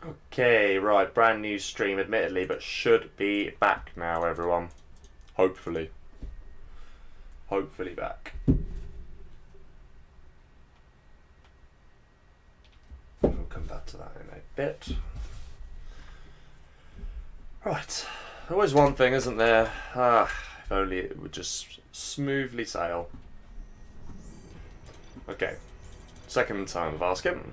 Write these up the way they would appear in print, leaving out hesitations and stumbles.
Okay, right, brand new stream admittedly, but should be back now, everyone. Hopefully. Hopefully back. We'll come back to that in a bit. Right, always one thing, isn't there? If only it would just smoothly sail. Okay, second time of asking.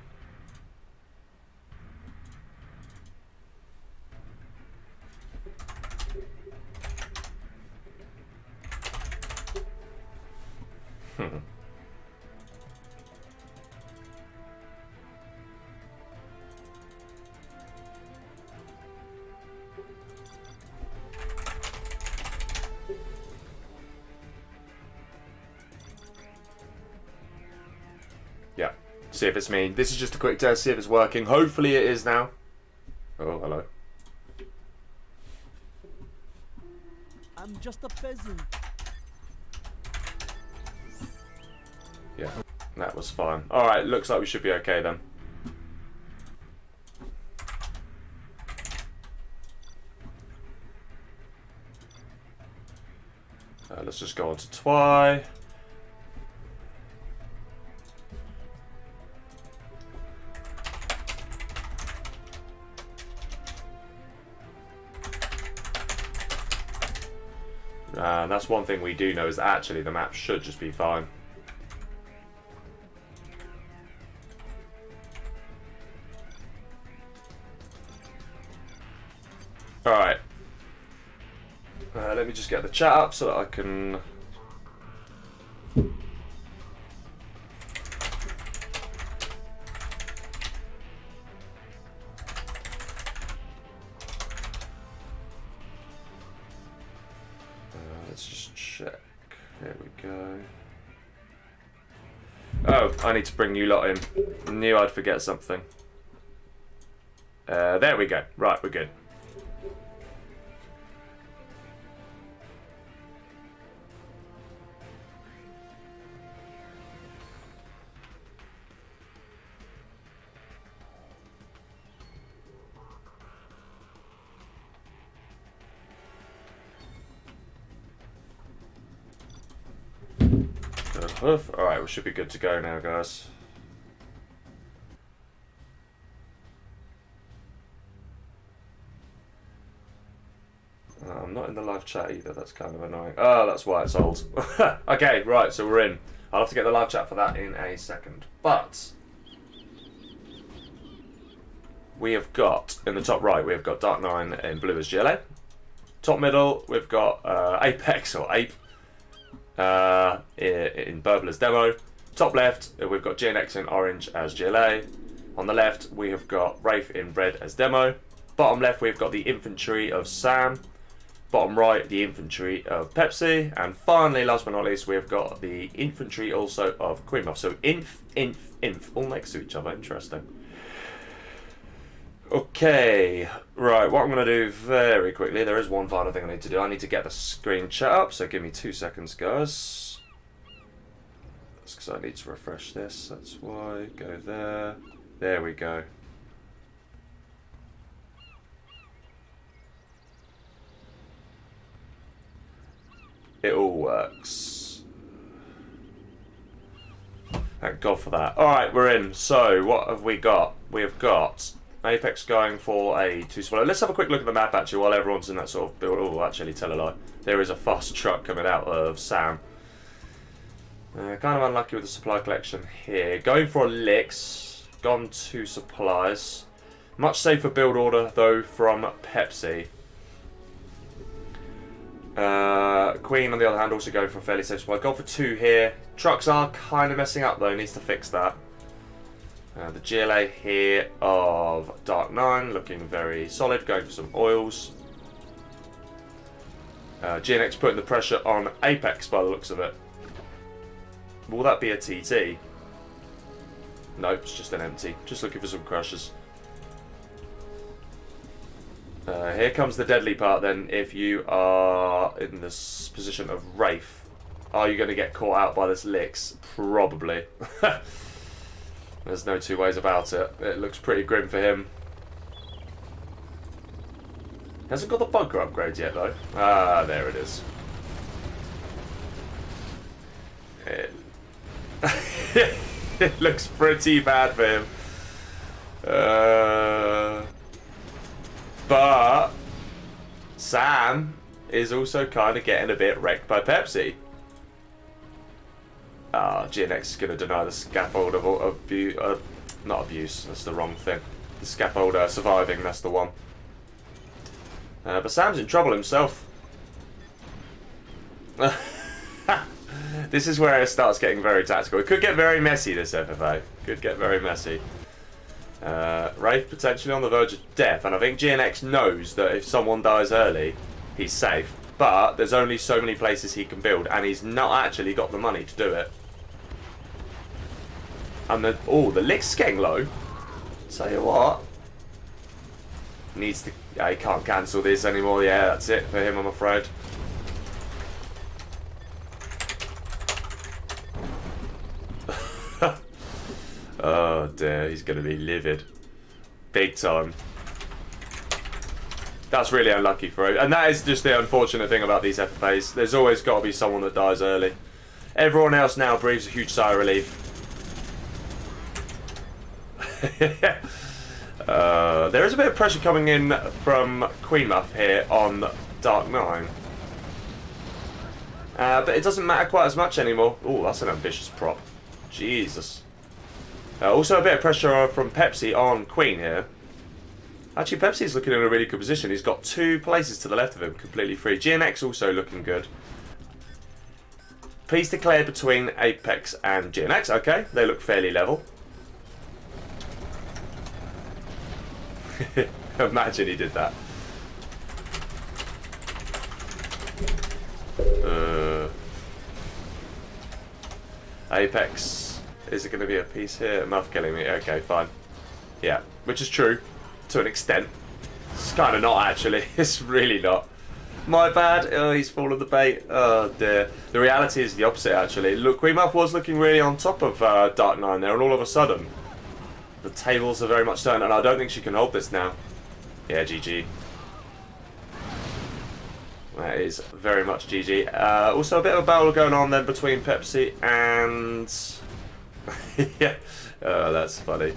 Yeah, see if it's me. This is just a quick test, see if it's working. Hopefully it is now. Oh, hello. I'm just a peasant. Yeah, that was fine. Alright, looks like we should be okay then. Let's just go on to Twy. And that's one thing we do know is that actually the map should just be fine. Alright. Let me just get the chat up so that I can... let's just check. Here we go. Oh, I need to bring you lot in. Knew I'd forget something. There we go. Right, we're good. Alright, we should be good to go now, guys. I'm not in the live chat either, that's kind of annoying. Oh, that's why it's old. Okay, right, so we're in. I'll have to get the live chat for that in a second. But we have got, in the top right, we have got Dark 9 in blue as GLA. Top middle, we've got Apex or Ape. In purple as demo. Top left, we've got GNX in orange as GLA. On the left, we have got Wraith in red as demo. Bottom left, we've got the infantry of Sam. Bottom right, the infantry of Pepsi. And finally, last but not least, we've got the infantry also of queenmuff. So inf, all next to each other. Interesting. Okay, right, what I'm going to do very quickly, there is one final thing I need to do. I need to get the screen chat up, so give me 2 seconds, guys. That's because I need to refresh this, that's why. Go there. There we go. It all works. Thank God for that. Alright, we're in. So, what have we got? We have got Apex going for a 2-swallow. Let's have a quick look at the map actually while everyone's in that sort of build. Oh, actually, tell a lie. There is a fast truck coming out of Sam. Kind of unlucky with the supply collection here. Going for a Licks. Gone to supplies. Much safer build order though from Pepsi. Queen on the other hand also going for a fairly safe supply. Gone for 2 here. Trucks are kind of messing up though. Needs to fix that. The GLA here of Dark 9 looking very solid, going for some oils. GNX putting the pressure on Apex by the looks of it. Will that be a TT? Nope, it's just an empty. Just looking for some crushes. Here comes the deadly part then. If you are in this position of Wraith, are you going to get caught out by this Licks? Probably. There's no two ways about it. It looks pretty grim for him. Hasn't got the bunker upgrades yet, though. Ah, there it is. It looks pretty bad for him. But Sam is also kind of getting a bit wrecked by Pepsi. GNX is going to deny the scaffold of abuse. Not abuse, that's the wrong thing. The scaffold surviving, that's the one. But Sam's in trouble himself. This is where it starts getting very tactical. It could get very messy, this FFA. Could get very messy. Wraith potentially on the verge of death, and I think GNX knows that if someone dies early, he's safe. But there's only so many places he can build, and he's not actually got the money to do it. And the lick's getting low. Tell you what, needs to. He can't cancel this anymore. Yeah, that's it for him, I'm afraid. Oh dear, he's going to be livid. Big time. That's really unlucky for him. And that is just the unfortunate thing about these FFAs. There's always got to be someone that dies early. Everyone else now breathes a huge sigh of relief. There is a bit of pressure coming in from queenmuff here on Dark 9. But it doesn't matter quite as much anymore. Oh, that's an ambitious prop. Jesus. Also a bit of pressure from Pepsi on Queen here. Actually, Pepsi's looking in a really good position. He's got 2 places to the left of him, completely free. GNX also looking good. Peace declared between Apex and GNX. Okay, they look fairly level. Imagine he did that. Apex. Is it going to be a piece here? Muff killing me. Okay, fine. Yeah, which is true to an extent. It's kind of not, actually. It's really not. My bad. Oh, he's fallen the bait. Oh, dear. The reality is the opposite, actually. Look, queenmuff was looking really on top of Dark 9 there, and all of a sudden, the tables are very much turned, and I don't think she can hold this now. Yeah, GG. That is very much GG. Also, a bit of a battle going on then between Pepsi and... yeah. Oh, that's funny.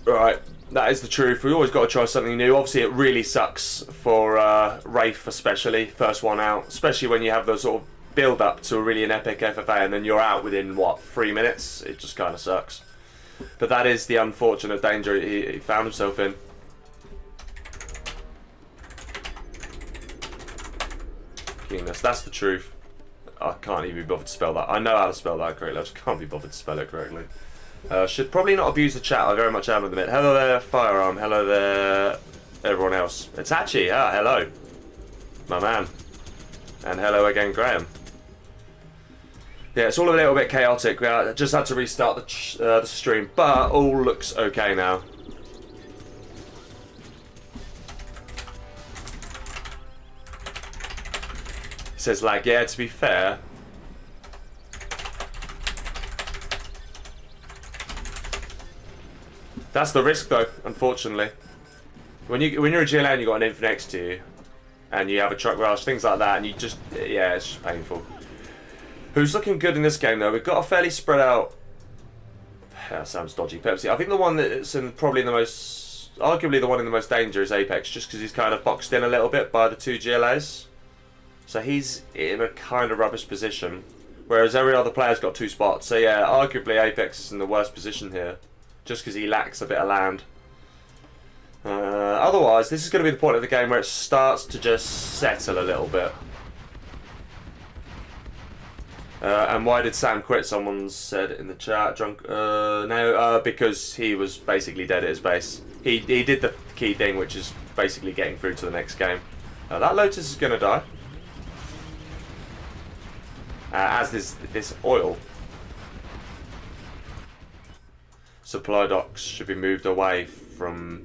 Right, that is the truth. We've always got to try something new. Obviously, it really sucks for Wraith, especially first one out, especially when you have the sort of build up to really an epic FFA and then you're out within what, 3 minutes. It just kind of sucks. But that is the unfortunate danger he found himself in. Keenness, that's the truth. I can't even be bothered to spell that. I know how to spell that correctly, I just can't be bothered to spell it correctly. Should probably not abuse the chat, I very much am at the minute. Hello there, Firearm. Hello there, everyone else. It's Hachi. Hello. My man. And hello again, Graham. Yeah, it's all a little bit chaotic. We just had to restart the stream, but all looks okay now. It says lag. Yeah, to be fair, that's the risk, though. Unfortunately, when you're a GLA and you got an inf next to you, and you have a truck rush, things like that, and you just it's just painful. Who's looking good in this game, though? We've got a fairly spread out... sounds dodgy. Pepsi. I think the one that's in probably the most... arguably the one in the most danger is Apex, just because he's kind of boxed in a little bit by the 2 GLAs. So he's in a kind of rubbish position, whereas every other player's got 2 spots. So yeah, arguably Apex is in the worst position here, just because he lacks a bit of land. Otherwise, this is going to be the point of the game where it starts to just settle a little bit. And why did Sam quit? Someone said in the chat. Drunk? No, because he was basically dead at his base. He did the key thing, which is basically getting through to the next game. That Lotus is going to die. As this oil. Supply docks should be moved away from...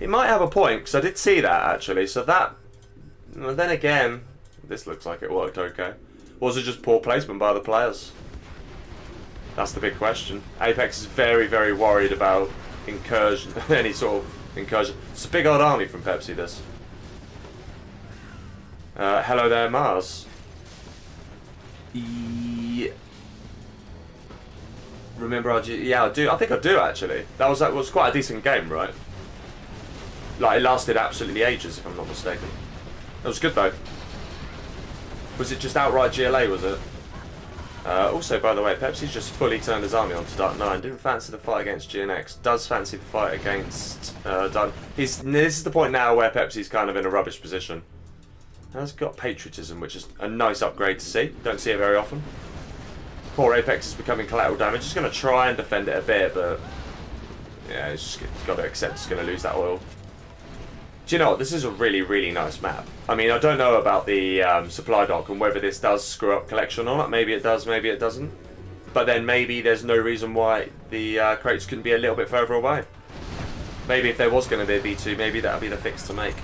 He might have a point, because I did see that, actually. So that... Well, then again, this looks like it worked okay. Was it just poor placement by the players? That's the big question. Apex is very, very worried about incursion, any sort of incursion. It's a big old army from Pepsi, this. Hello there, Mars. Remember RG? Yeah, I do. I think I do, actually. That was quite a decent game, right? Like, it lasted absolutely ages, if I'm not mistaken. It was good, though. Was it just outright GLA, was it? Also, by the way, Pepsi's just fully turned his army onto Dark 9. Didn't fancy the fight against GNX. Does fancy the fight against Dark... This is the point now where Pepsi's kind of in a rubbish position. Has got patriotism, which is a nice upgrade to see. Don't see it very often. Poor Apex is becoming collateral damage. Just going to try and defend it a bit, but... Yeah, it's got to accept it's going to lose that oil. Do you know what? This is a really, really nice map. I mean, I don't know about the supply dock and whether this does screw up collection or not. Maybe it does, maybe it doesn't. But then maybe there's no reason why the crates couldn't be a little bit further away. Maybe if there was going to be a V2, maybe that would be the fix to make.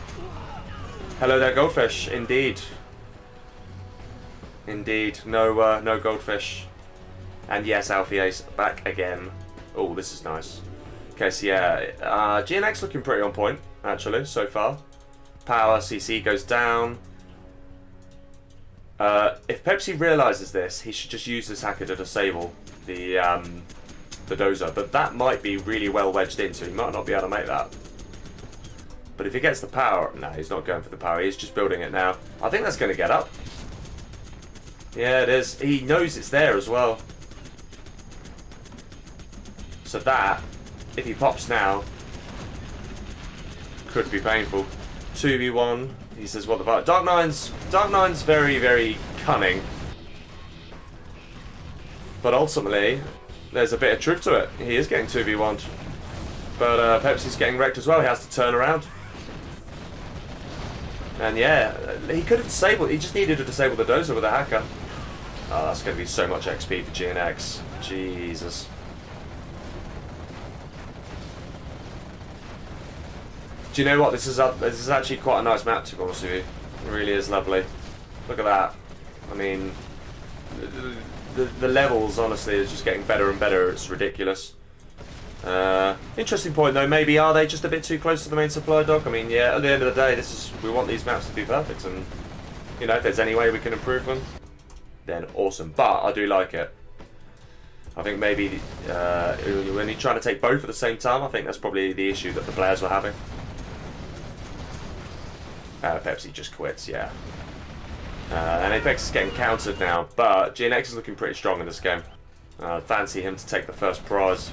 Hello there, goldfish. Indeed. Indeed. No, no goldfish. And yes, Alfie Ace back again. Oh, this is nice. Okay, so yeah, GNX looking pretty on point, actually, so far. Power, CC goes down. If Pepsi realises this, he should just use this hacker to disable the dozer. But that might be really well wedged in, so he might not be able to make that. But if he gets the power... No, he's not going for the power. He's just building it now. I think that's going to get up. Yeah, it is. He knows it's there as well. So that, if he pops now, could be painful. 2v1. He says, what the fuck? Dark Nine's very, very cunning. But ultimately, there's a bit of truth to it. He is getting 2v1'd. But Pepsi's getting wrecked as well. He has to turn around. And yeah, he could have disabled... He just needed to disable the dozer with a hacker. Oh, that's going to be so much XP for GNX. Jesus. Do you know what? This is actually quite a nice map, to be honest with you. It really is lovely. Look at that. I mean, the levels, honestly, is just getting better and better. It's ridiculous. Interesting point though, maybe are they just a bit too close to the main supply dock? I mean, yeah, at the end of the day, we want these maps to be perfect, and you know, if there's any way we can improve them, then awesome. But I do like it. I think maybe when you're trying to take both at the same time, I think that's probably the issue that the players were having. Pepsi just quits, yeah. And Apex is getting countered now, but GNX is looking pretty strong in this game. Fancy him to take the first prize.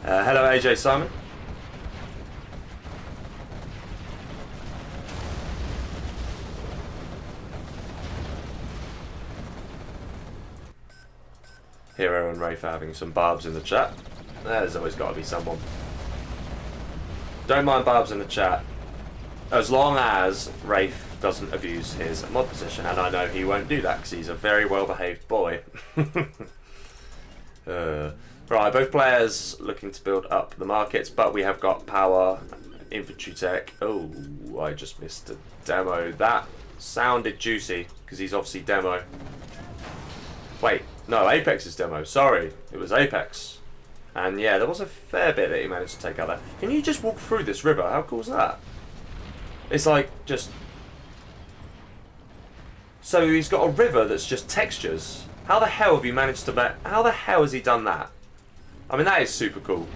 Hello AJ Simon. Hero and Rafe are having some barbs in the chat. There's always got to be someone. Don't mind barbs in the chat, as long as Rafe doesn't abuse his mod position, and I know he won't do that because he's a very well behaved boy. Right, both players looking to build up the markets, but we have got power, infantry tech. Oh, I just missed a demo. That sounded juicy because he's obviously demo. Wait, no, Apex is demo. Sorry, it was Apex. And yeah, there was a fair bit that he managed to take out there. Can you just walk through this river? How cool is that? It's like just... So he's got a river that's just textures. How the hell have you managed to make... How the hell has he done that? I mean, that is super cool.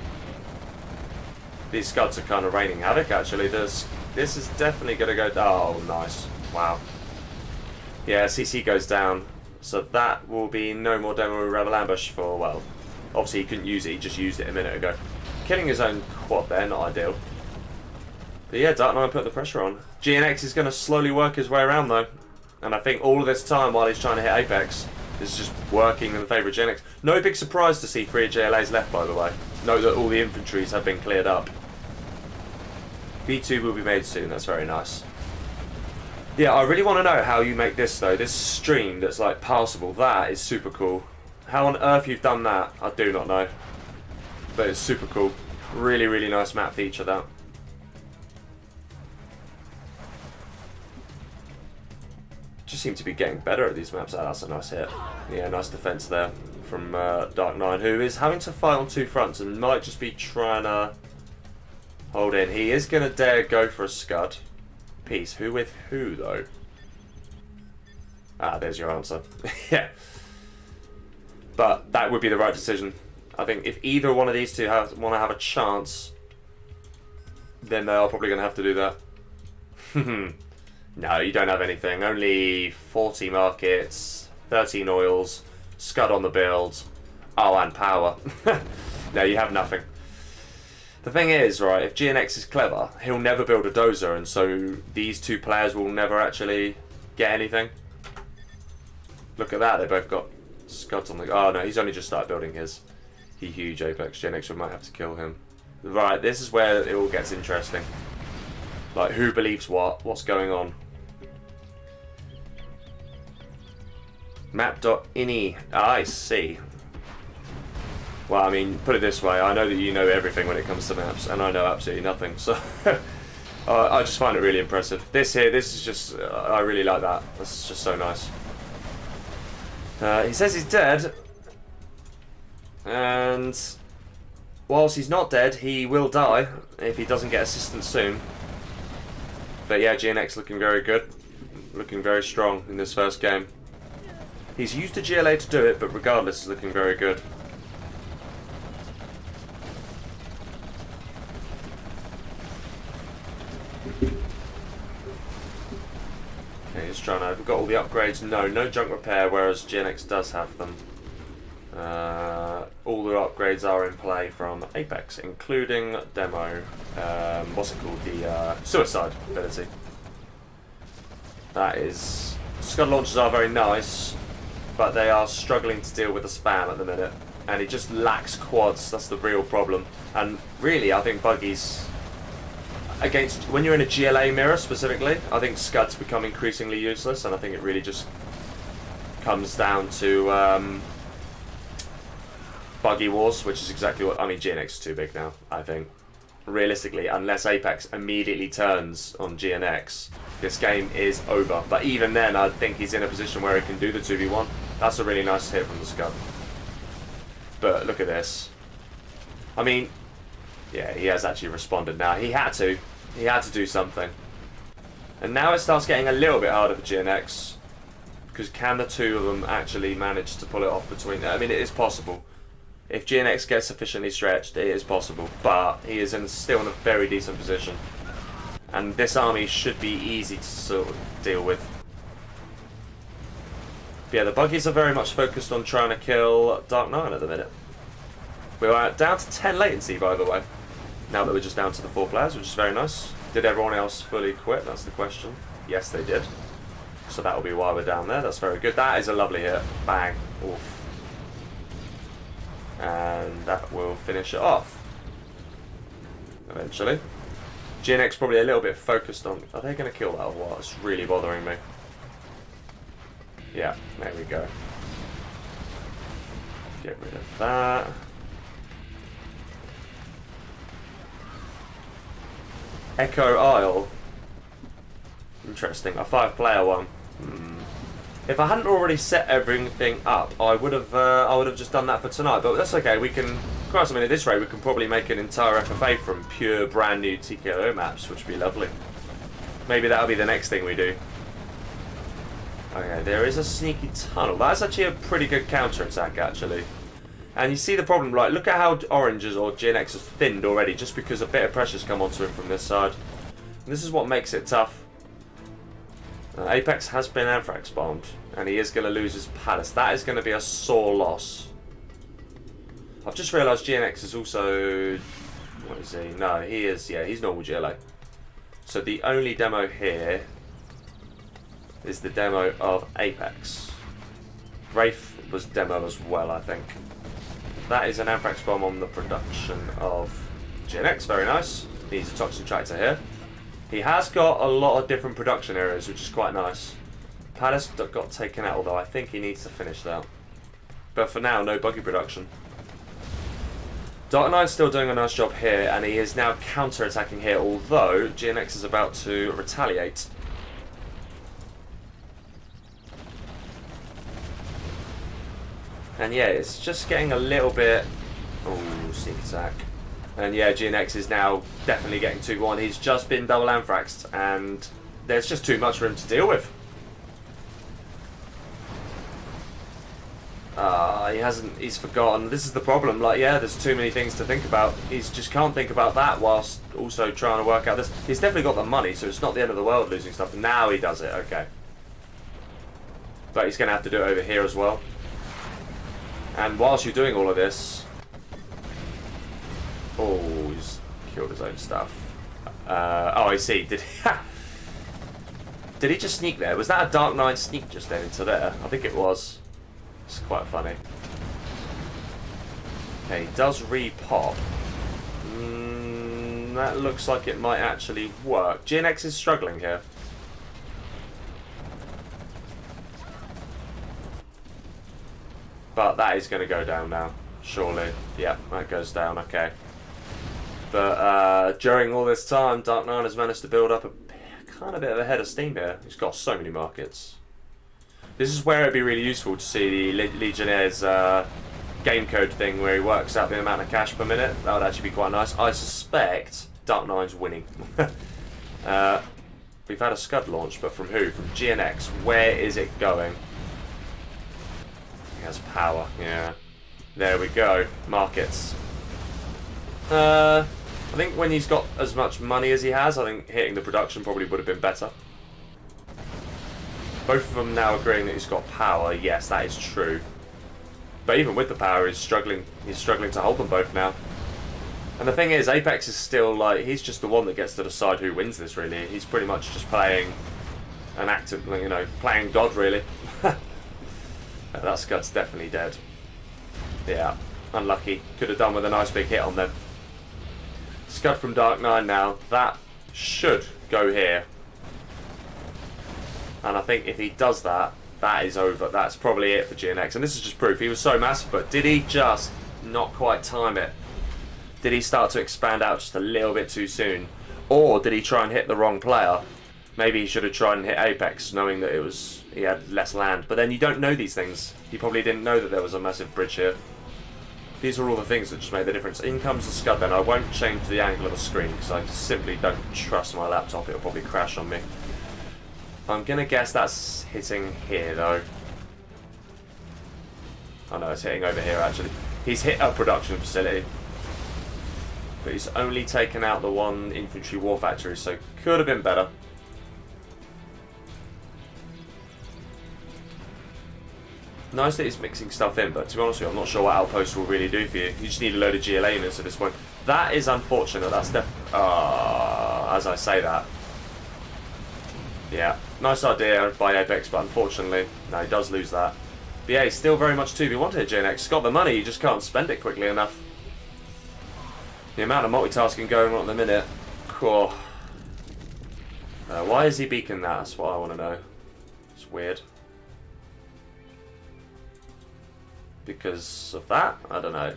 These scuds are kind of raining havoc, actually. This is definitely going to go... Oh, nice. Wow. Yeah, CC goes down. So that will be no more demo Rebel Ambush for, well... Obviously, he couldn't use it. He just used it a minute ago. Killing his own quad there, not ideal. But yeah, Dark Knight put the pressure on. GNX is going to slowly work his way around, though. And I think all of this time while he's trying to hit Apex is just working in the favour of GNX. No big surprise to see 3 JLAs left, by the way. Note that all the infantries have been cleared up. V2 will be made soon. That's very nice. Yeah, I really want to know how you make this though. This stream that's like passable, that is super cool. How on earth you've done that, I do not know. But it's super cool. Really, really nice map feature, that. Just seem to be getting better at these maps. Oh, that's a nice hit. Yeah, nice defense there from Dark Nine, who is having to fight on two fronts and might just be trying to hold in. He is going to dare go for a scud. Peace. Who with who, though? Ah, there's your answer. Yeah. But that would be the right decision. I think if either one of these two want to have a chance, then they are probably going to have to do that. No, you don't have anything. Only 40 markets, 13 oils, scud on the build. Oh, and power. No, you have nothing. The thing is, right, if GNX is clever, he'll never build a dozer, and so these two players will never actually get anything. Look at that, they both got scuds on the... Oh, no, he's only just started building his. He huge Apex. GNX, we might have to kill him. Right, this is where it all gets interesting. Like, who believes what? What's going on? Map.ini. I see. Well, I mean, put it this way, I know that you know everything when it comes to maps, and I know absolutely nothing, so I just find it really impressive. This here, this is just, I really like that. That's just so nice. He says he's dead, and whilst he's not dead, he will die if he doesn't get assistance soon. But yeah, GNX looking very good, looking very strong in this first game. He's used a GLA to do it, but regardless, he's looking very good. Okay, he's trying to... Have we got all the upgrades? No, no junk repair, whereas GNX does have them. All the upgrades are in play from Apex, including demo, what's it called? The suicide ability. That is... Scud launchers are very nice, but they are struggling to deal with the spam at the minute. And he just lacks quads, that's the real problem. And really, I think buggies... Against... When you're in a GLA mirror, specifically, I think Scud's become increasingly useless, and I think it really just comes down to buggy wars, which is exactly what... I mean, GNX is too big now, I think. Realistically, unless Apex immediately turns on GNX, this game is over. But even then, I think he's in a position where he can do the 2v1. That's a really nice hit from the Scud. But look at this. I mean, yeah, he has actually responded now. He had to. He had to do something. And now it starts getting a little bit harder for GNX. Because can the two of them actually manage to pull it off between them? I mean, it is possible. If GNX gets sufficiently stretched, it is possible. But he is still in a very decent position. And this army should be easy to sort of deal with. But yeah, the buggies are very much focused on trying to kill Dark Nine at the minute. We're down to 10 latency, by the way. Now that we're just down to the 4 players, which is very nice. Did everyone else fully quit? That's the question. Yes, they did. So that'll be why we're down there. That's very good. That is a lovely hit. Bang. Oof. And that will finish it off. Eventually. GNX probably a little bit focused on... Are they going to kill that or what? It's really bothering me. Yeah, there we go. Get rid of that. Echo Isle. Interesting. A 5-player one. If I hadn't already set everything up, I would have just done that for tonight. But that's okay. We can. Christ, I mean, at this rate, we can probably make an entire FFA from pure, brand new TKO maps, which would be lovely. Maybe that'll be the next thing we do. Okay, there is a sneaky tunnel. That's actually a pretty good counter attack, actually. And you see the problem, like, look at how Orange's or GNX has thinned already, just because a bit of pressure's come onto him from this side. And this is what makes it tough. Apex has been anthrax bombed, and he is going to lose his palace. That is going to be a sore loss. I've just realised GNX is also... What is he? No, he is... Yeah, he's normal GLA. So the only demo here is the demo of Apex. Wraith was demo as well, I think. That is an anthrax bomb on the production of GNX. Very nice. Needs a toxin tractor here. He has got a lot of different production areas, which is quite nice. Palace got taken out, although I think he needs to finish that. But for now, no buggy production. Dark Knight's still doing a nice job here, and he is now counter-attacking here, although GNX is about to retaliate. And yeah, it's just getting a little bit... Oh, sneak attack. And yeah, GNX is now definitely getting 2-1. He's just been double anthraxed, and there's just too much for him to deal with. He's forgotten. This is the problem. Like, yeah, there's too many things to think about. He just can't think about that whilst also trying to work out this. He's definitely got the money, so it's not the end of the world losing stuff. Now he does it, okay. But he's going to have to do it over here as well. And whilst you're doing all of this... Oh, he's killed his own stuff. Oh, I see. Did he just sneak there? Was that a Dark Knight sneak just then into there? I think it was. It's quite funny. Okay, he does re-pop. That looks like it might actually work. GNX is struggling here. But that is going to go down now, surely. Yeah, that goes down, okay. But during all this time, Dark Knight has managed to build up a kind of bit of a head of steam here. He's got so many markets. This is where it'd be really useful to see the Legionnaire's game code thing where he works out the amount of cash per minute. That would actually be quite nice. I suspect Dark Knight's winning. We've had a Scud launch, but from who? From GNX. Where is it going? He has power, yeah. There we go. Markets. I think when he's got as much money as he has, I think hitting the production probably would have been better. Both of them now agreeing that he's got power. Yes, that is true. But even with the power, he's struggling to hold them both now. And the thing is, Apex is still like, he's just the one that gets to decide who wins this, really. He's pretty much just playing an active, you know, playing God, really. That Scud's definitely dead. Yeah, unlucky. Could have done with a nice big hit on them. Scud from Dark Knight now. That should go here. And I think if he does that, that is over. That's probably it for GNX. And this is just proof. He was so massive, but did he just not quite time it? Did he start to expand out just a little bit too soon? Or did he try and hit the wrong player? Maybe he should have tried and hit Apex, knowing that he had less land. But then you don't know these things. He probably didn't know that there was a massive bridge here. These are all the things that just made the difference. In comes the Scud then. I won't change the angle of the screen because I simply don't trust my laptop. It'll probably crash on me. I'm going to guess that's hitting here, though. Oh, no, it's hitting over here, actually. He's hit a production facility. But he's only taken out the one infantry war factory, so could have been better. Nice that he's mixing stuff in, but to be honest with you, I'm not sure what outposts will really do for you. You just need a load of GLA units at this point. That is unfortunate. That's as I say that. Yeah, nice idea by Apex, but unfortunately, no, he does lose that. But yeah, he's still very much 2v1 here, GNX. He's got the money, you just can't spend it quickly enough. The amount of multitasking going on at the minute. Cool. Why is he beacon that? That's what I want to know. It's weird. Because of that? I don't know.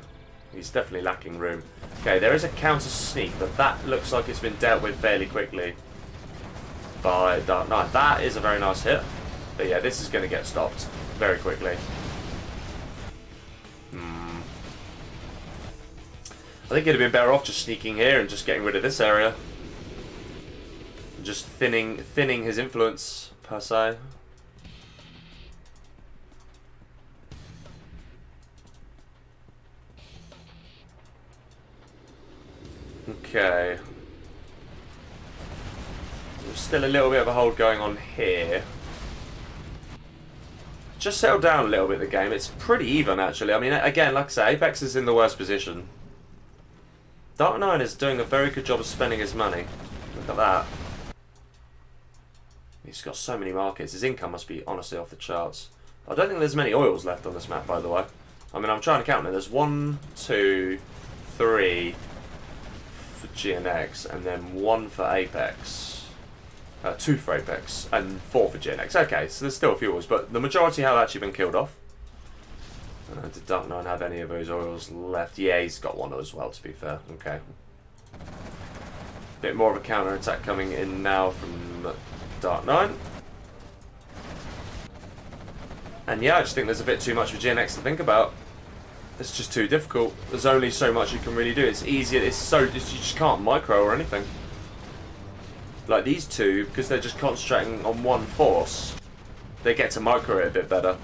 He's definitely lacking room. Okay, there is a counter sneak, but that looks like it's been dealt with fairly quickly by Dark Knight. That is a very nice hit. But yeah, this is going to get stopped very quickly. I think it'd have been better off just sneaking here and just getting rid of this area. Just thinning his influence, per se. Okay. There's still a little bit of a hold going on here. Just settled down a little bit, the game. It's pretty even, actually. I mean, again, like I say, Apex is in the worst position. Dark Knight is doing a very good job of spending his money. Look at that. He's got so many markets. His income must be honestly off the charts. I don't think there's many oils left on this map, by the way. I mean, I'm trying to count it. There's 1, 2, 3 for GNX, and then 1 for Apex. 2 for Apex, and 4 for GNX. Okay, so there's still a few oils, but the majority have actually been killed off. Did Dark9 have any of those oils left? Yeah, he's got one as well, to be fair. Okay. Bit more of a counter-attack coming in now from Dark9. And yeah, I just think there's a bit too much for GNX to think about. It's just too difficult. There's only so much you can really do. It's easier. You just can't micro or anything. Like these two, because they're just concentrating on one force, they get to micro it a bit better.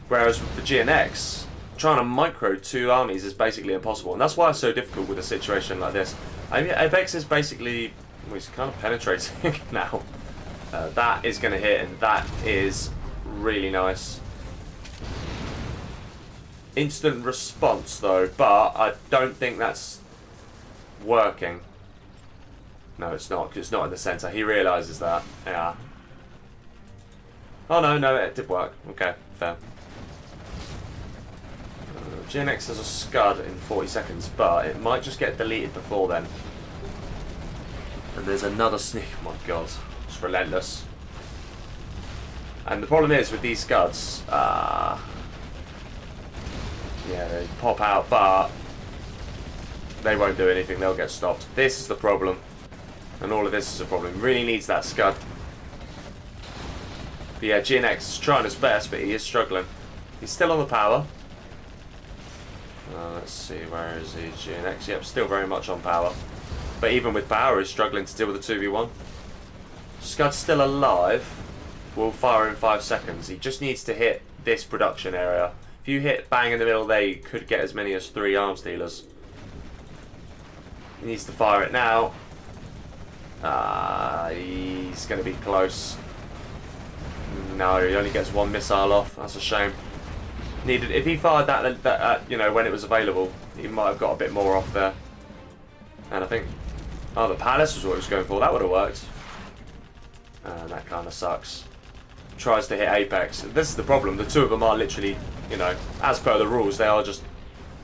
Whereas with the GNX, trying to micro 2 armies is basically impossible, and that's why it's so difficult with a situation like this. I mean, Apex is basically, well, he's kind of penetrating now. That is going to hit, and that is really nice. Instant response though, but I don't think that's working. No, it's not, because it's not in the center. He realizes that. Yeah. Oh no, it did work. Okay, fair. GNX has a scud in 40 seconds, but it might just get deleted before then. And there's another sneak. Oh my god, it's relentless. And the problem is with these scuds, yeah, they pop out, but they won't do anything. They'll get stopped. This is the problem, and all of this is a problem. He really needs that scud. But yeah, GNX is trying his best, but he is struggling. He's still on the power. Let's see, where is he? GNX, yep, still very much on power. But even with power, he's struggling to deal with the 2v1. Scud's still alive. Will fire in 5 seconds. He just needs to hit this production area. If you hit bang in the middle there, you could get as many as 3 arms dealers. He needs to fire it now. He's going to be close. No, he only gets 1 missile off. That's a shame. Needed. If he fired that you know, when it was available, he might have got a bit more off there. And I think, oh, the Palace was what he was going for. That would have worked. That kind of sucks. Tries to hit Apex. This is the problem. The two of them are literally, you know, as per the rules, they are just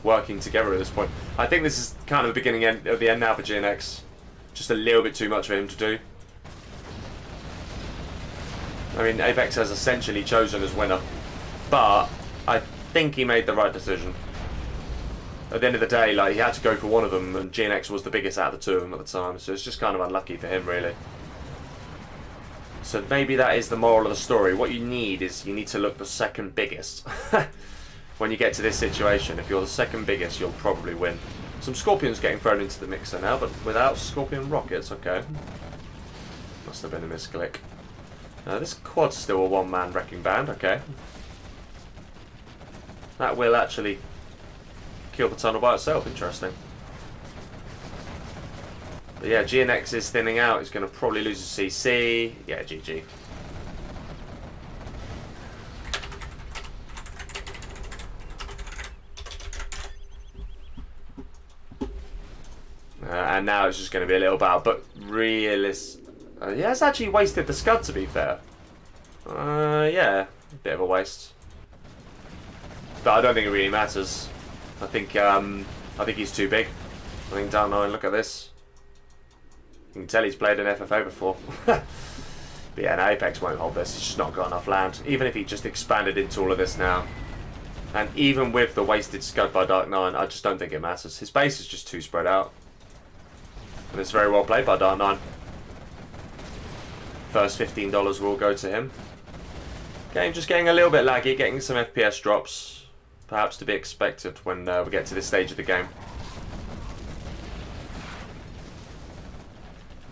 working together at this point. I think this is kind of the beginning of the end now for GNX. Just a little bit too much for him to do. I mean, Apex has essentially chosen as winner, but I think he made the right decision. At the end of the day, like, he had to go for one of them, and GNX was the biggest out of the two of them at the time, so it's just kind of unlucky for him, really. So maybe that is the moral of the story. What you need is, you need to look the second biggest. When you get to this situation, if you're the second biggest, you'll probably win. Some Scorpions getting thrown into the mixer now, but without Scorpion rockets, okay. Must have been a misclick. This quad's still a one-man wrecking band, okay. That will actually kill the tunnel by itself, interesting. But yeah, GNX is thinning out. He's going to probably lose a CC. Yeah, GG. And now it's just going to be a little battle, but realist. Yeah, it's actually wasted the scud, to be fair. Yeah, a bit of a waste. But I don't think it really matters. I think he's too big. I think Dark9, look at this. You can tell he's played an FFA before. But yeah, no, Apex won't hold this. He's just not got enough land. Even if he just expanded into all of this now. And even with the wasted scud by Dark9, I just don't think it matters. His base is just too spread out. And it's very well played by Dark9. First $15 will go to him. Game just getting a little bit laggy, getting some FPS drops. Perhaps to be expected when we get to this stage of the game.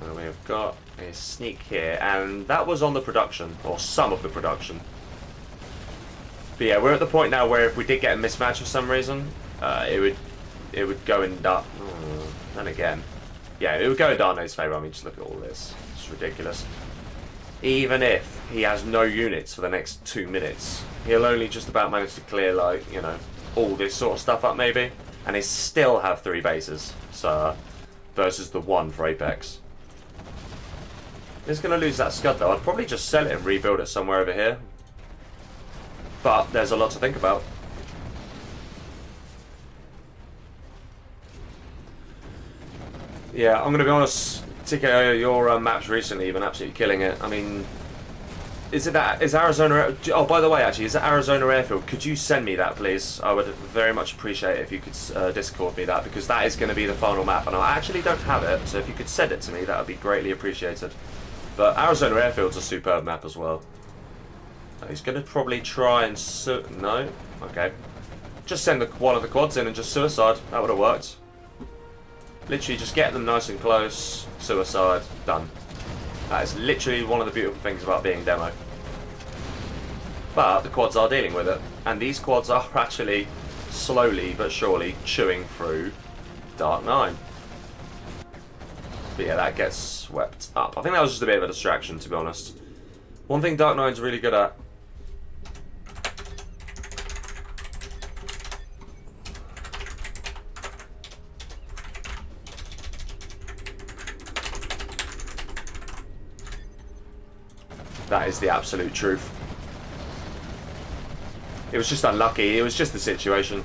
And we have got a sneak here, and that was on the production, or some of the production. But yeah, we're at the point now where if we did get a mismatch for some reason, it would go in Dark. Then again, yeah, it would go in Dark9's favour. I mean, just look at all this. It's ridiculous. Even if he has no units for the next 2 minutes, he'll only just about manage to clear, like, you know, all this sort of stuff up maybe, and he still have 3 bases. So versus the 1 for Apex. He's going to lose that scud though. I'd probably just sell it and rebuild it somewhere over here. But there's a lot to think about. Yeah, I'm going to be honest. TKO, your maps recently have been absolutely killing it. I mean, is Arizona? Oh, by the way, actually, is it Arizona Airfield? Could you send me that, please? I would very much appreciate it if you could Discord me that, because that is going to be the final map, and I actually don't have it. So if you could send it to me, that would be greatly appreciated. But Arizona Airfield's a superb map as well. He's going to probably try and no, okay. Just send one of the quads in and just suicide. That would have worked. Literally just get them nice and close. Suicide. Done. That is literally one of the beautiful things about being demo. But the quads are dealing with it. And these quads are actually slowly but surely chewing through Dark 9. But yeah, that gets swept up. I think that was just a bit of a distraction, to be honest. One thing Dark 9's really good at. That is the absolute truth. It was just unlucky. It was just the situation.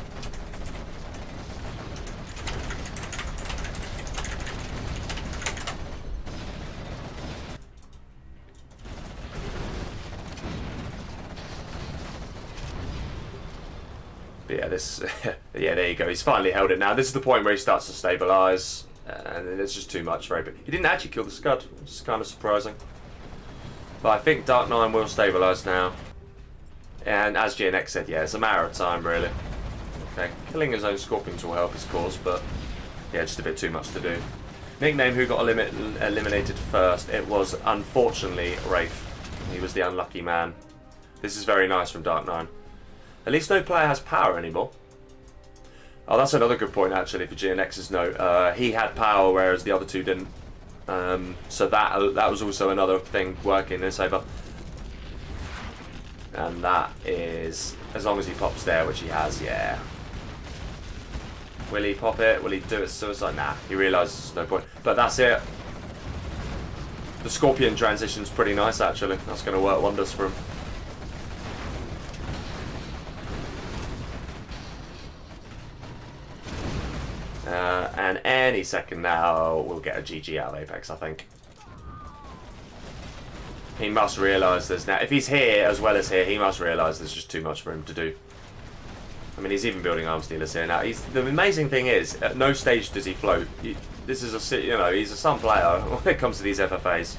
But yeah, this... yeah, there you go. He's finally held it now. This is the point where he starts to stabilise. And it's just too much for him. He didn't actually kill the Scud. It's kind of surprising. But I think Dark 9 will stabilise now. And as GNX said, yeah, it's a matter of time, really. Okay, killing his own Scorpions will help his cause, but yeah, just a bit too much to do. Nickname who got eliminated first. It was, unfortunately, Wraith. He was the unlucky man. This is very nice from Dark 9. At least no player has power anymore. Oh, that's another good point, actually, for GNX's note. He had power, whereas the other two didn't. So that was also another thing working in his favour. And that is, as long as he pops there, which he has, yeah. Will he pop it? Will he do it suicide? Nah, he realises there's no point. But that's it. The Scorpion transition's pretty nice, actually. That's going to work wonders for him. And any second now, we'll get a GG out of Apex, I think. He must realise there's now... If he's here as well as here, he must realise there's just too much for him to do. I mean, he's even building arms dealers here now. The amazing thing is, at no stage does he float. This is a... You know, he's a Sun player when it comes to these FFAs.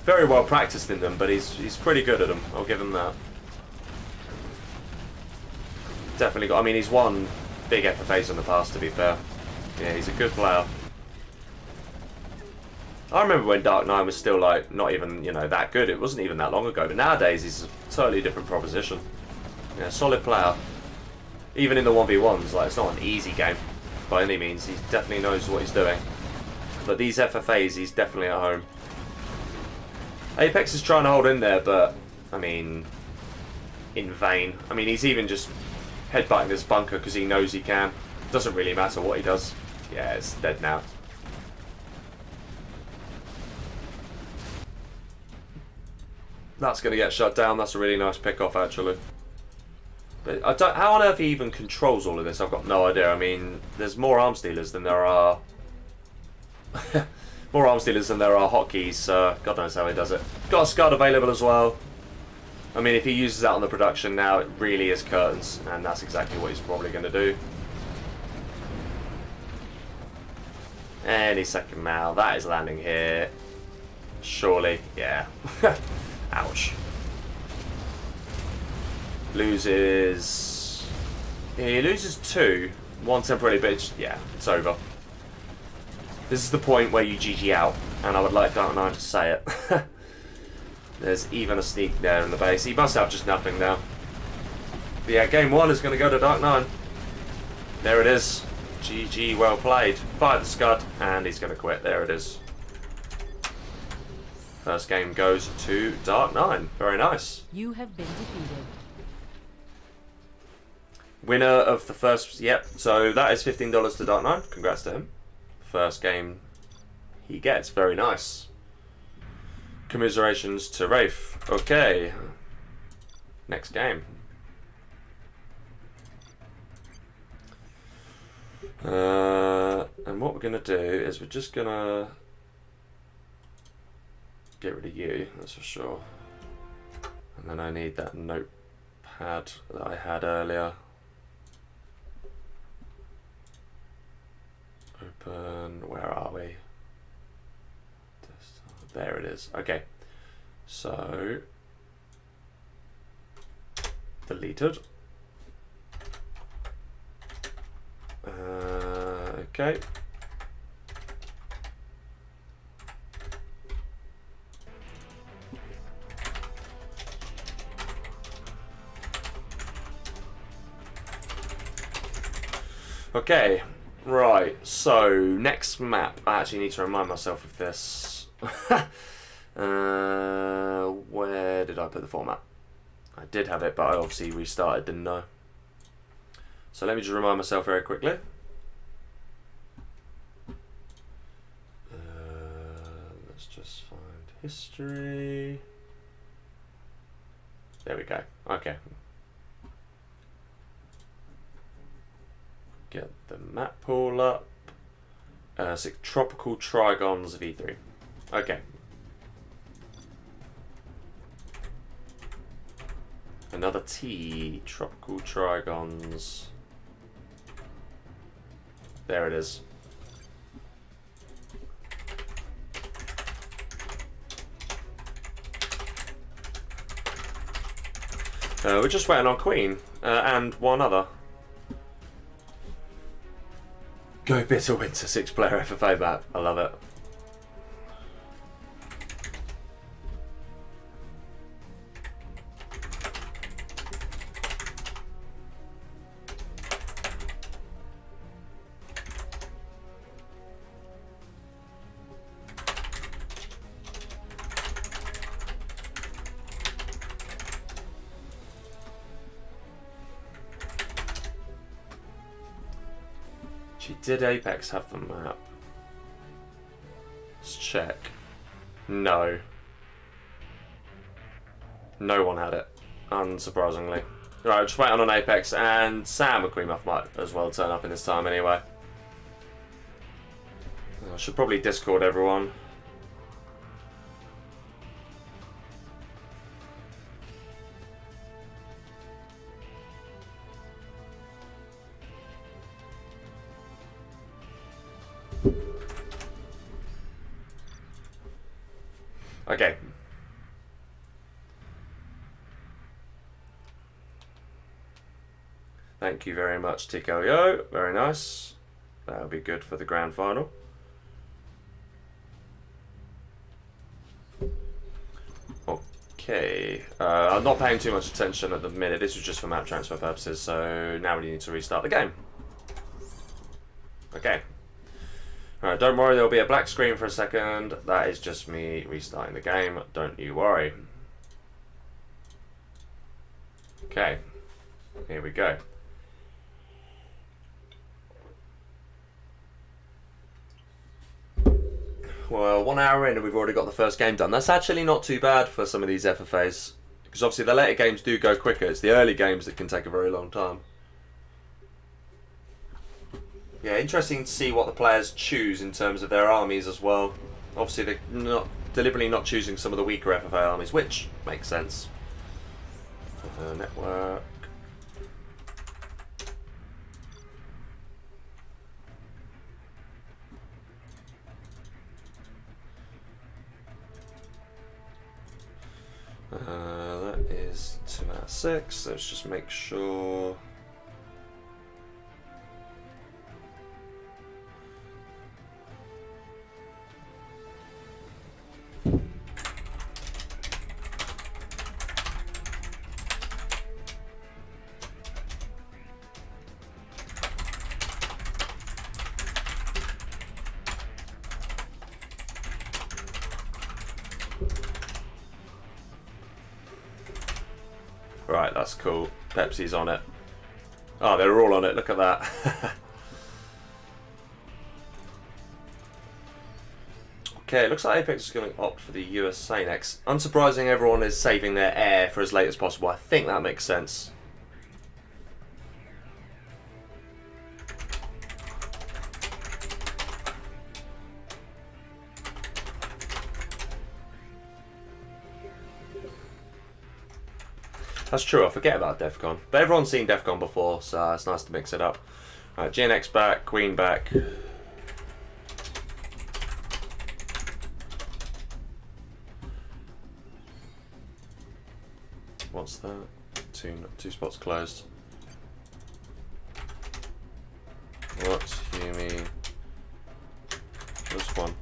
Very well practiced in them, but he's pretty good at them. I'll give him that. Definitely got... I mean, he's won big FFAs in the past, to be fair. Yeah, he's a good player. I remember when Dark 9 was still, like, not even, you know, that good. It wasn't even that long ago. But nowadays, he's a totally different proposition. Yeah, solid player. Even in the 1v1s, like, it's not an easy game by any means. He definitely knows what he's doing. But these FFAs, he's definitely at home. Apex is trying to hold in there, but, I mean, in vain. I mean, he's even just headbutting this bunker because he knows he can. Doesn't really matter what he does. Yeah, it's dead now. That's going to get shut down. That's a really nice pick-off, actually. But I don't... How on earth he even controls all of this? I've got no idea. I mean, there's more arms dealers than there are... more arms dealers than there are hotkeys. God knows how he does it. Got a Scud available as well. I mean, if he uses that on the production now, it really is curtains. And that's exactly what he's probably going to do. Any second now. That is landing here. Surely. Yeah. Ouch. Loses... He loses 2. 1 temporarily, but it's, yeah, it's over. This is the point where you GG out, and I would like Dark 9 to say it. There's even a sneak there in the base. He must have just nothing now. But yeah, game 1 is going to go to Dark 9. There it is. GG, well played. Fire the Scud, and he's going to quit. There it is. First game goes to Dark 9. Very nice. You have been defeated. Winner of the first... Yep, so that is $15 to Dark 9. Congrats to him. First game he gets. Very nice. Commiserations to Wraith. Okay. Next game. And what we're going to do is we're just going to get rid of you, that's for sure. And then I need that notepad that I had earlier. Open, where are we? There it is. Okay, so deleted. Okay. Okay, right, so next map. I actually need to remind myself of this. Where did I put the format? I did have it, but I obviously restarted, didn't I? So let me just remind myself very quickly. Let's just find history. There we go. Okay. Get the map pool up. So tropical trigons v3. Okay. Another T. Tropical trigons. There it is. We're just waiting on Queen and one other. Go Bitter Winter 6-player FFA map. I love it. Did Apex have the map? Let's check. No. No one had it, unsurprisingly. Right, just waiting on Apex, and Sam and queenmuff might as well turn up in this time anyway. I should probably Discord everyone. Okay. Thank you very much, Tico. Very nice. That'll be good for the grand final. Okay. I'm not paying too much attention at the minute. This was just for map transfer purposes, so now we need to restart the game. Okay. Alright, don't worry, there'll be a black screen for a second. That is just me restarting the game. Don't you worry. Okay. Here we go. Well, 1 hour in and we've already got the first game done. That's actually not too bad for some of these FFAs. Because obviously the later games do go quicker. It's the early games that can take a very long time. Yeah, interesting to see what the players choose in terms of their armies as well. Obviously, they're not deliberately not choosing some of the weaker FFA armies, which makes sense. Network. That is 2 out of 6. Let's just make sure. Right, that's cool. Pepsi's on it. Oh, they're all on it. Look at that. Okay, it looks like Apex is going to opt for the USA next. Unsurprising, everyone is saving their air for as late as possible. I think that makes sense. That's true, I forget about Defcon. But everyone's seen Defcon before, so it's nice to mix it up. Alright, GNX back, Queen back. What's that? Two spots closed. What you mean? Just one.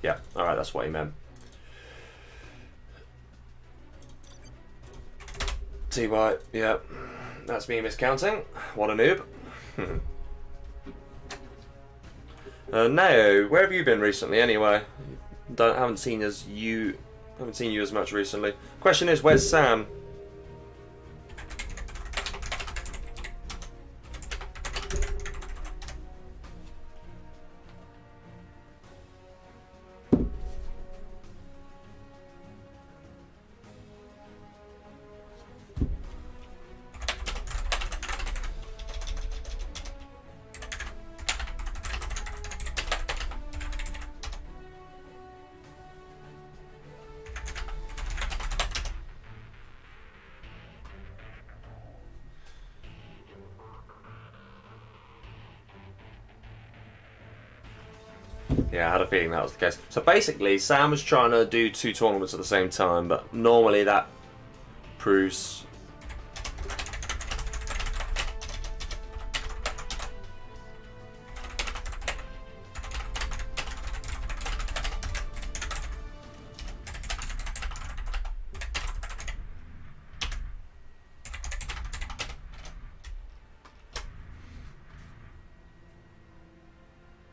Yeah, alright, that's what he meant. T-White, yeah. That's me miscounting. What a noob. Nao, where have you been recently anyway? Haven't seen you as much recently. Question is, where's Sam? Yeah, I had a feeling that was the case. So basically, Sam was trying to do 2 tournaments at the same time, but normally that proves...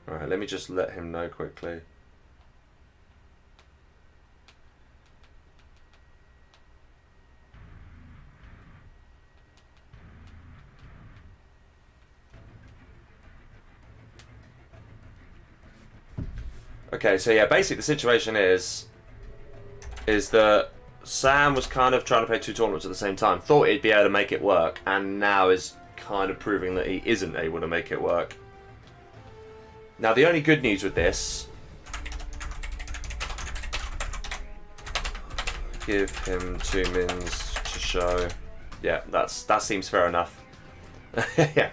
Alright, let me just let him know quickly. Okay, so yeah, basically the situation is that Sam was kind of trying to play 2 tournaments at the same time, thought he'd be able to make it work, and now is kind of proving that he isn't able to make it work. Now, the only good news with this... Give him 2 mins to show. Yeah, that seems fair enough. Yeah.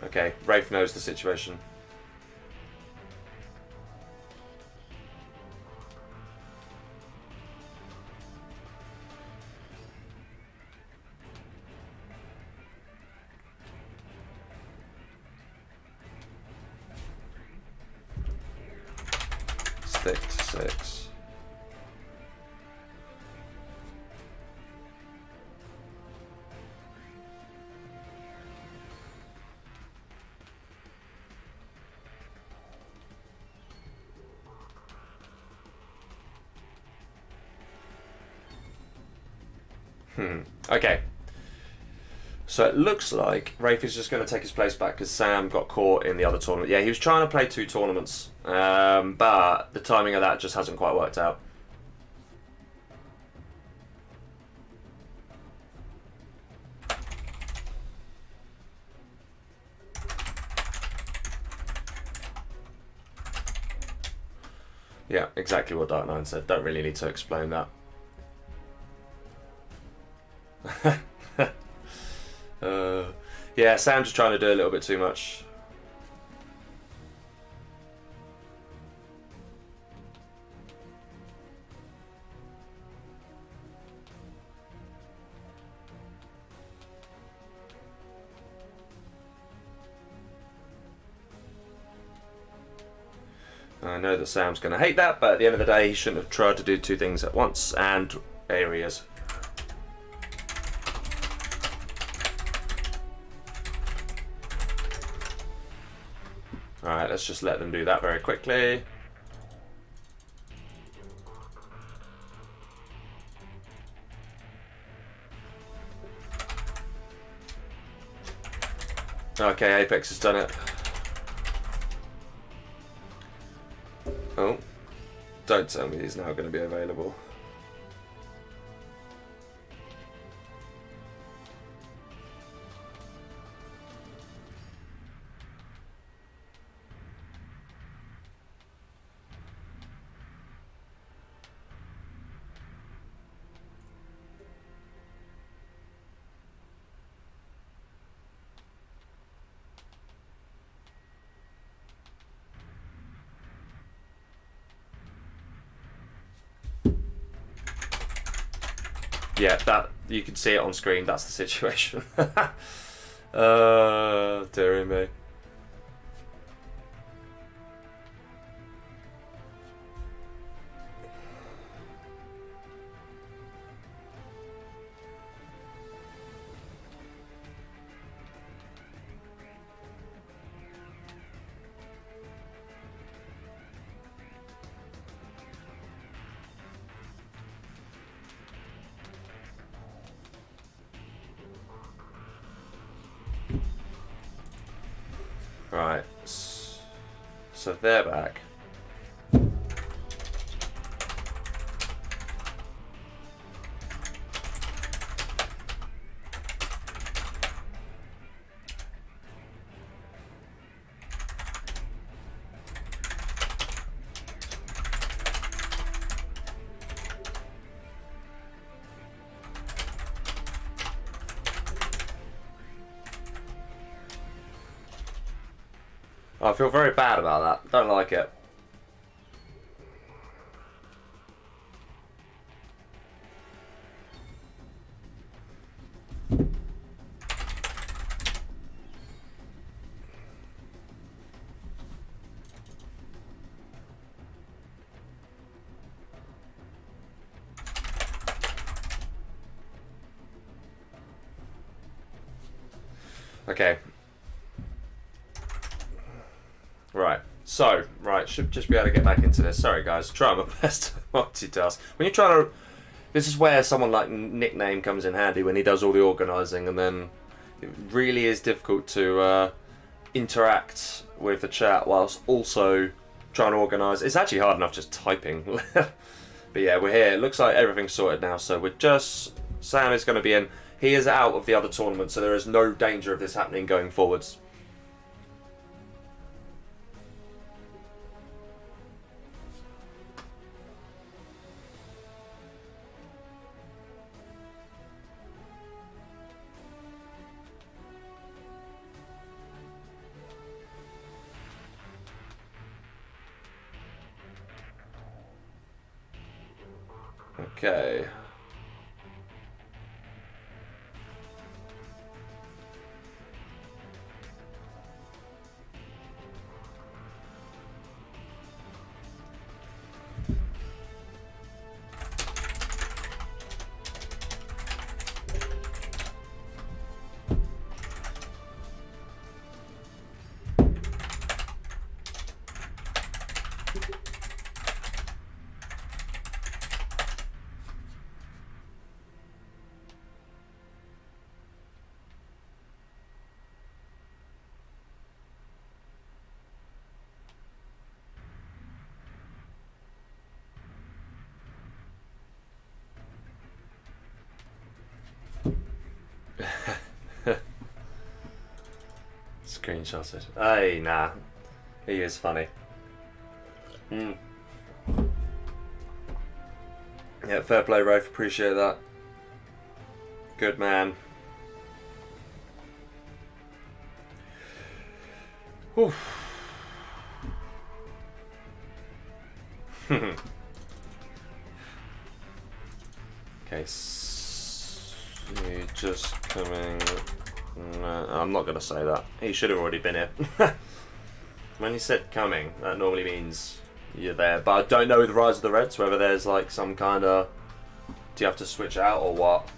Okay, Rafe knows the situation. Stick to 6. Okay. So it looks like Rafe is just going to take his place back because Sam got caught in the other tournament. Yeah, he was trying to play 2 tournaments, but the timing of that just hasn't quite worked out. Yeah, exactly what Dark9 said. Don't really need to explain that. Yeah, Sam's trying to do a little bit too much. I know that Sam's going to hate that, but at the end of the day, he shouldn't have tried to do 2 things at once, and there he is. Alright, let's just let them do that very quickly. Okay, Apex has done it. Oh, don't tell me he's now going to be available. Yeah, that you can see it on screen. That's the situation. Dearie me. Right, so they're back. I feel very bad about that. Don't like it. Okay. Right, should just be able to get back into this. Sorry guys, try my best to multitask. When you're trying to... This is where someone like Nickname comes in handy, when he does all the organising, and then it really is difficult to interact with the chat whilst also trying to organise. It's actually hard enough just typing. But yeah, we're here. It looks like everything's sorted now, so we're just... Sam is going to be in. He is out of the other tournament, so there is no danger of this happening going forwards. Okay. Screenshotted. Hey, nah. He is funny. Yeah, fair play, Rafe. Appreciate that. Good man. Whew. Okay, you just coming... No, I'm not going to say that. He should have already been here. When he said coming, that normally means you're there. But I don't know with Rise of the Reds whether there's like some kind of... Do you have to switch out or what?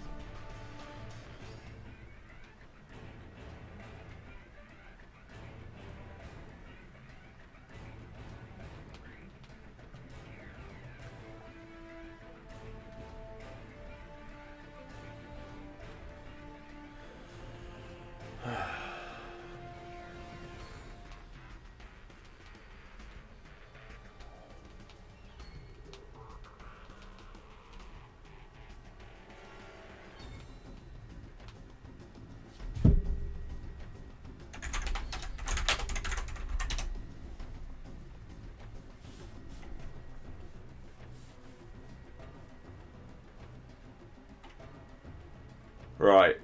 Right.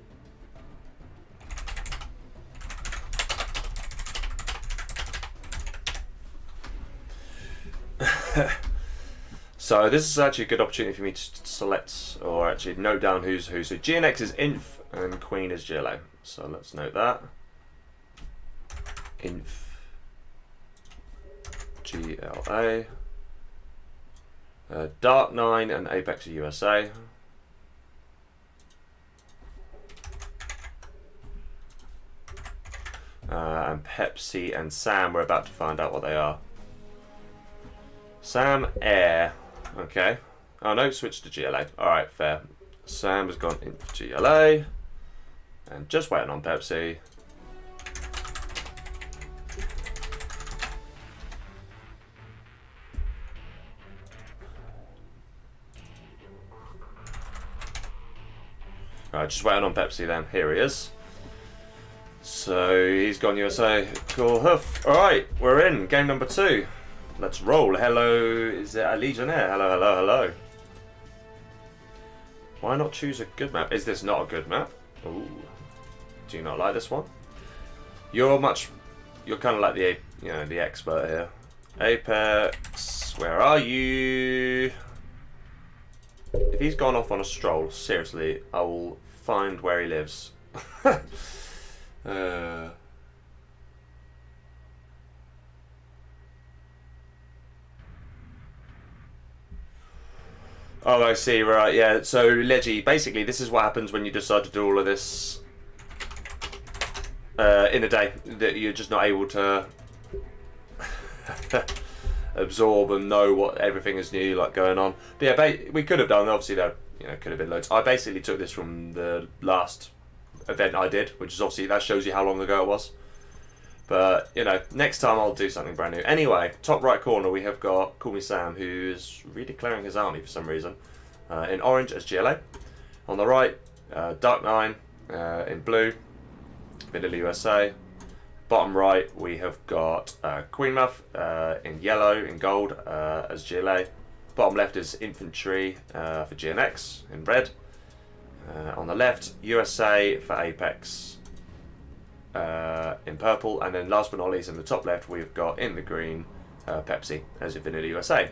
So this is actually a good opportunity for me to select, or actually note down who's who. So GNX is Inf and Queen is GLA. So let's note that. Inf GLA. Dark 9 and Apex are USA. And Pepsi and Sam, we're about to find out what they are. Sam, Air. Okay. Oh no, switch to GLA. Alright, fair. Sam has gone in for GLA. And just waiting on Pepsi. Alright, just waiting on Pepsi then. Here he is. So he's gone USA. Cool hoof. Alright, we're in. Game number 2. Let's roll. Hello, is it a Legionnaire? Hello, hello, hello. Why not choose a good map? Is this not a good map? Ooh. Do you not like this one? You're kind of like the, the expert here. Apex, where are you? If he's gone off on a stroll, seriously, I will find where he lives. Oh, I see, right, yeah. So, Leggy, basically, this is what happens when you decide to do all of this in a day. That you're just not able to absorb and know what everything is new, like, going on. But yeah, we could have done, obviously, there could have been loads. I basically took this from the last event I did, which is obviously, that shows you how long ago it was. But, next time I'll do something brand new. Anyway, top right corner we have got CallMeSam, who's redeclaring his army for some reason. In orange as GLA. On the right, Dark 9 in blue, Vanilla USA. Bottom right we have got queenmuff in yellow, in gold as GLA. Bottom left is infantry for GNX in red. On the left, USA for Apex in purple, and then last but not least in the top left we've got in the green Pepsi as in Vanilla USA.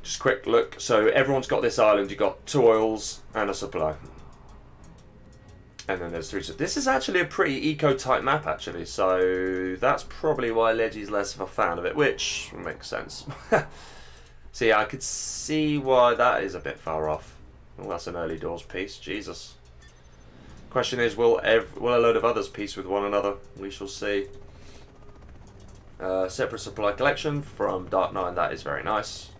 Just a quick look, so everyone's got this island, you've got 2 oils and a supply. And then there's 3. So this is actually a pretty eco-type map actually, so that's probably why Leggy's less of a fan of it, which makes sense. See, I could see why that is a bit far off. Well, that's an early doors piece, Jesus. Question is, will a load of others piece with one another? We shall see. Separate supply collection from Dark 9, that is very nice.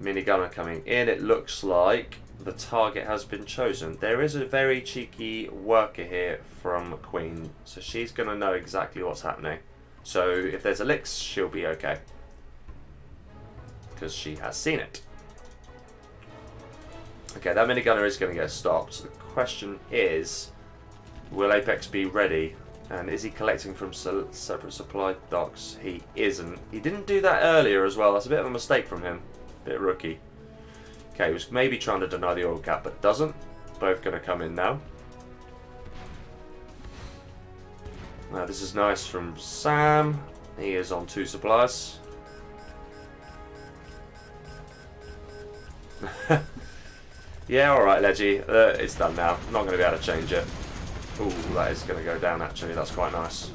Minigunner coming in, it looks like the target has been chosen. There is a very cheeky worker here from Queen, so she's going to know exactly what's happening. So if there's a Lix, she'll be okay. Because she has seen it. Okay, that minigunner is going to get stopped. So the question is, will Apex be ready? And is he collecting from separate supply docks? He isn't. He didn't do that earlier as well. That's a bit of a mistake from him. Bit rookie. Okay, he was maybe trying to deny the oil cap, but doesn't. Both going to come in now. Now this is nice from Sam. He is on 2 supplies. Yeah, alright, Leggy. It's done now. I'm not going to be able to change it. Ooh, that is going to go down, actually. That's quite nice.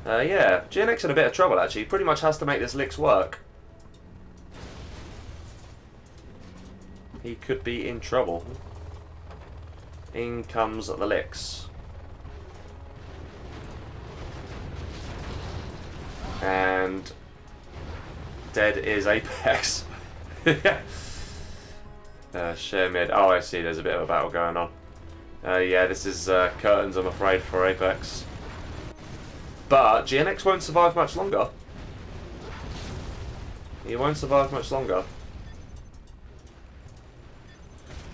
Yeah, GNX in a bit of trouble, actually. He pretty much has to make this Lix work. He could be in trouble. In comes the Lix. And dead is Apex. Share mid. Oh, I see. There's a bit of a battle going on. Yeah, this is curtains, I'm afraid, for Apex. But GNX won't survive much longer. He won't survive much longer.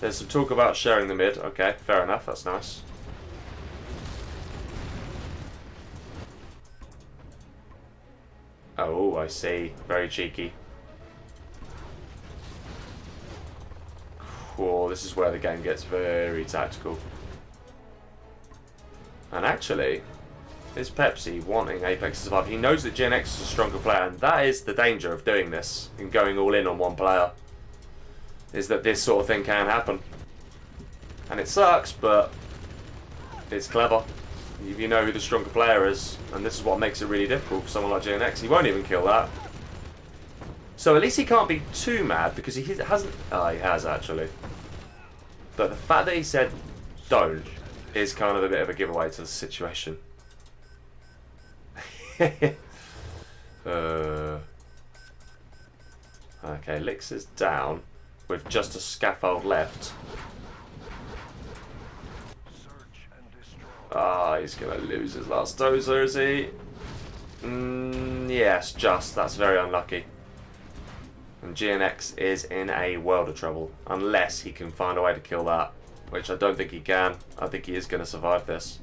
There's some talk about sharing the mid. Okay, fair enough. That's nice. Oh, I see. Very cheeky. Cool. This is where the game gets very tactical. And actually, is Pepsi wanting Apex to survive? He knows that GNX is a stronger player, and that is the danger of doing this and going all in on one player. is that this sort of thing can happen. And it sucks, but it's clever. If you know who the stronger player is, and this is what makes it really difficult for someone like GNX. He won't even kill that. So at least he can't be too mad, because he hasn't... Oh, he has, actually. But the fact that he said don't is kind of a bit of a giveaway to the situation. Okay, Lix is down with just a scaffold left. Ah, he's going to lose his last dozer, is he? Yes, just. That's very unlucky. And GNX is in a world of trouble. Unless he can find a way to kill that. Which I don't think he can. I think he is going to survive this.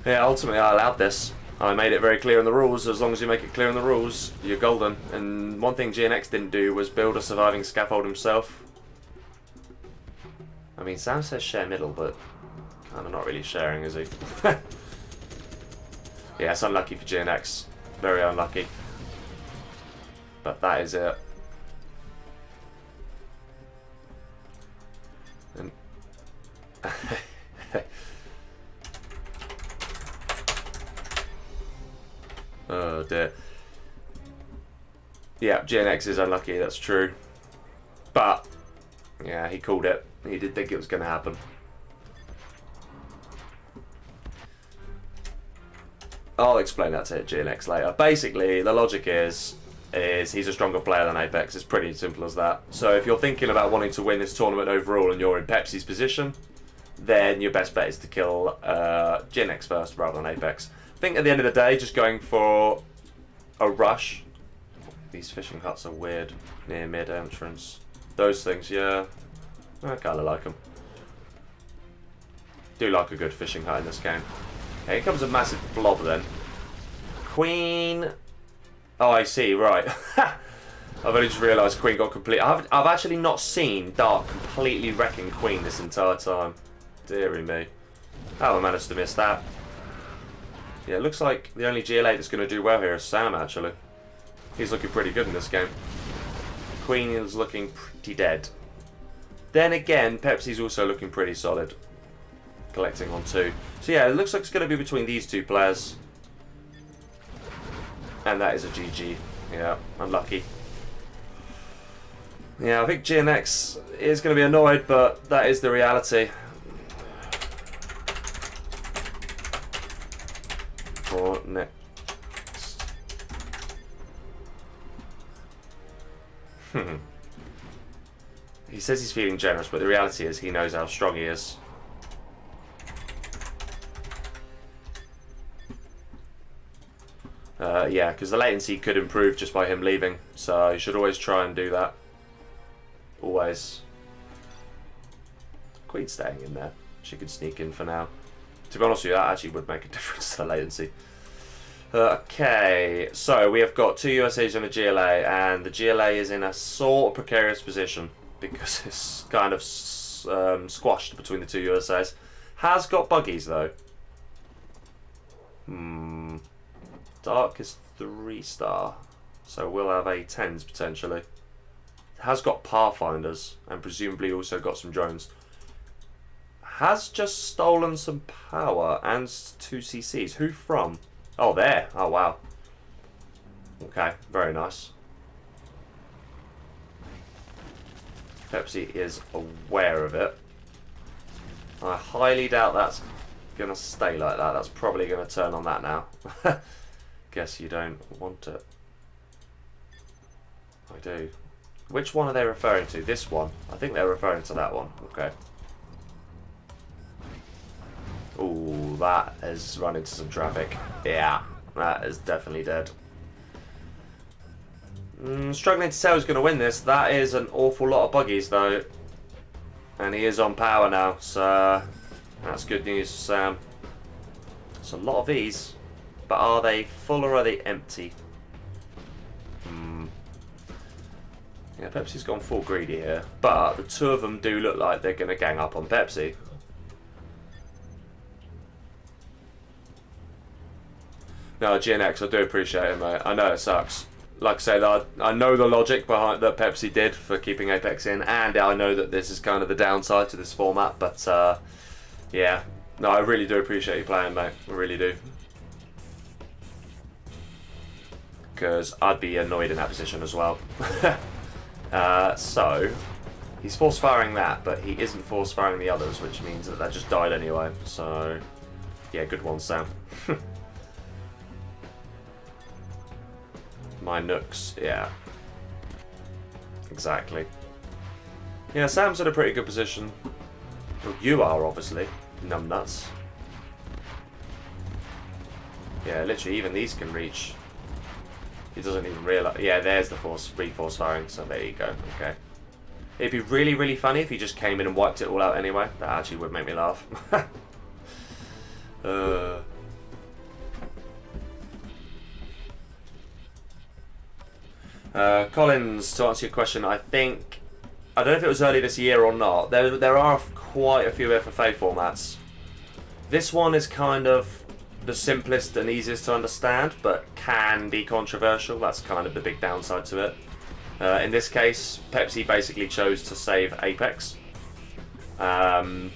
Yeah, ultimately I allowed this. I made it very clear in the rules. As long as you make it clear in the rules, you're golden. And one thing GNX didn't do was build a surviving scaffold himself. I mean, Sam says share middle, but kind of not really sharing, is he? Yeah, it's unlucky for GNX. Very unlucky. But that is it. And oh dear. Yeah, GNX is unlucky, that's true. But, yeah, he called it. He did think it was going to happen. I'll explain that to GNX later. Basically, the logic is he's a stronger player than Apex. It's pretty simple as that. So if you're thinking about wanting to win this tournament overall and you're in Pepsi's position, then your best bet is to kill GNX first rather than Apex. I think at the end of the day, just going for a rush. These fishing huts are weird near mid entrance. Those things, yeah, I kind of like them. Do like a good fishing hut in this game. Here comes a massive blob then. Queen. Oh, I see. Right. I've only just realised Queen got complete. I've actually not seen Dark completely wrecking Queen this entire time. Deary me. How I managed to miss that. Yeah, it looks like the only GLA that's going to do well here is Sam, actually. He's looking pretty good in this game. Queen is looking pretty dead. Then again, Pepsi's also looking pretty solid. Collecting on 2. So yeah, it looks like it's going to be between these two players. And that is a GG. Yeah, unlucky. Yeah, I think GNX is going to be annoyed, but that is the reality. For next. He says he's feeling generous, but the reality is he knows how strong he is. Yeah, because the latency could improve just by him leaving, so you should always try and do that. Always. Queen's staying in there. She could sneak in for now. To be honest with you, that actually would make a difference to the latency. Okay, so we have got 2 USAs and a GLA, and the GLA is in a sort of precarious position because it's kind of squashed between the 2 USAs. Has got buggies though. Dark is 3-star, so we'll have A10s potentially. Has got Pathfinders and presumably also got some drones. Has just stolen some power and 2 CCs. Who from? Oh, there. Oh, wow. Okay, very nice. Pepsi is aware of it. I highly doubt that's going to stay like that. That's probably going to turn on that now. Guess you don't want it. I do. Which one are they referring to? This one. I think they're referring to that one. Okay. Ooh, that has run into some traffic. Yeah, that is definitely dead. Struggling to tell who's going to win this. That is an awful lot of buggies though. And he is on power now, so that's good news for Sam. It's a lot of these. But are they full or are they empty? Yeah, Pepsi's gone full greedy here. But the 2 of them do look like they're going to gang up on Pepsi. No, GNX, I do appreciate it, mate. I know it sucks. like I said, I know the logic behind that Pepsi did for keeping Apex in, and I know that this is kind of the downside to this format, but yeah, no, I really do appreciate you playing, mate. I really do. Because I'd be annoyed in that position as well. So, he's force firing that, but he isn't force firing the others, which means that just died anyway. So, yeah, good one, Sam. My nooks, yeah. Exactly. Yeah, Sam's in a pretty good position. Well, you are, obviously. Numbnuts. Yeah, literally, even these can reach. He doesn't even realise. Yeah, there's the reforce firing, so there you go. Okay. It'd be really, really funny if he just came in and wiped it all out anyway. That actually would make me laugh. Collins, to answer your question, I don't know if it was early this year or not. There are quite a few FFA formats. This one is kind of the simplest and easiest to understand, but can be controversial. That's kind of the big downside to it. In this case, Pepsi basically chose to save Apex. And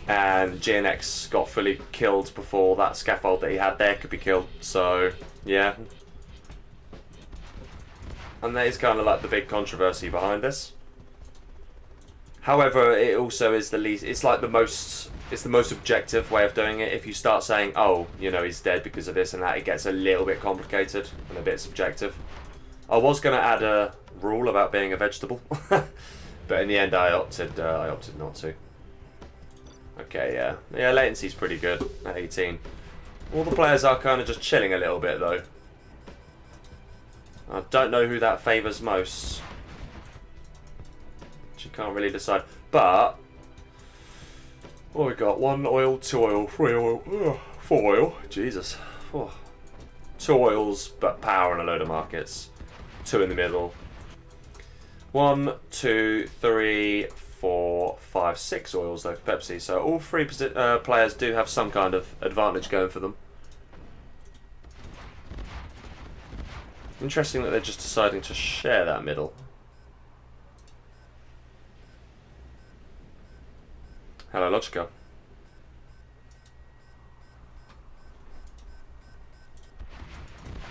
GNX got fully killed before that scaffold that he had there could be killed. So, yeah. And that is kind of like the big controversy behind this. However, it also is the least. It's like the most. It's the most objective way of doing it. If you start saying, "Oh, you know, he's dead because of this and that," it gets a little bit complicated and a bit subjective. I was going to add a rule about being a vegetable, but in the end, I opted not to. Okay, yeah, latency's pretty good at 18. All the players are kind of just chilling a little bit though. I don't know who that favours most. You can't really decide. But what we got? 1 oil, 2 oil, 3 oil, 4 oil. Jesus. 2 oils, but power and a load of markets. 2 in the middle. 1, 2, 3, 4, 5, 6 oils though for Pepsi. So all 3 players do have some kind of advantage going for them. Interesting that they're just deciding to share that middle. Hello, Logica.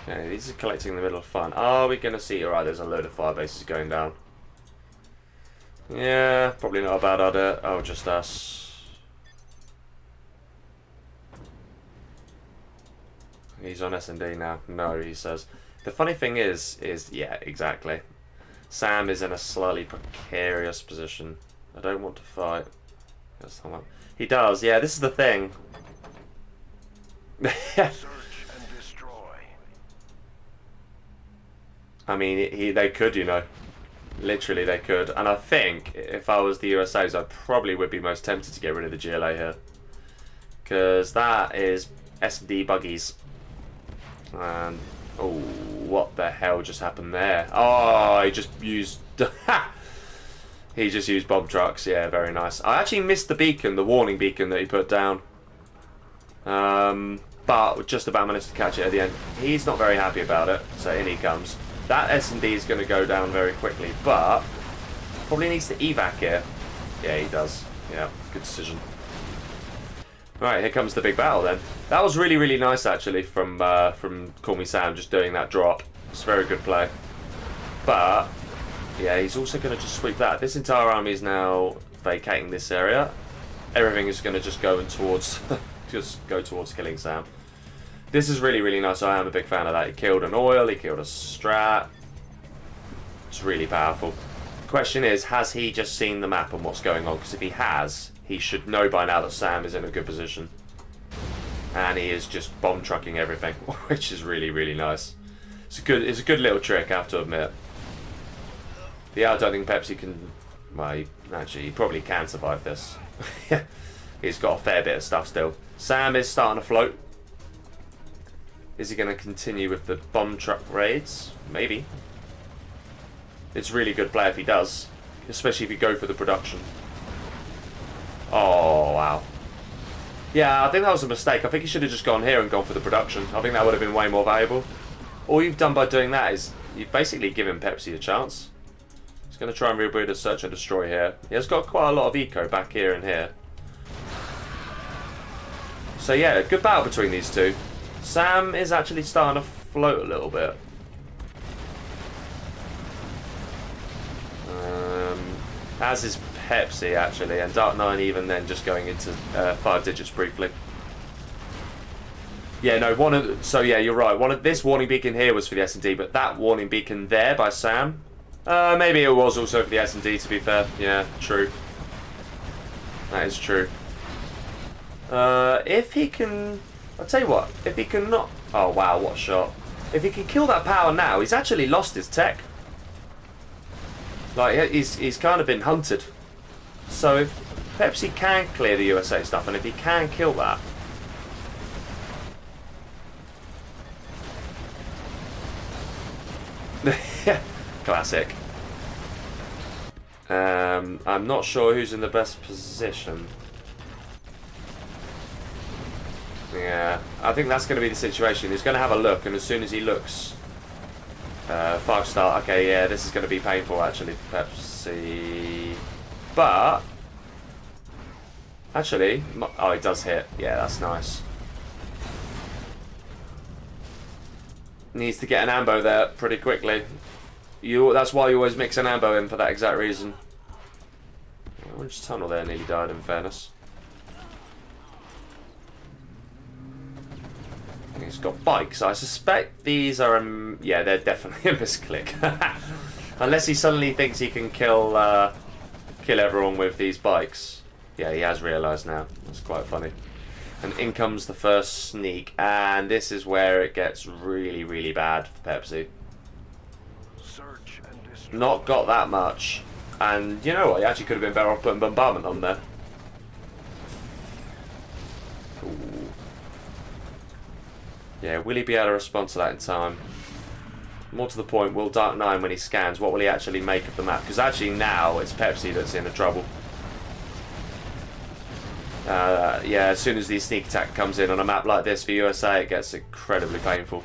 Okay, these are collecting in the middle of fun. Are we going to see? Alright, there's a load of fire bases going down. Yeah, probably not a bad idea. Oh, just us. He's on S&D now. No, he says. The funny thing is yeah, exactly. Sam is in a slightly precarious position. I don't want to fight. He does, yeah, this is the thing. Search and destroy. I mean, they could, you know. Literally, they could. And I think, if I was the USAs, I probably would be most tempted to get rid of the GLA here. Because that is SD buggies. And, oh, what the hell just happened there? Oh, he just used... He just used bomb trucks, yeah, very nice. I actually missed the beacon, the warning beacon that he put down. But just about managed to catch it at the end. He's not very happy about it, so in he comes. That S&D is going to go down very quickly, but probably needs to evac here. Yeah, he does. Yeah, good decision. Alright, here comes the big battle then. That was really, really nice actually from CallMeSam, just doing that drop. It's a very good play. But yeah, he's also going to just sweep that. This entire army is now vacating this area. Everything is going to just go towards killing Sam. This is really, really nice. I am a big fan of that. He killed an oil, he killed a strat. It's really powerful. The question is, has he just seen the map and what's going on? Because if he has, he should know by now that Sam is in a good position. And he is just bomb trucking everything, which is really, really nice. It's a good little trick, I have to admit. Yeah, I don't think Pepsi can... Well, he probably can survive this. He's got a fair bit of stuff still. Sam is starting to float. Is he going to continue with the bomb truck raids? Maybe. It's really good play if he does. Especially if you go for the production. Oh, wow. Yeah, I think that was a mistake. I think he should have just gone here and gone for the production. I think that would have been way more valuable. all you've done by doing that is you've basically given Pepsi a chance. He's going to try and rebuild a search and destroy here. He has got quite a lot of eco back here and here. So yeah, good battle between these two. Sam is actually starting to float a little bit. As is Pepsi actually, and Dark 9 even then just going into 5 digits briefly. Yeah, no, so yeah, you're right. This warning beacon here was for the S&D, but that warning beacon there by Sam, maybe it was also for the S&D, to be fair. Yeah, true. That is true. If he can, I'll tell you what, if he can not, oh wow, what a shot. If he can kill that power now, he's actually lost his tech. Like, he's kind of been hunted. So if Pepsi can clear the USA stuff, and if he can kill that, classic. I'm not sure who's in the best position. Yeah, I think that's going to be the situation. He's going to have a look, and as soon as he looks, 5-star. Okay, yeah, this is going to be painful actually for Pepsi. But actually, oh, it does hit. Yeah, that's nice. Needs to get an ambo there pretty quickly. That's why you always mix an ambo in, for that exact reason. Orange tunnel there nearly died, in fairness. He's got bikes. I suspect these are, yeah, they're definitely a misclick. Unless he suddenly thinks he can kill everyone with these bikes. Yeah, he has realised now. That's quite funny. And in comes the first sneak, and this is where it gets really, really bad for Pepsi. Not got that much. And you know what, he actually could have been better off putting bombardment on there. Ooh. Yeah, will he be able to respond to that in time? More to the point, will Dark 9, when he scans, what will he actually make of the map? Because actually now it's Pepsi that's in the trouble. Yeah, as soon as the sneak attack comes in on a map like this for USA, it gets incredibly painful.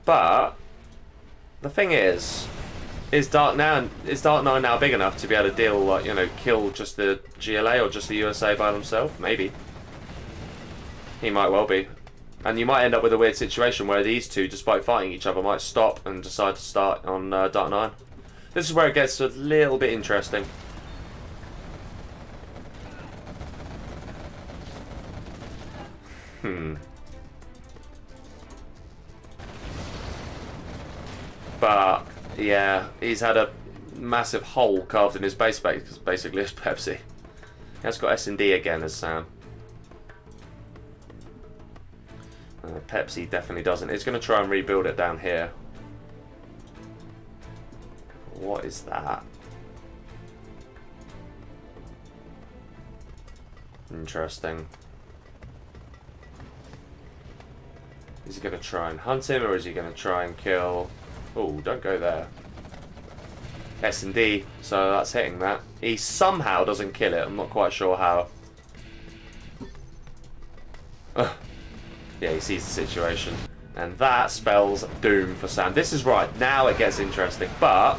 But the thing is Dark 9 now big enough to be able to deal, like, you know, kill just the GLA or just the USA by himself? Maybe. He might well be. And you might end up with a weird situation where these two, despite fighting each other, might stop and decide to start on Dark 9. This is where it gets a little bit interesting. But yeah, he's had a massive hole carved in his base, basically as Pepsi. He has got S&D again as Sam. Pepsi definitely doesn't. He's going to try and rebuild it down here. What is that? Interesting. Is he going to try and hunt him, or is he going to try and kill? Oh, don't go there. S&D, so that's hitting that. He somehow doesn't kill it. I'm not quite sure how. Yeah, he sees the situation. And that spells doom for Sam. This is right. Now it gets interesting. But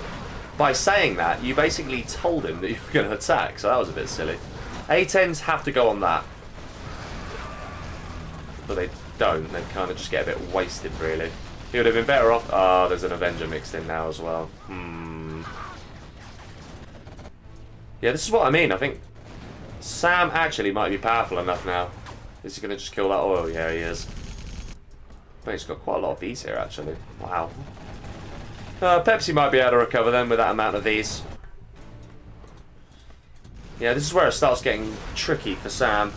by saying that, you basically told him that you were going to attack. So that was a bit silly. A10s have to go on that. But they don't. They kind of just get a bit wasted, really. He would have been better off. Ah, there's an Avenger mixed in now as well. Yeah, this is what I mean. I think Sam actually might be powerful enough now. Is he going to just kill that oil? Yeah, he is. But he's got quite a lot of these here, actually. Wow. Pepsi might be able to recover them with that amount of these. Yeah, this is where it starts getting tricky for Sam.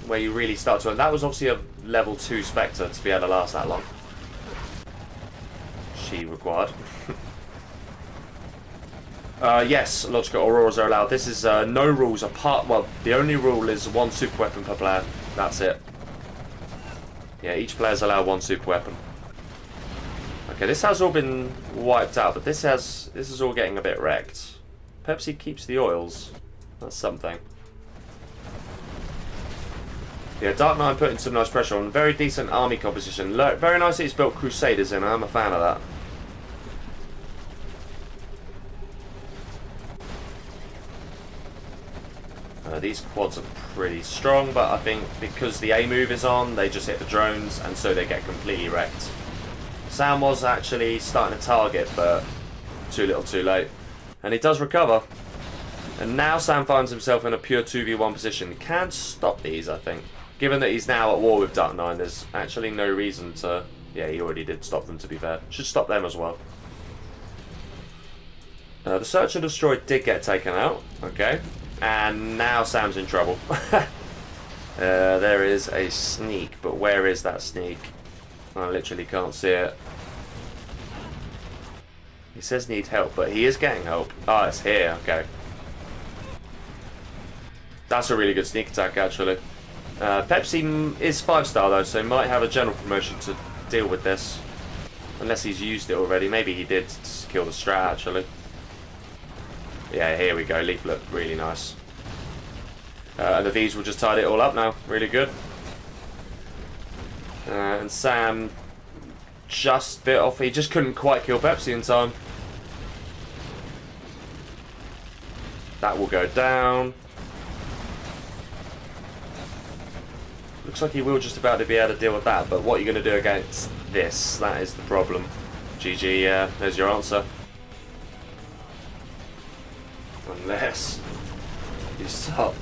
Where you really start to... And that was obviously a level 2 Spectre to be able to last that long. She required. Yes, logical auroras are allowed. This is no rules apart. Well, the only rule is 1 super weapon per player. That's it. Yeah, each player's allowed 1 super weapon. Okay, this has all been wiped out, but this is all getting a bit wrecked. Pepsi keeps the oils. That's something. Yeah, Dark Knight putting some nice pressure on. Very decent army composition. Very nice that he's built Crusaders in. I'm a fan of that. These quads are pretty strong, but I think because the A move is on, they just hit the drones, and so they get completely wrecked. Sam was actually starting to target, but too little too late. And he does recover. And now Sam finds himself in a pure 2v1 position. He can stop these, I think. Given that he's now at war with Dark Knight, there's actually no reason to... Yeah, he already did stop them, to be fair. Should stop them as well. The Search and Destroy did get taken out. Okay. And now Sam's in trouble. There is a sneak, but where is that sneak? I literally can't see it. He says need help, but he is getting help. Ah, it's here. Okay. That's a really good sneak attack, actually. Pepsi is 5-star, though, so he might have a general promotion to deal with this. Unless he's used it already. Maybe he did kill the strat, actually. Yeah, here we go. Leaflet, really nice. And the V's will just tidy it all up now. Really good. And Sam just bit off. He just couldn't quite kill Pepsi in time. That will go down. Looks like he will just about to be able to deal with that. But what are you going to do against this? That is the problem. GG, there's your answer. Unless you stop.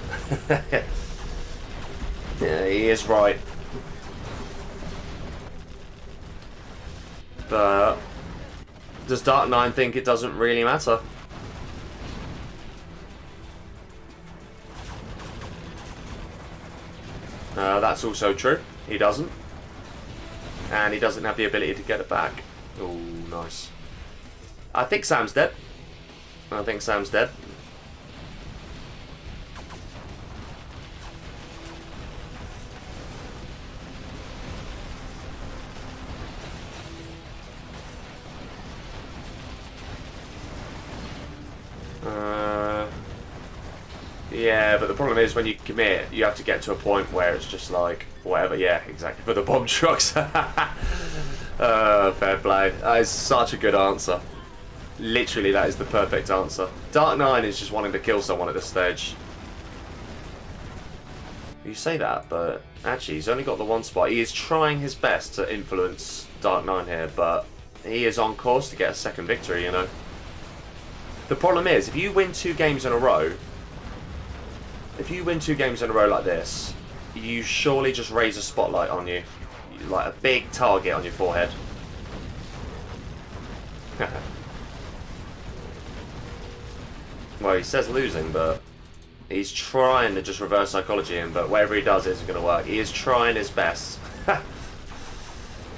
Yeah, he is right. But does Dark Knight think it doesn't really matter? That's also true. He doesn't. And he doesn't have the ability to get it back. Oh, nice. I think Sam's dead. I think Sam's dead. Yeah, but the problem is when you commit, you have to get to a point where it's just like, whatever, yeah, exactly, for the bomb trucks. Fair play. That is such a good answer. Literally, that is the perfect answer. Dark Knight is just wanting to kill someone at this stage. You say that, but actually, he's only got the one spot. He is trying his best to influence Dark Knight here, but he is on course to get a second victory, you know. The problem is, if you win 2 games in a row, like this, you surely just raise a spotlight on you. Like a big target on your forehead. Well, he says losing, but he's trying to just reverse psychology him, but whatever he does isn't going to work. He is trying his best.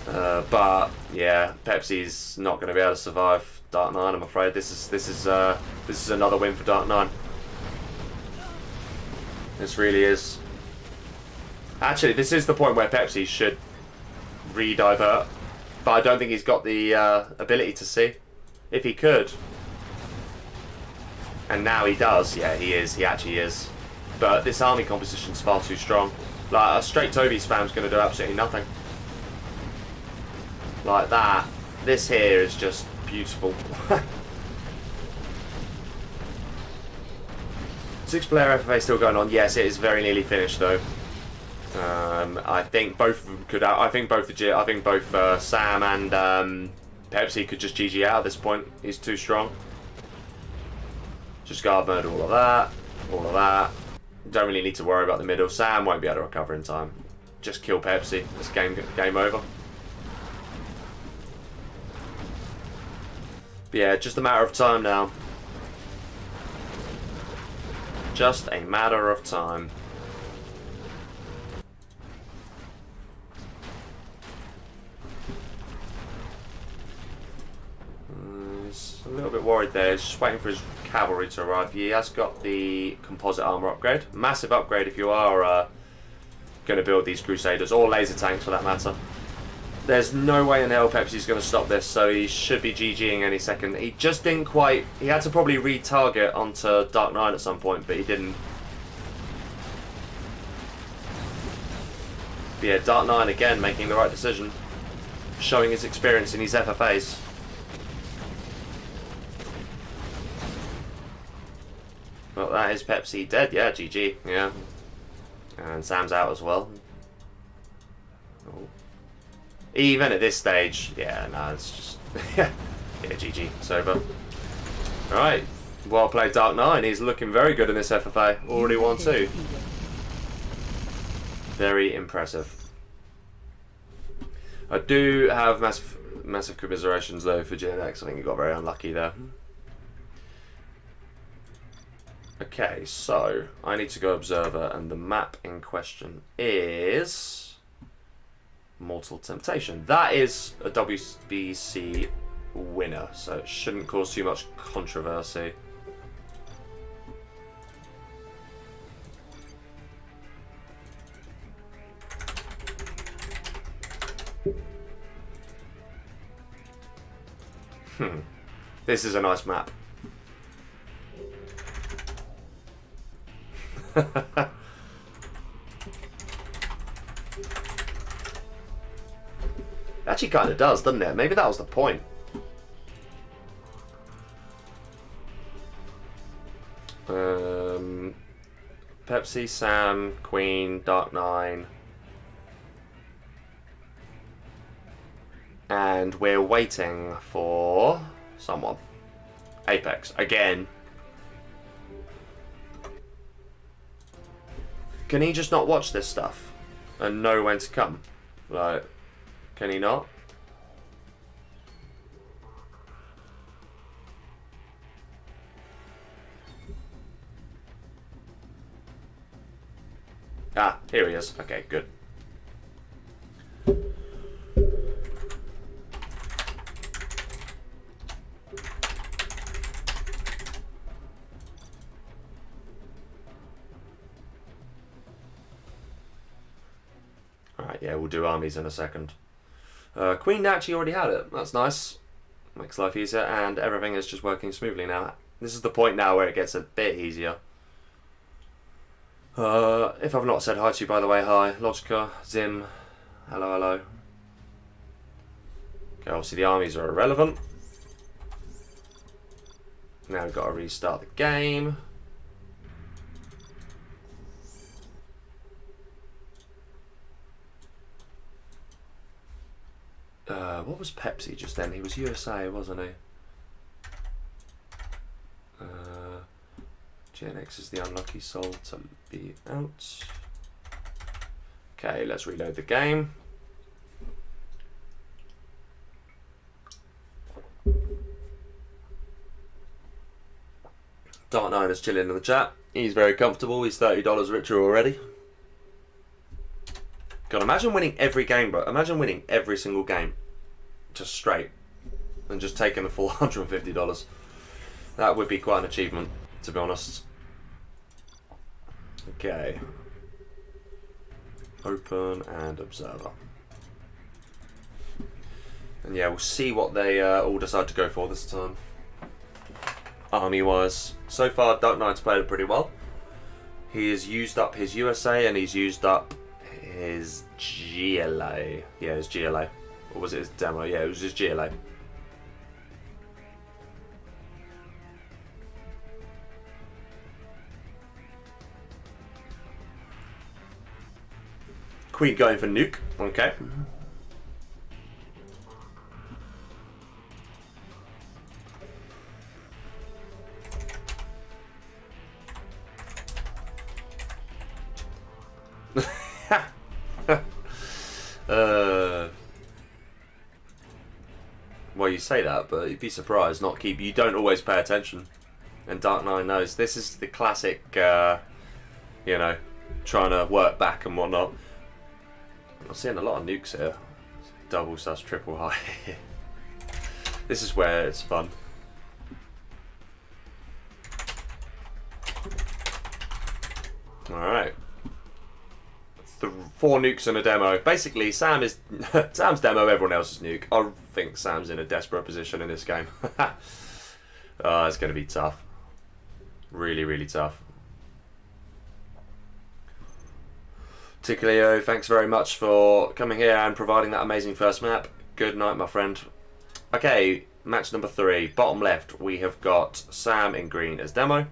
But, yeah, Pepsi's not going to be able to survive Dark Knight, I'm afraid. This is another win for Dark Knight. This really is. Actually, this is the point where Pepsi should re-divert. But I don't think he's got the ability to see. If he could. And now he does. Yeah, he is. He actually is. But this army composition's far too strong. Like, a straight Toby spam's going to do absolutely nothing. Like that. This here is just beautiful. 6-player FFA still going on. Yes, it is very nearly finished though. I think both of them could. I think both Sam and Pepsi could just GG out at this point. He's too strong. Just guard mode all of that. All of that. Don't really need to worry about the middle. Sam won't be able to recover in time. Just kill Pepsi. This game over. But yeah, just a matter of time now. Just a matter of time. He's a little bit worried there. He's just waiting for his cavalry to arrive. He has got the composite armor upgrade. Massive upgrade if you are going to build these Crusaders, or laser tanks for that matter. There's no way in hell Pepsi's going to stop this, so he should be GGing any second. He just didn't quite... He had to probably retarget onto Dark Knight at some point, but he didn't. But yeah, Dark Nine again making the right decision. Showing his experience in his FFAs. Well, that is Pepsi dead. Yeah, GG. Yeah. And Sam's out as well. Oh. Even at this stage, yeah, no, it's just... yeah, GG. It's over. Alright. Well played, Dark Nine. He's looking very good in this FFA. Already won 2. Very impressive. I do have massive commiserations though for GNX. I think he got very unlucky there. Okay, so I need to go Observer, and the map in question is Mortal Temptation. That is a WBC winner, so it shouldn't cause too much controversy. This is a nice map. Actually kind of does, doesn't it? Maybe that was the point. Pepsi, Sam, Queen, Dark Nine. And we're waiting for someone. Apex, again. Can he just not watch this stuff and know when to come? Like, can he not? Ah, here he is. Okay, good. Alright, yeah, we'll do armies in a second. Queen actually already had it. That's nice. Makes life easier, and everything is just working smoothly now. This is the point now where it gets a bit easier. If I've not said hi to you, by the way, hi. Logica, Zim, hello, hello. Okay, obviously the armies are irrelevant. Now we've got to restart the game. What was Pepsi just then? He was USA, wasn't he? GNX is the unlucky soul to be out. Okay, let's reload the game. Dark Nine is chilling in the chat. He's very comfortable. He's $30 richer already. God, imagine winning every game, bro. Imagine winning every single game. Just straight. And just taking the full $150. That would be quite an achievement, to be honest. Okay. Open and Observer. And yeah, we'll see what they all decide to go for this time. Army-wise. So far, Dark Knight's played it pretty well. He has used up his USA and he's used up his GLA. Yeah, his GLA. Or was it his demo? Yeah, it was his GLA. Queen going for nuke. Okay. Well, you say that, but you'd be surprised. You don't always pay attention. And Dark Knight knows. This is the classic, you know, trying to work back and whatnot. I'm seeing a lot of nukes here. Double / triple high. This is where it's fun. Alright. 4 nukes and a demo. Basically, Sam's demo, everyone else's nuke. I think Sam's in a desperate position in this game. Oh, it's going to be tough. Really, really tough. Ticklio, thanks very much for coming here and providing that amazing first map. Good night, my friend. Okay, match number 3. Bottom left, we have got Sam in green as demo.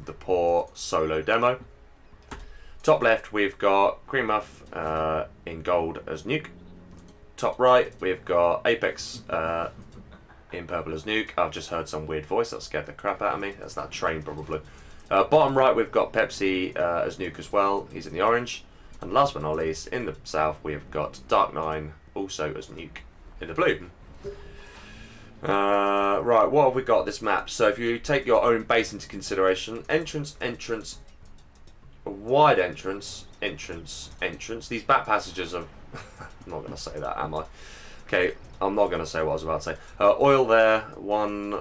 The poor solo demo. Top left, we've got queenmuff in gold as nuke. Top right, we've got Apex in purple as nuke. I've just heard some weird voice that scared the crap out of me. That's that train, probably. Bottom right, we've got Pepsi as nuke as well. He's in the orange. And last but not least, in the south, we've got Dark9 also as nuke in the blue. Right, what have we got this map? So if you take your own base into consideration, entrance, wide entrance. These back passages are... I'm not going to say that, am I? Okay, I'm not going to say what I was about to say. Oil there, 1,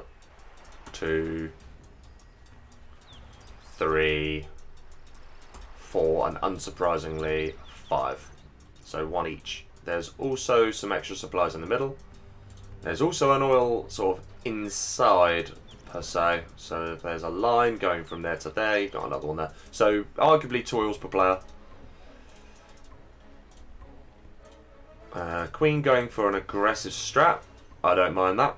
2, 3, 4, and unsurprisingly 5. So 1 each. There's also some extra supplies in the middle. There's also an oil sort of inside per se. So if there's a line going from there to there, you've got another one there. So arguably 2 oils per player. Queen going for an aggressive strat. I don't mind that.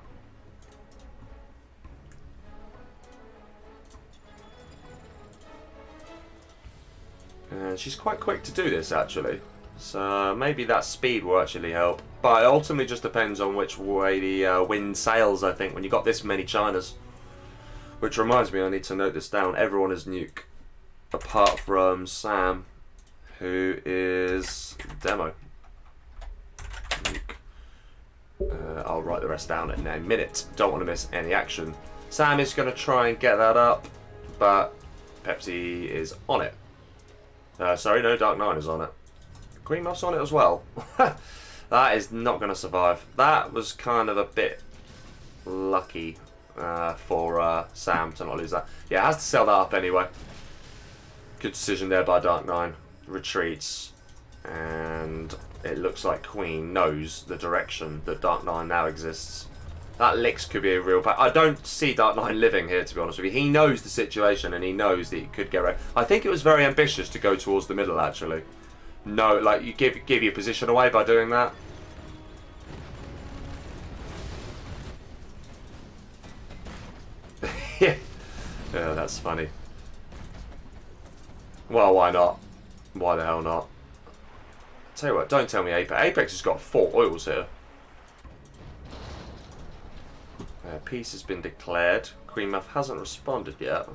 And she's quite quick to do this actually. So maybe that speed will actually help. But it ultimately just depends on which way the wind sails, I think, when you've got this many Chinas. Which reminds me, I need to note this down. Everyone is nuke. Apart from Sam, who is demo. I'll write the rest down in a minute. Don't want to miss any action. Sam is going to try and get that up, but Pepsi is on it. Sorry, no, Dark9 is on it. queenmuff's on it as well. That is not going to survive. That was kind of a bit lucky for Sam to not lose that. Yeah, it has to sell that up anyway. Good decision there by Dark9. Retreats. And it looks like Queen knows the direction that Dark9 now exists. That Licks could be a real I don't see Dark9 living here, to be honest with you. He knows the situation and he knows that he could get right. I think it was very ambitious to go towards the middle, actually. No, like, you give your position away by doing that. Yeah, that's funny. Well, why not? Why the hell not? Tell you what, don't tell me Apex. Apex has got 4 oils here. Peace has been declared. queenmuff hasn't responded yet.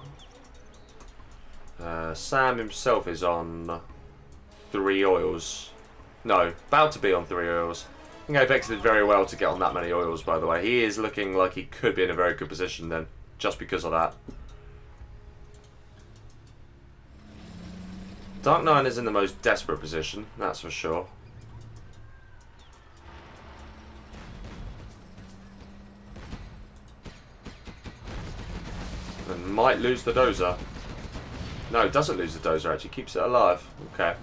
Sam himself is on 3 oils. No, about to be on 3 oils. I think Apex did very well to get on that many oils, by the way. He is looking like he could be in a very good position then, just because of that. Dark9 is in the most desperate position, that's for sure. And might lose the dozer. No, doesn't lose the dozer, actually keeps it alive. Okay.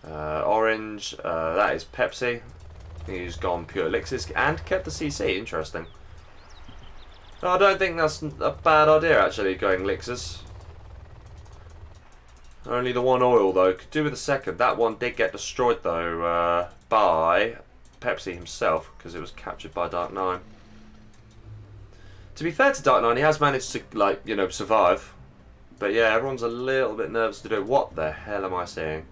Orange, that is Pepsi. He's gone pure elixirs and kept the CC, interesting. I don't think that's a bad idea, actually, going elixirs. Only the 1 oil, though. Could do with a second. That one did get destroyed, though, by Pepsi himself, because it was captured by Dark9. To be fair to Dark9, he has managed to, like, you know, survive. But yeah, everyone's a little bit nervous to do it. What the hell am I seeing?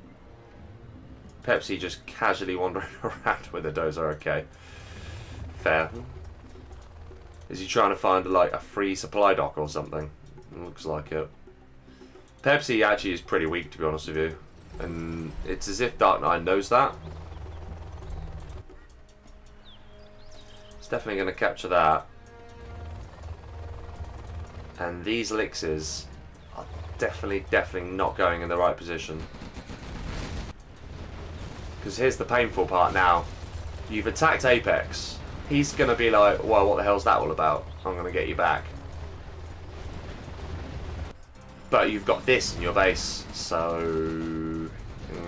Pepsi just casually wandering around with a dozer, okay. Fair. Is he trying to find, like, a free supply dock or something? Looks like it. Pepsi actually is pretty weak, to be honest with you. And it's as if Dark9 knows that. It's definitely going to capture that. And these elixirs are definitely not going in the right position. Because here's the painful part now. You've attacked Apex. He's going to be like, well, what the hell's that all about? I'm going to get you back. But you've got this in your base, so...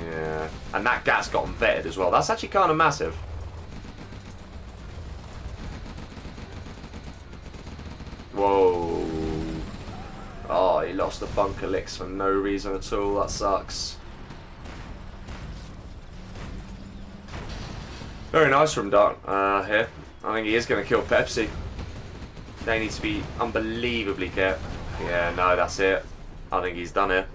yeah. And that gas got him vetted as well. That's actually kind of massive. Whoa. Oh, he lost a bunker licks for no reason at all. That sucks. Very nice from Dark here. I think he is going to kill Pepsi. They need to be unbelievably careful. Yeah, no, that's it. I think he's done it.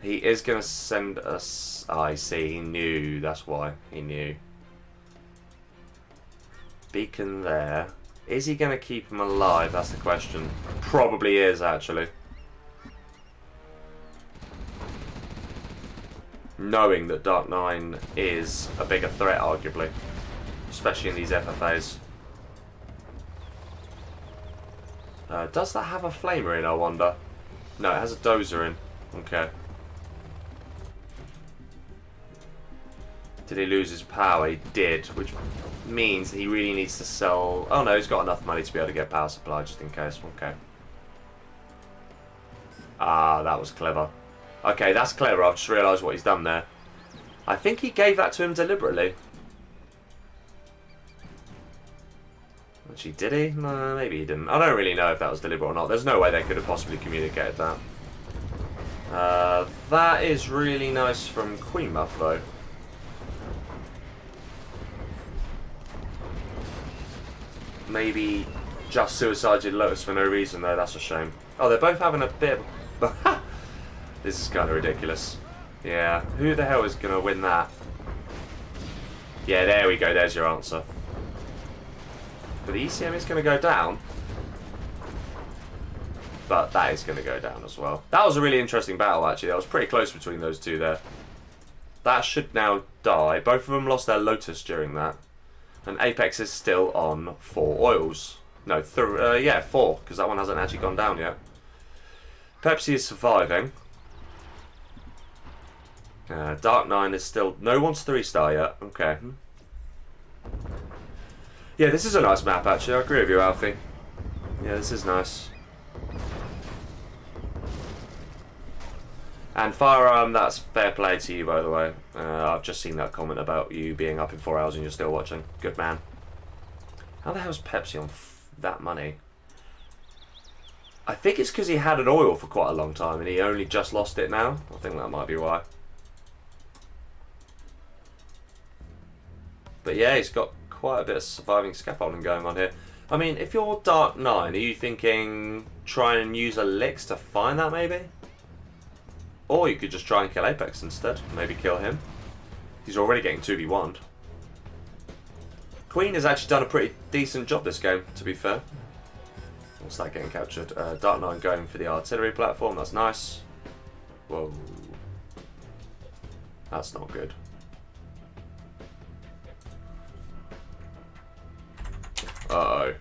He is going to send us... Oh, I see. He knew. That's why. He knew. Beacon there. Is he going to keep him alive? That's the question. Probably is, actually. Knowing that Dark 9 is a bigger threat, arguably. Especially in these FFAs. Does that have a flamer in, I wonder? No, it has a dozer in. Okay. Did he lose his power? He did, which means that he really needs to sell... Oh no, he's got enough money to be able to get power supply just in case. Okay. Ah, that was clever. Okay, that's clever. I've just realised what he's done there. I think he gave that to him deliberately. Actually, did he? No, maybe he didn't. I don't really know if that was deliberate or not. There's no way they could have possibly communicated that. That is really nice from queenmuff, though. Maybe just suicided Lotus for no reason, though. That's a shame. Oh, they're both having a bit of... This is kind of ridiculous. Yeah. Who the hell is going to win that? Yeah, there we go. There's your answer. But the ECM is going to go down. But that is going to go down as well. That was a really interesting battle, actually. That was pretty close between those two there. That should now die. Both of them lost their Lotus during that. And Apex is still on 4 oils. No, yeah, 4, because that one hasn't actually gone down yet. Pepsi is surviving. Dark 9 is still... No one's 3-star yet. Okay. Yeah, this is a nice map, actually. I agree with you, Alfie. Yeah, this is nice. And Firearm, that's fair play to you, by the way. I've just seen that comment about you being up in 4 hours and you're still watching. Good man. How the hell's Pepsi on that money? I think it's because he had an oil for quite a long time and he only just lost it now. I think that might be why. But yeah, he's got quite a bit of surviving scaffolding going on here. I mean, if you're Dark 9, are you thinking try and use a Licks to find that maybe? Or you could just try and kill Apex instead. Maybe kill him. He's already getting 2v1'd. Queen has actually done a pretty decent job this game, to be fair. What's that getting captured? Dark 9 going for the artillery platform. That's nice. Whoa. That's not good. Uh-oh.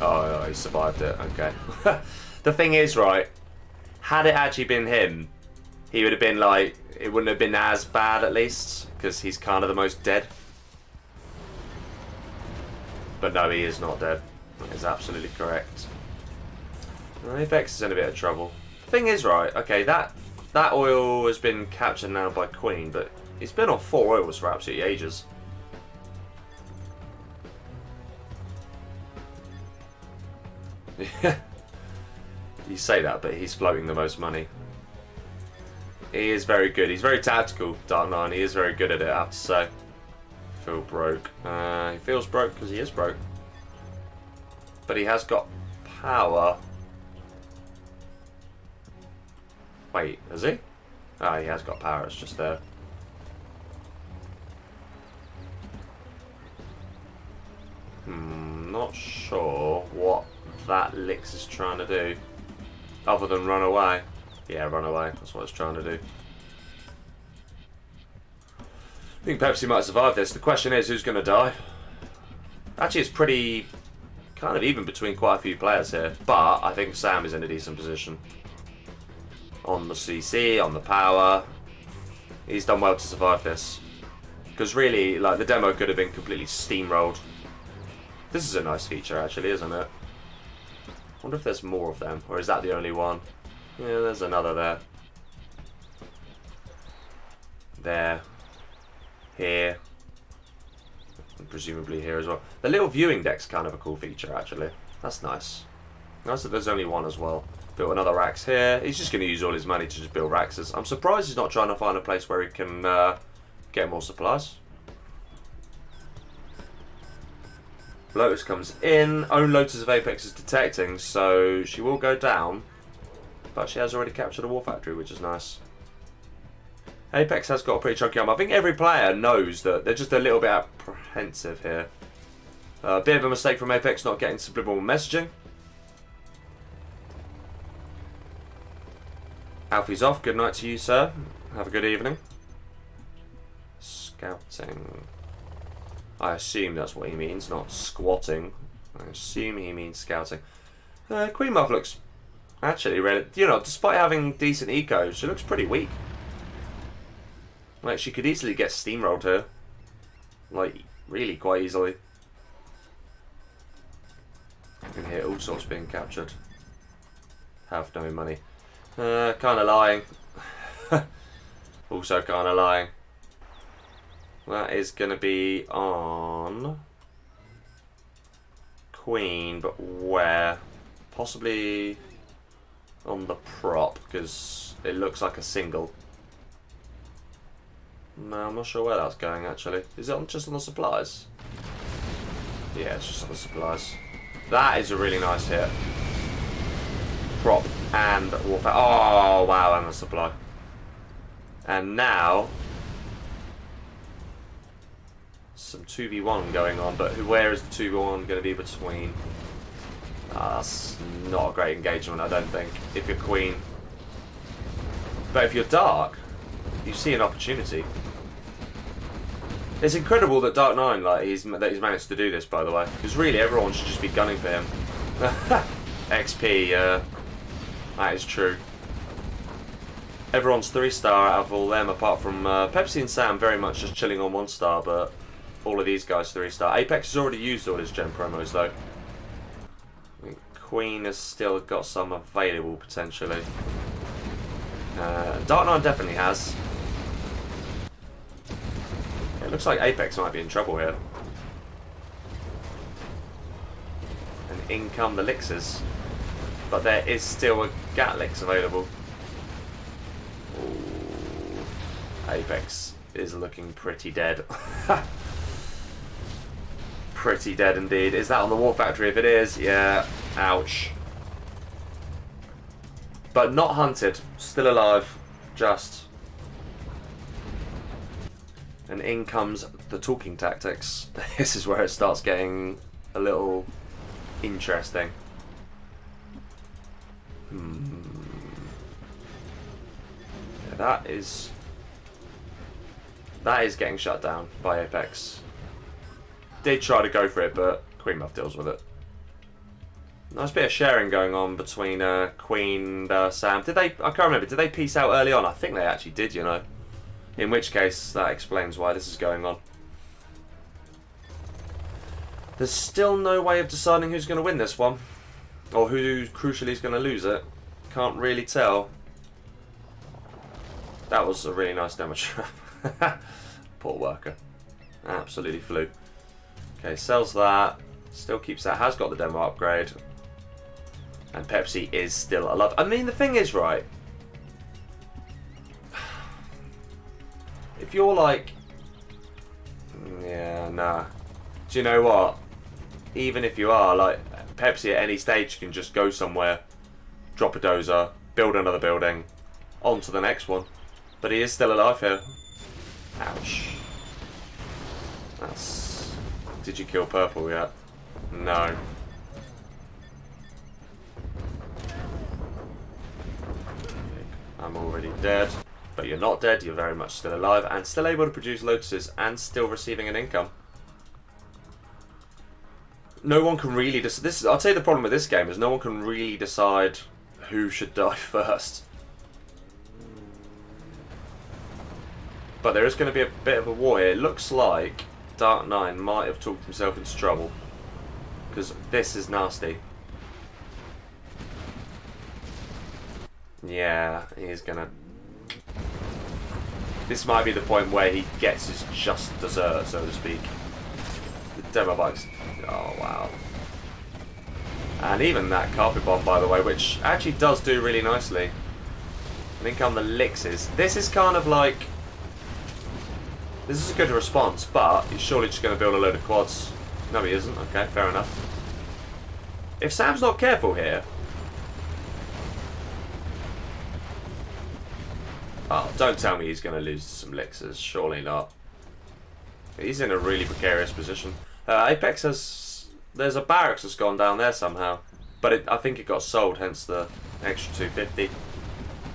Oh, he survived it. Okay. The thing is, right, had it actually been him, he would have been like, it wouldn't have been as bad at least, because he's kind of the most dead. But no, he is not dead. That is absolutely correct. Apex is in a bit of trouble. The thing is, right, okay, that oil has been captured now by Queen, but it's been on 4 oils for absolutely ages. You say that, but he's floating the most money. He is very good. He's very tactical, Dark 9. He is very good at it, I have to say. Feel broke. He feels broke because he is broke. But he has got power. Wait, has he? Ah, he has got power. It's just there. Not sure what that Licks is trying to do. Other than run away. Yeah, run away. That's what it's trying to do. I think Pepsi might survive this. The question is, who's going to die? Actually, it's pretty kind of even between quite a few players here. But I think Sam is in a decent position. On the CC, on the power. He's done well to survive this. Because really, like, the demo could have been completely steamrolled. This is a nice feature, actually, isn't it? I wonder if there's more of them. Or is that the only one? Yeah, there's another there. There. Here. And presumably here as well. The little viewing deck's kind of a cool feature, actually. That's nice. Nice that there's only one as well. Built another racks here. He's just going to use all his money to just build racks. I'm surprised he's not trying to find a place where he can get more supplies. Lotus comes in. Own Lotus of Apex is detecting, so she will go down. But she has already captured a war factory, which is nice. Apex has got a pretty chunky arm. I think every player knows that they're just a little bit apprehensive here. A bit of a mistake from Apex not getting subliminal messaging. Alfie's off. Good night to you, sir. Have a good evening. Scouting. I assume that's what he means, not squatting. I assume he means scouting. Queenmuff looks actually, you know, despite having decent eco, she looks pretty weak. Like, she could easily get steamrolled here. Like, really quite easily. I can hear all sorts being captured. Have no money. Kind of lying. Also kind of lying. That is going to be on Queen, but where? Possibly on the prop, because it looks like a single. No, I'm not sure where that's going actually. Is it just on the supplies? Yeah, it's just on the supplies. That is a really nice hit. Prop and warfare. Oh, wow, and the supply. And now some 2v1 going on, but where is the 2v1 going to be between? That's not a great engagement, I don't think, if you're Queen. But if you're Dark, you see an opportunity. It's incredible that Dark 9, like, he's managed to do this, by the way, because really everyone should just be gunning for him. XP, that is true. Everyone's 3-star out of all them, apart from Pepsi and Sam, very much just chilling on 1-star, but all of these guys 3-star. Apex has already used all his gen promos, though. I think Queen has still got some available, potentially. Dark 9 definitely has. It looks like Apex might be in trouble here. And in come the Lixers. But there is still a Gatlix available. Ooh. Apex is looking pretty dead. Pretty dead indeed. Is that on the War Factory? If it is, yeah. Ouch. But not hunted. Still alive. Just. And in comes the talking tactics. This is where it starts getting a little interesting. Yeah, that is getting shut down by Apex. Did try to go for it, but queenmuff deals with it. Nice bit of sharing going on between Queen and Sam. Did they? I can't remember. Did they peace out early on? I think they actually did, you know. In which case, that explains why this is going on. There's still no way of deciding who's going to win this one. Or who, crucially, is going to lose it. Can't really tell. That was a really nice demo trap. Poor worker. Absolutely flew. Okay, sells that. Still keeps that. Has got the demo upgrade. And Pepsi is still alive. I mean, the thing is, right... If you're like... Yeah, nah. Do you know what? Even if you are, like, Pepsi at any stage can just go somewhere, drop a dozer, build another building, on to the next one. But he is still alive here. Ouch. That's... Did you kill Purple yet? No. I'm already dead. But you're not dead, you're very much still alive, and still able to produce lotuses, and still receiving an income. No one can really I'll tell you the problem with this game is no one can really decide who should die first. But there is going to be a bit of a war here. It looks like Dark 9 might have talked himself into trouble. Because this is nasty. Yeah, he's going to... This might be the point where he gets his just dessert, so to speak. The demo bikes. Oh, wow. And even that carpet bomb, by the way, which actually does do really nicely. And in come the Lixes. This is kind of like... This is a good response, but he's surely just going to build a load of quads. No, he isn't. Okay, fair enough. If Sam's not careful here... Oh, don't tell me he's going to lose to some Lixers. Surely not. He's in a really precarious position. Apex has... There's a barracks that's gone down there somehow. But I think it got sold, hence the extra 250.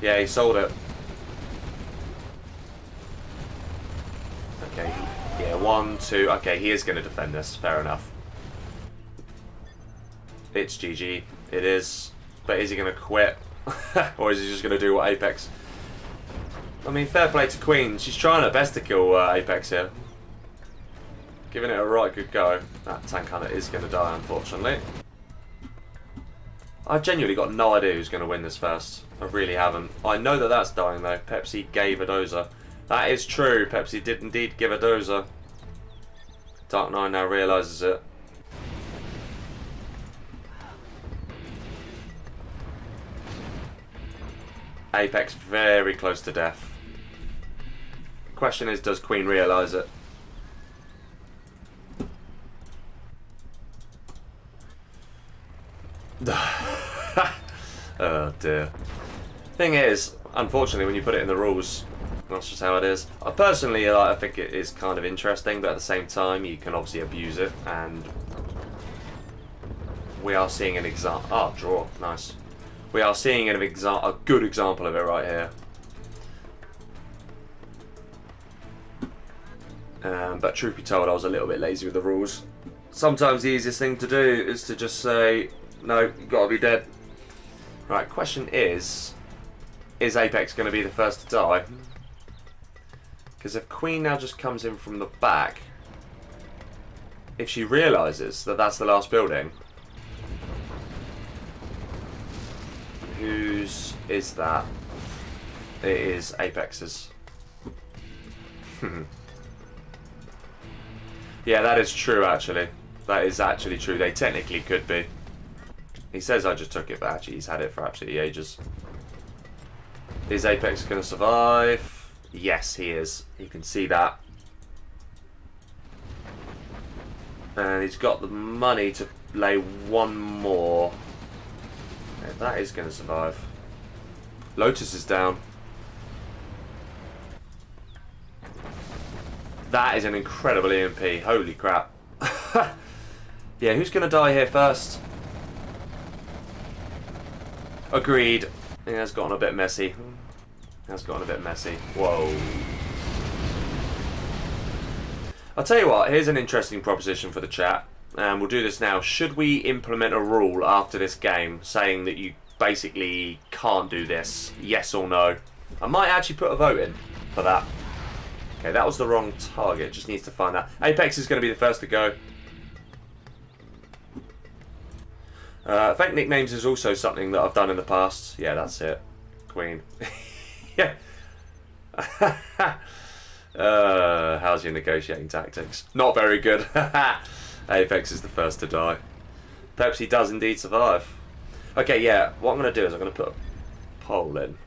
Yeah, he sold it. Okay, yeah, 1, 2... Okay, he is going to defend this. Fair enough. It's GG. It is. But is he going to quit? Or is he just going to do what Apex... I mean, fair play to Queen. She's trying her best to kill Apex here. Giving it a right good go. That tank hunter is going to die, unfortunately. I've genuinely got no idea who's going to win this first. I really haven't. I know that that's dying, though. Pepsi gave a dozer. That is true. Pepsi did indeed give a dozer. Dark Nine now realises it. Apex very close to death. Question is, does Queen realise it? Oh dear. Thing is, unfortunately, when you put it in the rules, that's just how it is. Personally, I think it is kind of interesting, but at the same time, you can obviously abuse it, and we are seeing an example. Ah, draw, nice. We are seeing a good example of it right here. But truth be told, I was a little bit lazy with the rules. Sometimes the easiest thing to do is to just say, no, you've got to be dead. Right, question is Apex going to be the first to die? Because if Queen now just comes in from the back, if she realises that that's the last building, whose is that? It is Apex's. Yeah, that is true, actually. That is actually true. They technically could be. He says I just took it, but actually he's had it for absolutely ages. Is Apex going to survive? Yes, he is. You can see that. And he's got the money to lay one more. Yeah, that is going to survive. Lotus is down. That is an incredible EMP. Holy crap. Yeah, who's going to die here first? Agreed. It has gotten a bit messy. Whoa. I'll tell you what, here's an interesting proposition for the chat. And we'll do this now. Should we implement a rule after this game saying that you basically can't do this? Yes or no? I might actually put a vote in for that. Okay, that was the wrong target. Just needs to find that. Apex is going to be the first to go. Fake nicknames is also something that I've done in the past. Yeah, that's it. Queen. Yeah. How's your negotiating tactics? Not very good. Apex is the first to die. Pepsi does indeed survive. Okay, yeah. What I'm going to do is I'm going to put a poll in.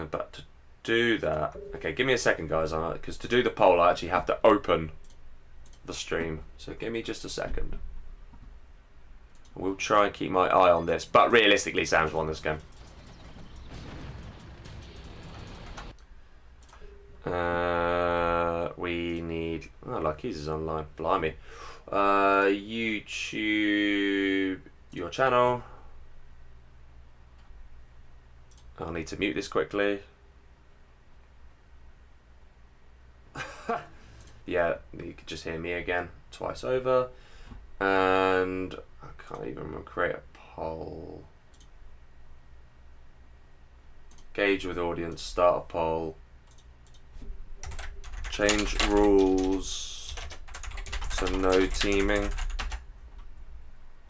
But to do that... Okay, give me a second, guys. Because to do the poll, I actually have to open the stream. So give me just a second. We'll try and keep my eye on this. But realistically, Sam's won this game. We need... Oh, Lucky's is online. Blimey. YouTube... Your channel. I'll need to mute this quickly. Yeah, you could just hear me again twice over. And I can't even create a poll. Gauge with audience, start a poll. Change rules to no teaming.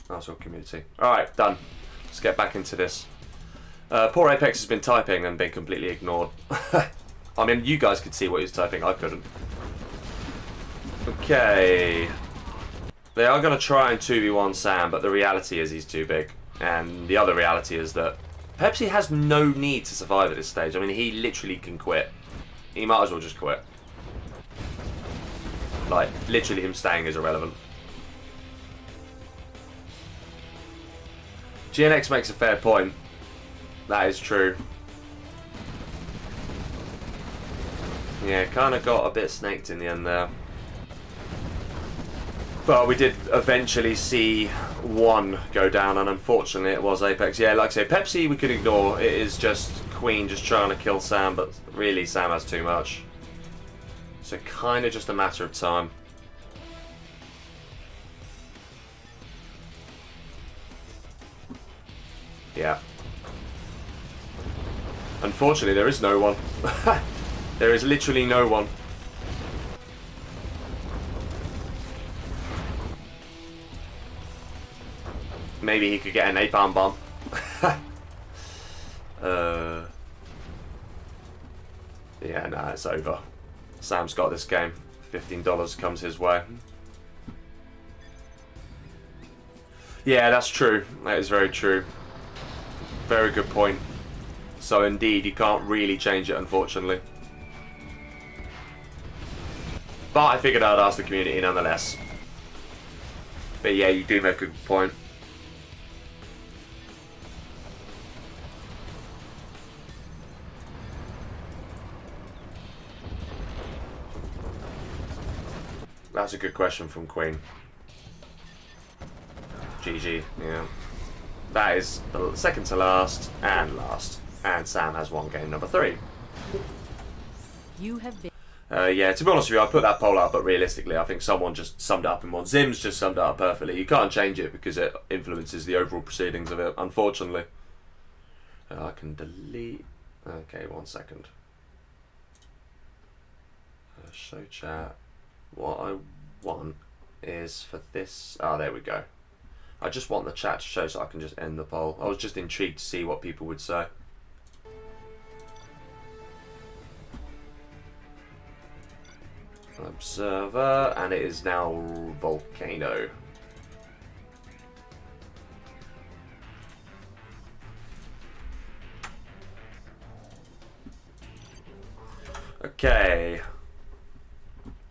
That's all community. Alright, done. Let's get back into this. Poor Apex has been typing and been completely ignored. I mean, you guys could see what he was typing, I couldn't. Okay. They are going to try and 2v1 Sam, but the reality is he's too big. And the other reality is that Pepsi has no need to survive at this stage. I mean, he literally can quit. He might as well just quit. Like, literally him staying is irrelevant. GNX makes a fair point. That is true. Yeah, kind of got a bit snaked in the end there. But we did eventually see one go down, and unfortunately it was Apex. Yeah, like I say, Pepsi we could ignore. It is just Queen just trying to kill Sam, but really Sam has too much. So kind of just a matter of time. Yeah. Unfortunately, there is no one. There is literally no one. Maybe he could get an napalm bomb. Yeah, nah, it's over. Sam's got this game. $15 comes his way. Yeah, that's true. That is very true. Very good point. So indeed, you can't really change it, unfortunately. But I figured I'd ask the community nonetheless. But yeah, you do make a good point. That's a good question from Queen. GG, yeah. That is the second to last and last. And Sam has won game number 3. You have been. Yeah, to be honest with you, I put that poll up, but realistically, I think someone just summed it up in one. Zim's just summed it up perfectly. You can't change it because it influences the overall proceedings of it, unfortunately. I can delete. Okay, 1 second. Show chat. What I want is for this. Oh, there we go. I just want the chat to show so I can just end the poll. I was just intrigued to see what people would say. Observer, and it is now Volcano. Okay.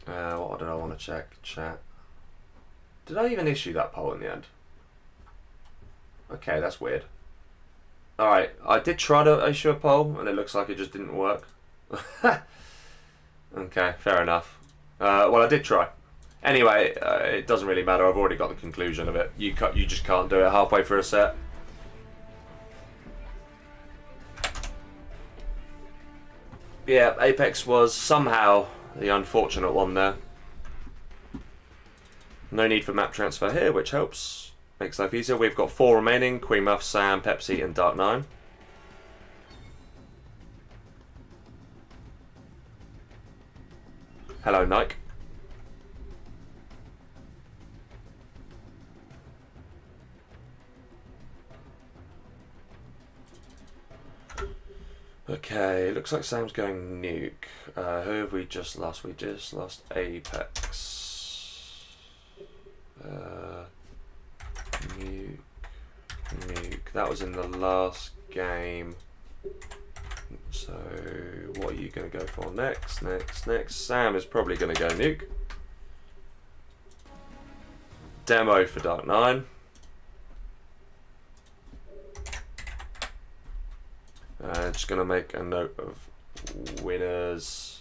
What did I want to check? Chat. Did I even issue that poll in the end? Okay, that's weird. Alright, I did try to issue a poll, and it looks like it just didn't work. Okay, fair enough. Well, I did try. Anyway, it doesn't really matter. I've already got the conclusion of it. You just can't do it halfway through a set. Yeah, Apex was somehow the unfortunate one there. No need for map transfer here, which helps. Makes life easier. We've got 4 remaining. queenmuff, Sam, Pepsi, and Dark9. Hello, Nike. Okay, looks like Sam's going nuke. Who have we just lost? We just lost Apex. Nuke. That was in the last game. So, what are you going to go for next? Sam is probably going to go nuke. Demo for Dark9. Just going to make a note of winners.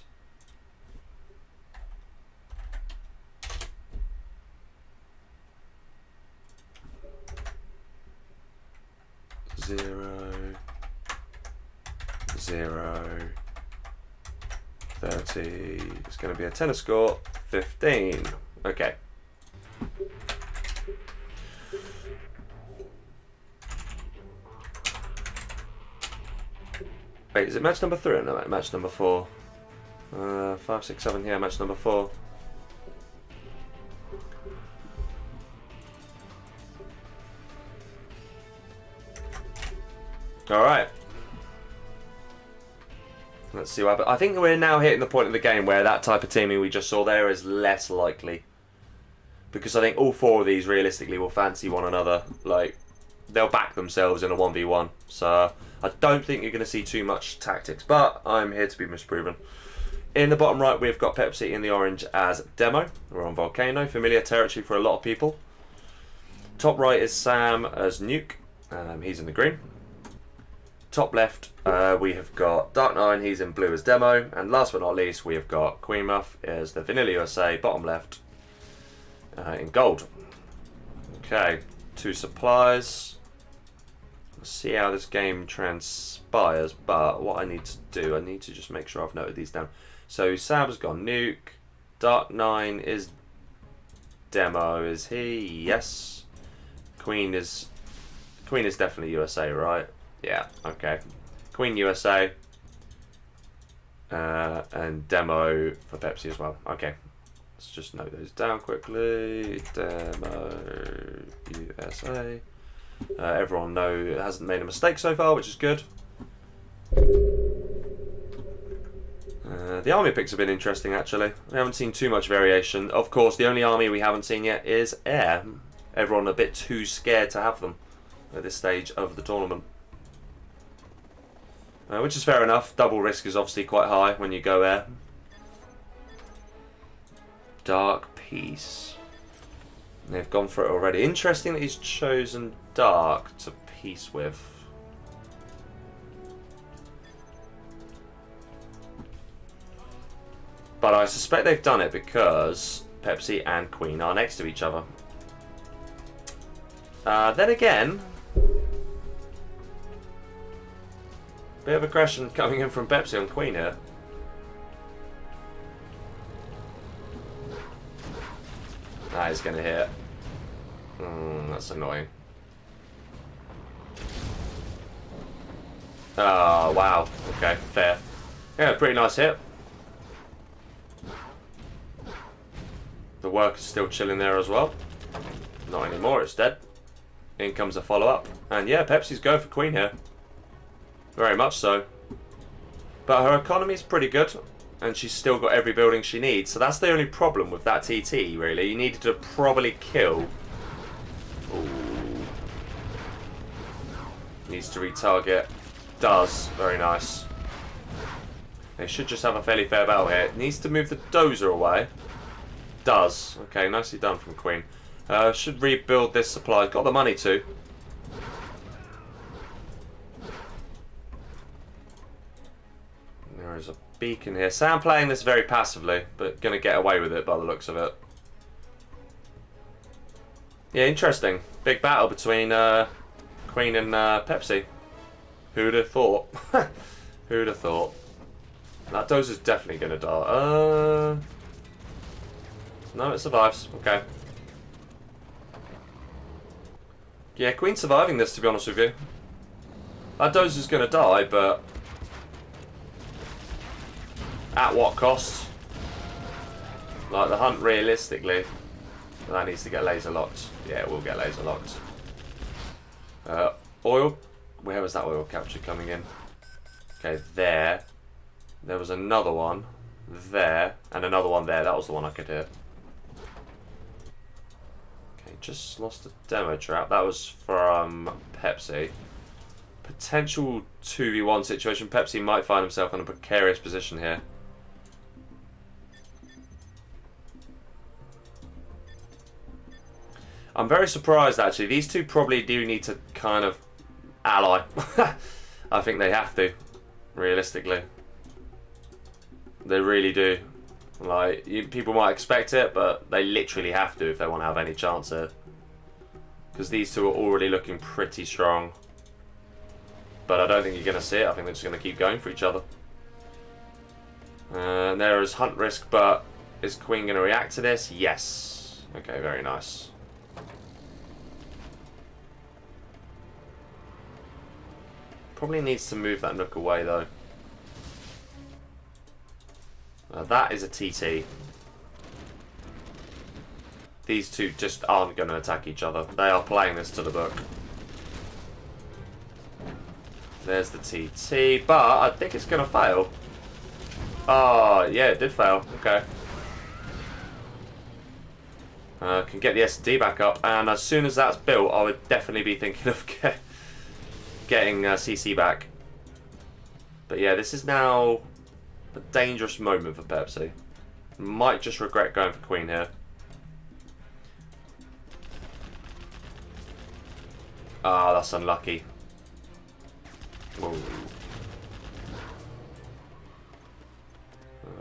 Zero, 30. It's going to be a tennis score. 15. Okay. Wait, is it match number 3 or no? Match number 4. 5, 6, 7 here. Match number 4. All right. Let's see what happens. I think we're now hitting the point of the game where that type of teaming we just saw there is less likely. Because I think all 4 of these realistically will fancy one another. Like, they'll back themselves in a 1v1. So I don't think you're going to see too much tactics. But I'm here to be misproven. In the bottom right, we've got Pepsi in the orange as Demo. We're on Volcano. Familiar territory for a lot of people. Top right is Sam as Nuke. He's in the green. Top left, we have got Dark9, he's in blue as Demo. And last but not least, we have got queenmuff as the Vanilla USA, bottom left, in gold. Okay, 2 supplies. Let's see how this game transpires, but what I need to do, I need to just make sure I've noted these down. So Sam's gone Nuke, Dark9 is Demo, is he? Yes. Queen is definitely USA, right? Yeah, okay. Queen USA. And Demo for Pepsi as well. Okay. Let's just note those down quickly. Demo USA. Everyone hasn't made a mistake so far, which is good. The army picks have been interesting, actually. We haven't seen too much variation. Of course, the only army we haven't seen yet is air. Everyone a bit too scared to have them at this stage of the tournament. Which is fair enough. Double risk is obviously quite high when you go air. Dark Peace. They've gone for it already. Interesting that he's chosen Dark to peace with. But I suspect they've done it because Pepsi and Queen are next to each other. Then again, bit of aggression coming in from Pepsi on Queen here. That is going to hit. That's annoying. Oh, wow. Okay, fair. Yeah, pretty nice hit. The worker's still chilling there as well. Not anymore, it's dead. In comes a follow-up. And yeah, Pepsi's going for Queen here. Very much so. But her economy's pretty good. And she's still got every building she needs. So that's the only problem with that TT, really. You needed to probably kill. Ooh. Needs to retarget. Does. Very nice. They should just have a fairly fair battle here. Needs to move the dozer away. Does. Okay, nicely done from Queen. Should rebuild this supply. Got the money to. There is a beacon here. Sam playing this very passively, but going to get away with it by the looks of it. Yeah, interesting. Big battle between Queen and Pepsi. Who'd have thought? Who'd have thought? That dozer's definitely going to die. No, it survives. Okay. Yeah, Queen's surviving this, to be honest with you. That dozer's going to die, but at what cost? Like, the hunt realistically, that needs to get laser locked. Yeah, it will get laser locked. Oil. Where was that oil capture coming in? Okay, there. There was another one there, and another one there. That was the one I could hit. Okay, just lost a demo trap. That was from Pepsi. Potential 2v1 situation. Pepsi might find himself in a precarious position here. I'm very surprised, actually. These two probably do need to kind of ally. I think they have to, realistically. They really do. Like, people might expect it, but they literally have to if they want to have any chance here. Because these two are already looking pretty strong. But I don't think you're going to see it. I think they're just going to keep going for each other. And there is hunt risk, but is Queen going to react to this? Yes. Okay, very nice. Probably needs to move that nook away, though. That is a TT. These two just aren't going to attack each other. They are playing this to the book. There's the TT, but I think it's going to fail. Oh, yeah, it did fail. Okay. Can get the S&D back up, and as soon as that's built, I would definitely be thinking of getting CC back. But yeah, this is now a dangerous moment for Pepsi. Might just regret going for Queen here. Ah, that's unlucky. Whoa.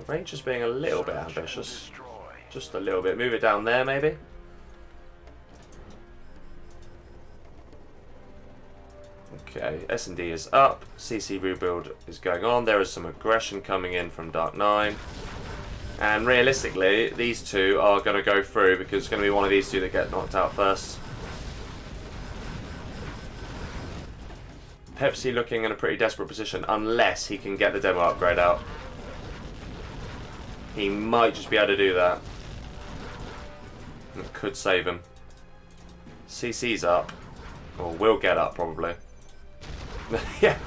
Ranger's being a little bit ambitious. Just a little bit. Move it down there, maybe. Okay, S&D is up. CC rebuild is going on. There is some aggression coming in from Dark 9. And realistically, these two are going to go through because it's going to be one of these two that get knocked out first. Pepsi looking in a pretty desperate position unless he can get the demo upgrade out. He might just be able to do that. It could save him. CC's up. Or will get up, probably. Yeah.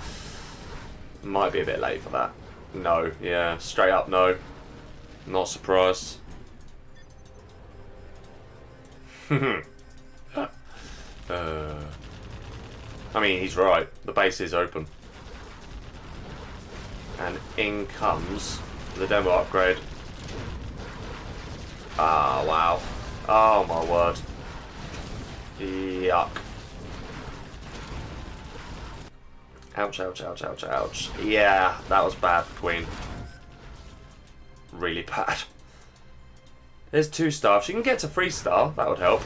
Might be a bit late for that. No. Yeah. Straight up no. Not surprised. I mean, he's right. The base is open. And in comes the demo upgrade. Ah, wow. Oh my word. Yuck. Ouch, ouch, ouch, ouch, ouch. Yeah, that was bad for Queen. Really bad. There's 2-star. If she can get to 3-star, that would help.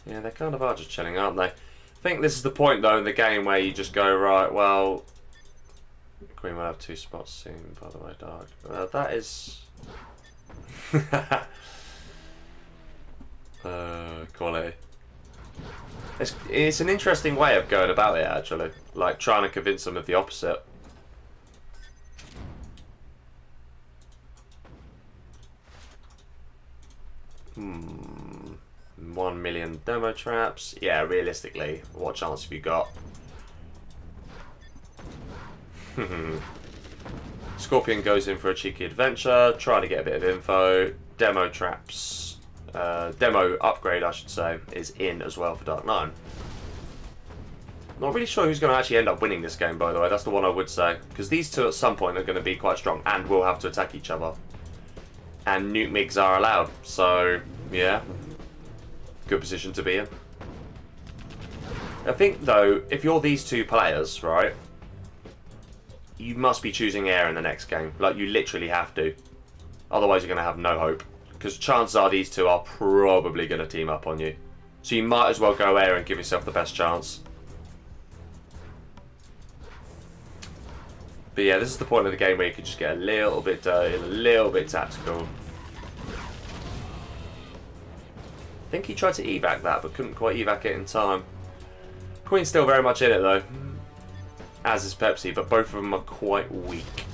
Yeah, they kind of are just chilling, aren't they? I think this is the point, though, in the game where you just go, right, well... Queen will have 2 spots soon, by the way, Dark. That is... quality. It's an interesting way of going about it, actually. Like, trying to convince them of the opposite. Hmm... 1 million demo traps. Yeah, realistically, what chance have you got? Scorpion goes in for a cheeky adventure, trying to get a bit of info. Demo traps, demo upgrade, I should say, is in as well for Dark 9. Not really sure who's going to actually end up winning this game, by the way. That's the one I would say, because these two at some point are going to be quite strong and will have to attack each other. And nuke migs are allowed, so yeah. Good position to be in. I think, though, if you're these two players, right, you must be choosing air in the next game. Like, you literally have to. Otherwise, you're going to have no hope. Because chances are these two are probably going to team up on you. So you might as well go air and give yourself the best chance. But yeah, this is the point of the game where you could just get a little bit dirty, a little bit tactical. I think he tried to evac that, but couldn't quite evac it in time. Queen's still very much in it, though. As is Pepsi, but both of them are quite weak.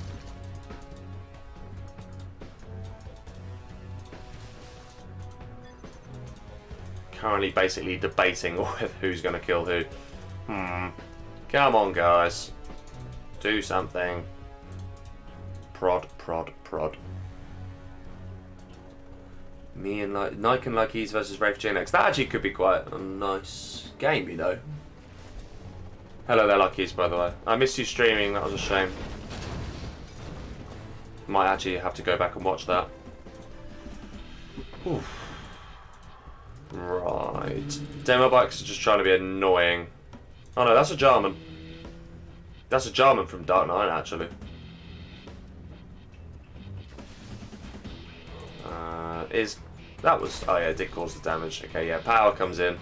Currently basically debating with who's going to kill who. Come on, guys. Do something. Prod, prod, prod. Me and Nike and Lucky's versus Rafe GNX. That actually could be quite a nice game, you know. Hello there, Luckies, by the way. I missed you streaming, that was a shame. Might actually have to go back and watch that. Oof. Right. Demo bikes are just trying to be annoying. Oh no, that's a Jarman. That's a Jarman from Dark 9, actually. Oh yeah, it did cause the damage. Okay, yeah, power comes in.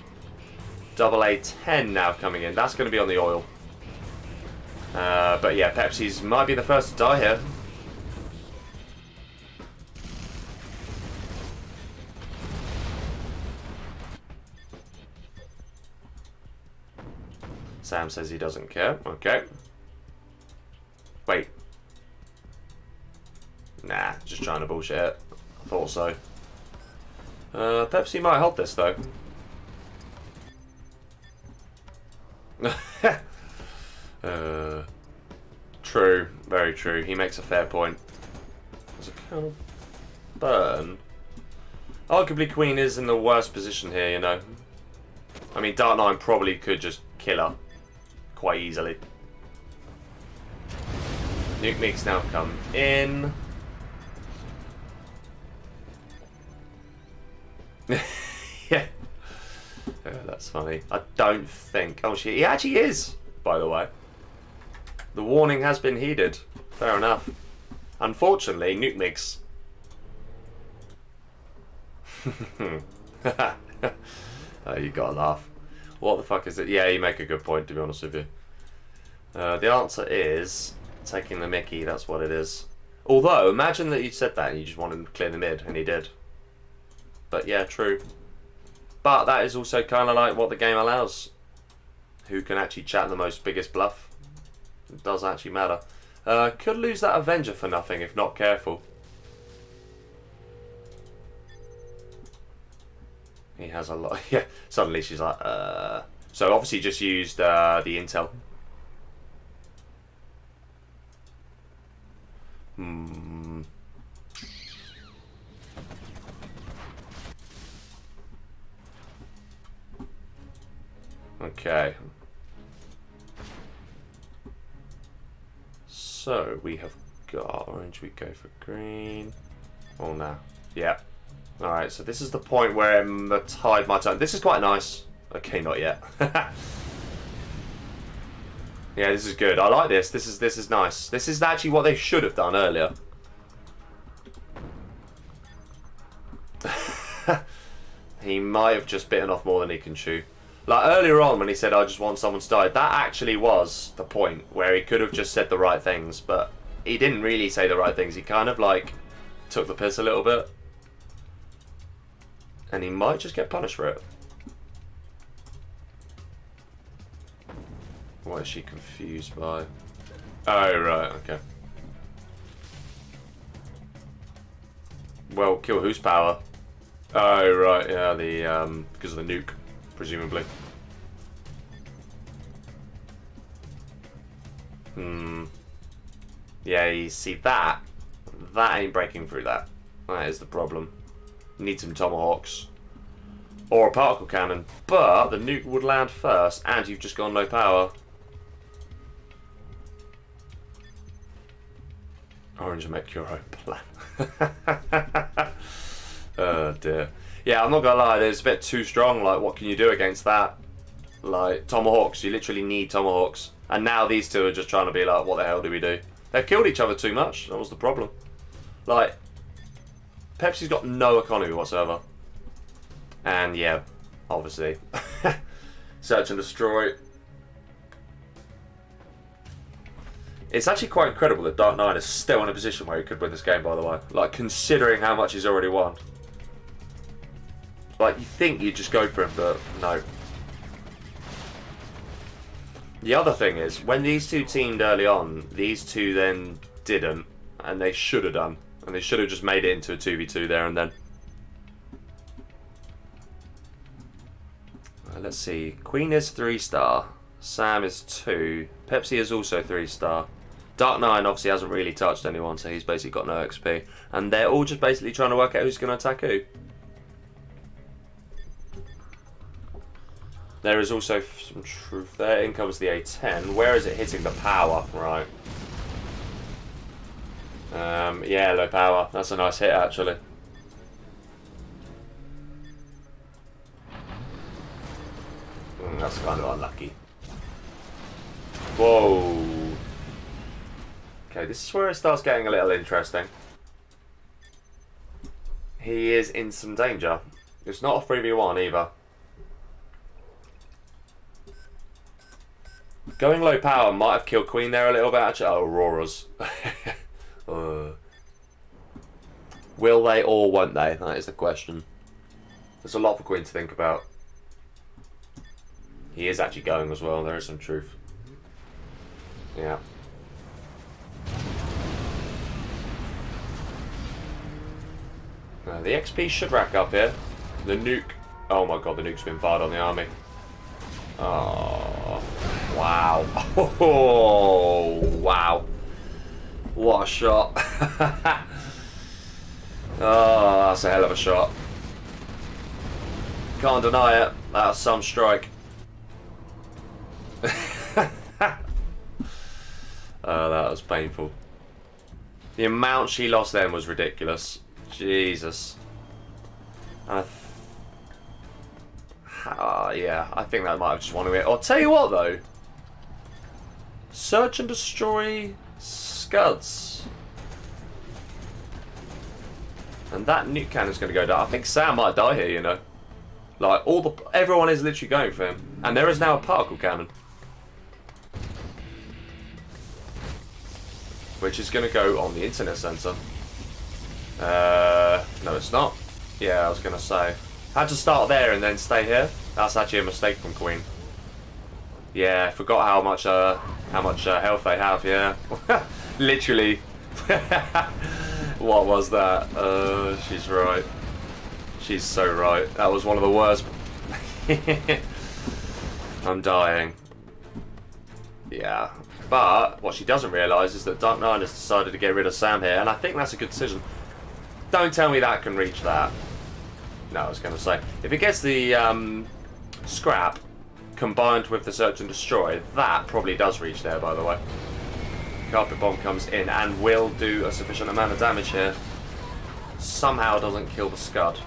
Double A10 now coming in. That's going to be on the oil. But yeah, Pepsi's might be the first to die here. Sam says he doesn't care. Okay. Wait. Nah, just trying to bullshit it. I thought so. Pepsi might help this though. True, very true. He makes a fair point. There's a Colonel Burn. Arguably, Queen is in the worst position here, you know. I mean, Dark Nine probably could just kill her quite easily. Nuke Meek's now come in. Yeah. Oh, that's funny. I don't think... Oh, he actually is, by the way. The warning has been heeded. Fair enough. Unfortunately, Nuke Mix. Oh, you gotta laugh. What the fuck is it? Yeah, you make a good point, to be honest with you. The answer is taking the Mickey. That's what it is. Although, imagine that you said that and you just wanted him to clear the mid, and he did. But yeah, true. But that is also kind of like what the game allows. Who can actually chat the most biggest bluff? It does actually matter. Could lose that Avenger for nothing if not careful. He has a lot. Yeah, suddenly she's like, So obviously just used the intel. Okay. So we have got orange, we go for green. Oh no. Yeah. Alright, so this is the point where the tide might turn. This is quite nice. Okay, not yet. Yeah, this is good. I like this. This is nice. This is actually what they should have done earlier. He might have just bitten off more than he can chew. Like earlier on when he said, I just want someone to die, that actually was the point where he could have just said the right things, but he didn't really say the right things. He kind of like took the piss a little bit. And he might just get punished for it. What is she confused by? Oh, right, okay. Well, kill whose power? Oh, right, yeah, the, because of the nuke, presumably. Yeah, you see that? That ain't breaking through that. That is the problem. You need some tomahawks. Or a particle cannon. But the nuke would land first, and you've just gone low power. Orange will make your own plan. Oh dear. Yeah, I'm not gonna lie, it's a bit too strong. Like, what can you do against that? Like, tomahawks, you literally need tomahawks. And now these two are just trying to be like, what the hell do we do? They've killed each other too much, that was the problem. Like, Pepsi's got no economy whatsoever. And yeah, obviously. Search and destroy. It's actually quite incredible that Dark Knight is still in a position where he could win this game, by the way. Like, considering how much he's already won. Like, you think you'd just go for him, but no. The other thing is, when these two teamed early on, these two then didn't. And they should have done. And they should have just made it into a 2v2 there and then. Let's see. Queen is 3-star. Sam is 2. Pepsi is also 3-star. Dark Nine obviously hasn't really touched anyone, so he's basically got no XP. And they're all just basically trying to work out who's going to attack who. There is also some truth there. In comes the A10. Where is it hitting the power? Right. Yeah, low power. That's a nice hit, actually. That's kind of unlucky. Whoa. Okay, this is where it starts getting a little interesting. He is in some danger. It's not a 3v1 either. Going low power might have killed Queen there a little bit, actually. Oh, Auroras. Will they or won't they? That is the question. There's a lot for Queen to think about. He is actually going as well, there is some truth. Yeah. The XP should rack up here. The nuke. Oh my god, the nuke's been fired on the army. Oh. Wow. Oh, wow. What a shot. Oh, that's a hell of a shot. Can't deny it. That was some strike. Oh, that was painful. The amount she lost then was ridiculous. Jesus. Yeah, I think that might have just won away. I'll tell you what though. Search and destroy scuds. And that nuke cannon's going to go down. I think Sam might die here, you know. Like, everyone is literally going for him. And there is now a particle cannon. Which is going to go on the internet sensor. No, it's not. Yeah, I was going to say. Had to start there and then stay here. That's actually a mistake from Queen. Yeah, I forgot how much health they have. Yeah, literally. What was that? She's right. She's so right. That was one of the worst. I'm dying. Yeah. But what she doesn't realise is that Dark Knight has decided to get rid of Sam here, and I think that's a good decision. Don't tell me that can reach that. No, I was going to say, if it gets the scrap combined with the search and destroy, that probably does reach there, by the way. Carpet bomb comes in and will do a sufficient amount of damage here. Somehow doesn't kill the scud.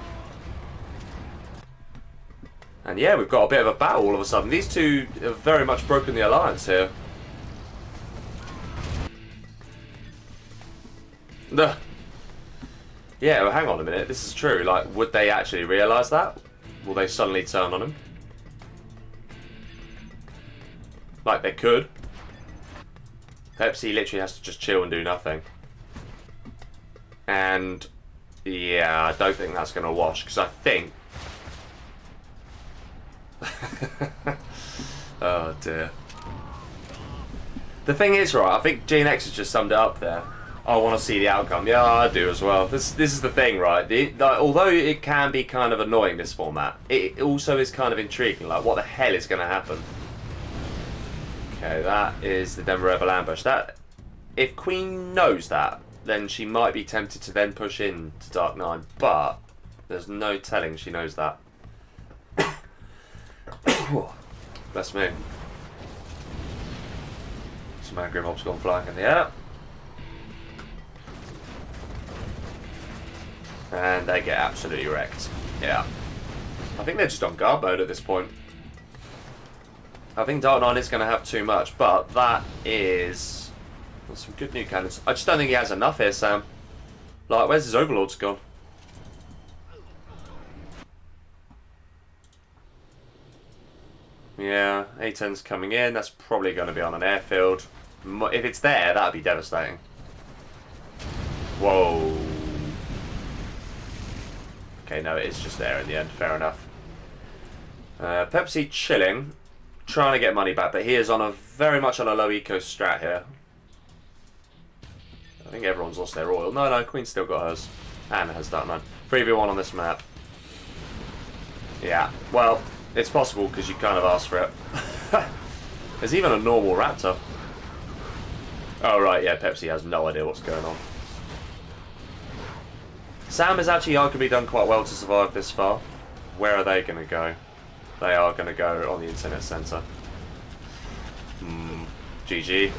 And yeah, we've got a bit of a battle all of a sudden. These two have very much broken the alliance here. Ugh. Yeah, well, hang on a minute. This is true. Like, would they actually realise that? Will they suddenly turn on him? Like, they could. Pepsi literally has to just chill and do nothing. And, yeah, I don't think that's going to wash. Because I think... Oh, dear. The thing is, right, I think GNX has just summed it up there. I want to see the outcome. Yeah, I do as well. This is the thing, right? Although it can be kind of annoying, this format, it also is kind of intriguing. Like, what the hell is going to happen? Okay, that is the Denver Rebel ambush. That, if Queen knows that, then she might be tempted to then push in to Dark Nine, but there's no telling she knows that. Bless me. Some angry mobs gone flying in the air. And they get absolutely wrecked. Yeah. I think they're just on guard mode at this point. I think Dark Knight is going to have too much, but that is... some good new cannons. I just don't think he has enough here, Sam. Like, where's his overlords gone? Yeah, A-10's coming in. That's probably going to be on an airfield. If it's there, that'd be devastating. Whoa. Okay, no, it is just there in the end. Fair enough. Pepsi chilling. Trying to get money back, but he is on very much on a low eco strat here. I think everyone's lost their oil. No, Queen's still got hers. And has Dark Knight. 3v1 on this map. Yeah, well, it's possible because you kind of asked for it. There's even a normal Raptor. Oh, right, yeah, Pepsi has no idea what's going on. Sam has actually arguably done quite well to survive this far. Where are they going to go? They are going to go on the internet centre. GG.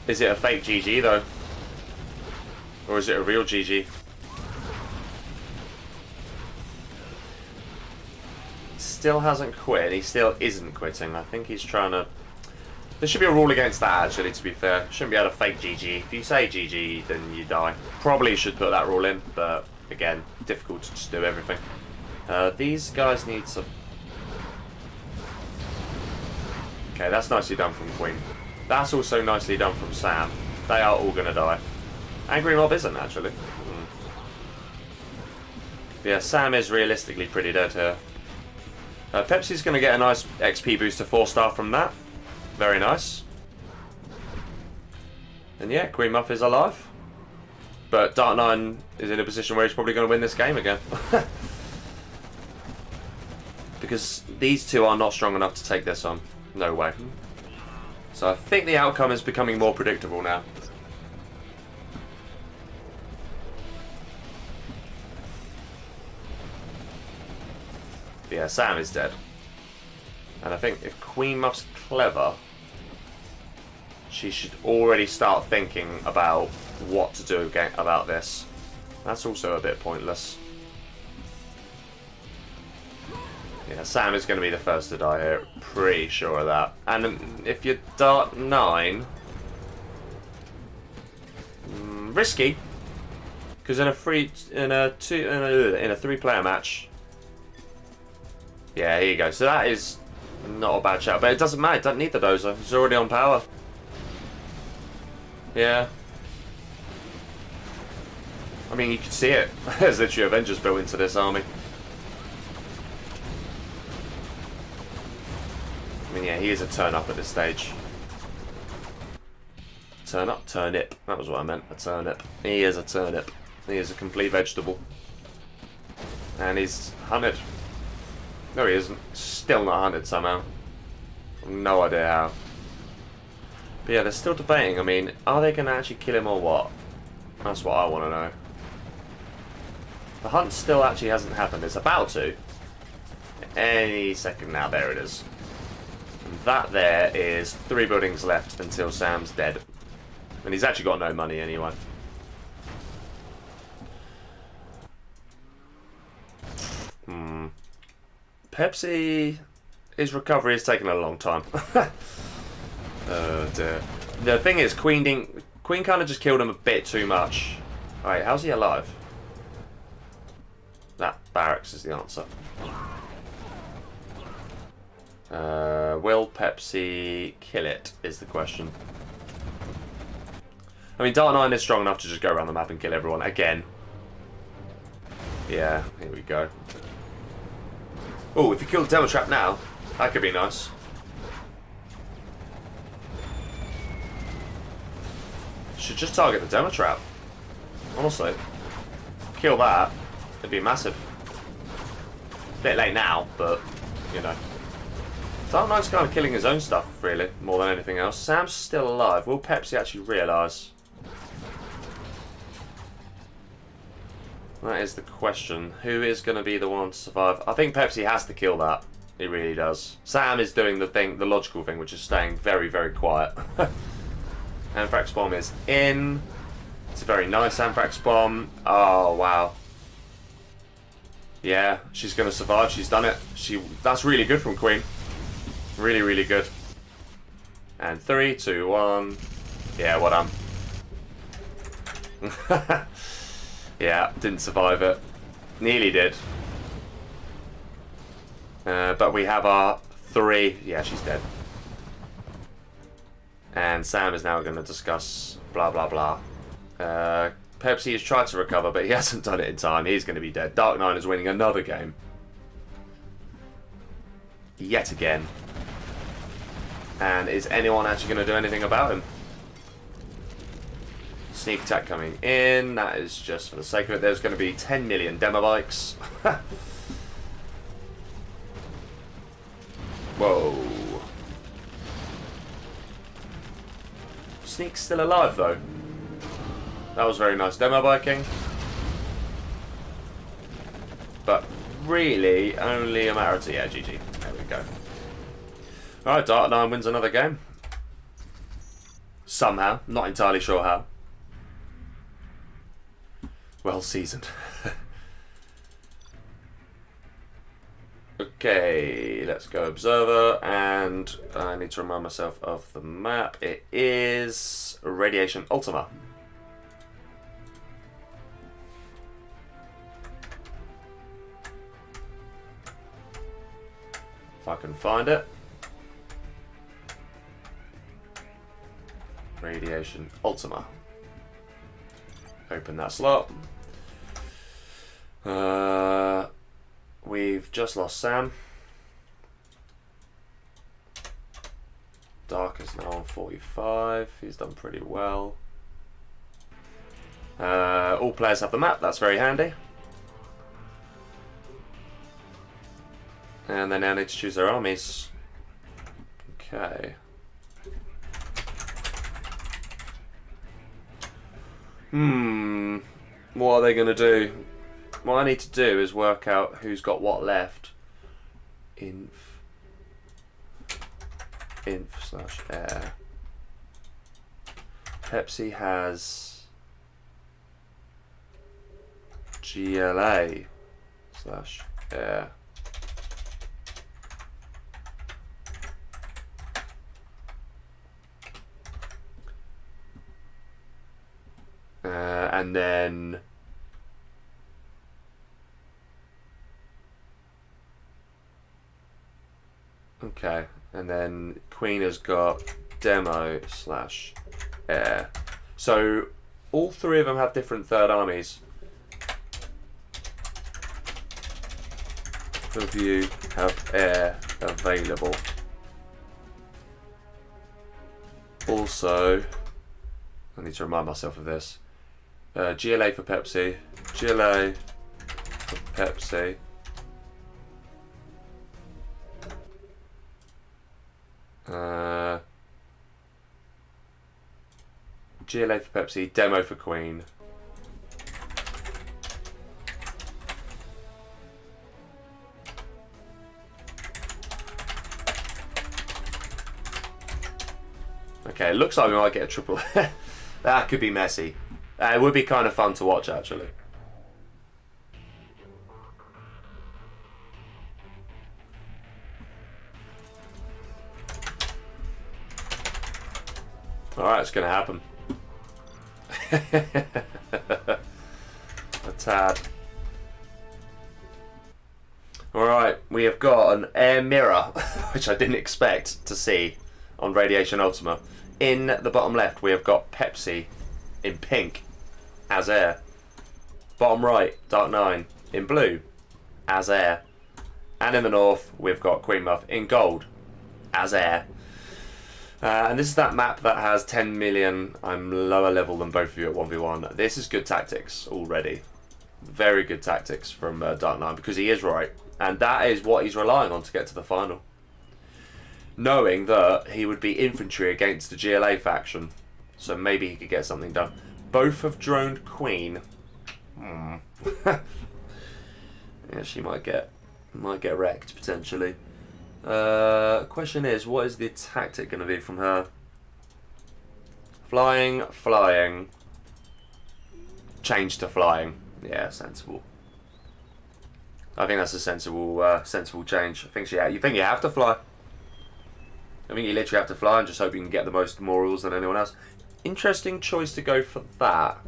Is it a fake GG though? Or is it a real GG? Still hasn't quit. He still isn't quitting. I think he's trying to... There should be a rule against that, actually, to be fair. Shouldn't be able to fake GG. If you say GG, then you die. Probably should put that rule in, but again, difficult to just do everything. These guys need to... Okay, that's nicely done from Queen. That's also nicely done from Sam. They are all going to die. Angry Mob isn't, actually. Yeah, Sam is realistically pretty dead here. Pepsi's going to get a nice XP boost to 4-star from that. Very nice. And yeah, queenmuff is alive. But Dark Nine is in a position where he's probably going to win this game again. Because these two are not strong enough to take this on. No way. So I think the outcome is becoming more predictable now. Yeah, Sam is dead. And I think if queenmuff's clever, she should already start thinking about what to do about this. That's also a bit pointless. Yeah, Sam is going to be the first to die here. Pretty sure of that. And if you're Dark 9... risky. Because in a 3-player match... Yeah, here you go. So that is not a bad shout. But it doesn't matter. It doesn't need the dozer. He's already on power. Yeah. I mean, you can see it. There's literally Avengers built into this army. I mean, yeah, he is a turn-up at this stage. Turn-up? Turnip. That was what I meant. A turnip. He is a turnip. He is a complete vegetable. And he's hunted. No, he isn't. Still not hunted somehow. No idea how. But yeah, they're still debating. I mean, are they going to actually kill him or what? That's what I want to know. The hunt still actually hasn't happened. It's about to. Any second now. There it is. And that there is 3 buildings left until Sam's dead. And he's actually got no money anyway. Pepsi, his recovery is taking a long time. Oh dear. The thing is, Queen kind of just killed him a bit too much. Alright, how's he alive? That barracks is the answer. Will Pepsi kill it, is the question. I mean, Dark 9 is strong enough to just go around the map and kill everyone again. Yeah, here we go. Oh, if you kill the Demo Trap now, that could be nice. Should just target the Demo Trap. Honestly. Kill that, it'd be massive. Bit late now, but, you know. Dark Knight's kind of killing his own stuff, really, more than anything else. Sam's still alive. Will Pepsi actually realise? That is the question. Who is going to be the one to survive? I think Pepsi has to kill that. He really does. Sam is doing the logical thing, which is staying very, very quiet. Anthrax Bomb is in. It's a very nice Anthrax Bomb. Oh, wow. Yeah, she's going to survive. She's done it. That's really good from Queen. Really, really good. And 3, 2, 1. Yeah, well done. Yeah, didn't survive it. Nearly did. But we have our 3. Yeah, she's dead. And Sam is now going to discuss blah, blah, blah. Pepsi has tried to recover, but he hasn't done it in time. He's going to be dead. Dark 9 is winning another game. Yet again. And is anyone actually going to do anything about him? Sneak attack coming in. That is just for the sake of it. There's going to be 10 million demo bikes. Whoa. Sneak's still alive though. That was very nice demo biking. But really, only a matter of... Yeah, GG. There we go. Alright, Dark 9 wins another game. Somehow. Not entirely sure how. Well seasoned. Okay, let's go Observer, and I need to remind myself of the map. It is Radiation Ultima. If I can find it. Radiation Ultima. Open that slot. We've just lost Sam. Dark is now on 45. He's done pretty well. All players have the map. That's very handy. And they now need to choose their armies. Okay. What are they going to do? What I need to do is work out who's got what left. Inf/air. Pepsi has GLA/air. And then okay, and then Queen has got demo/air. So all three of them have different third armies. Of you have air available. Also, I need to remind myself of this. GLA for Pepsi. GLA for Pepsi. GLA for Pepsi. Demo for Queen. Okay, it looks like we might get a triple. That could be messy. It would be kind of fun to watch, actually. Alright, it's going to happen. A tad. Alright, we have got an air mirror, which I didn't expect to see on Radiation Ultima. In the bottom left, we have got Pepsi in pink as air. Bottom right, Dark 9 in blue as air. And in the north, we've got queenmuff in gold as air. And this is that map that has 10 million. I'm lower level than both of you at 1v1. This is good tactics already. Very good tactics from Dark 9 because he is right. And that is what he's relying on to get to the final. Knowing that he would be infantry against the GLA faction. So maybe he could get something done. Both have droned Queen. Yeah, she might get wrecked potentially. Question is, what is the tactic going to be from her? Flying, flying. Change to flying. Yeah, sensible. I think that's a sensible change. I think you think you have to fly. I think you literally have to fly and just hope you can get the most morals than anyone else. Interesting choice to go for that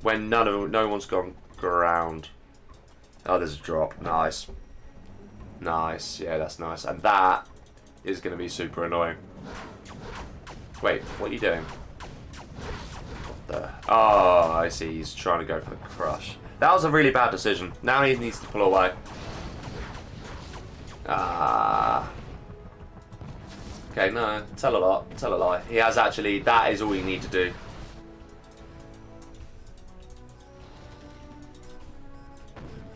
when no one's gone ground. Oh, there's a drop. Nice. Nice. Yeah, that's nice. And that is going to be super annoying. Wait, what are you doing? What the? Oh, I see. He's trying to go for the crush. That was a really bad decision. Now he needs to pull away. Ah. Okay, no. Tell a lot. Tell a lie. He has actually... That is all you need to do.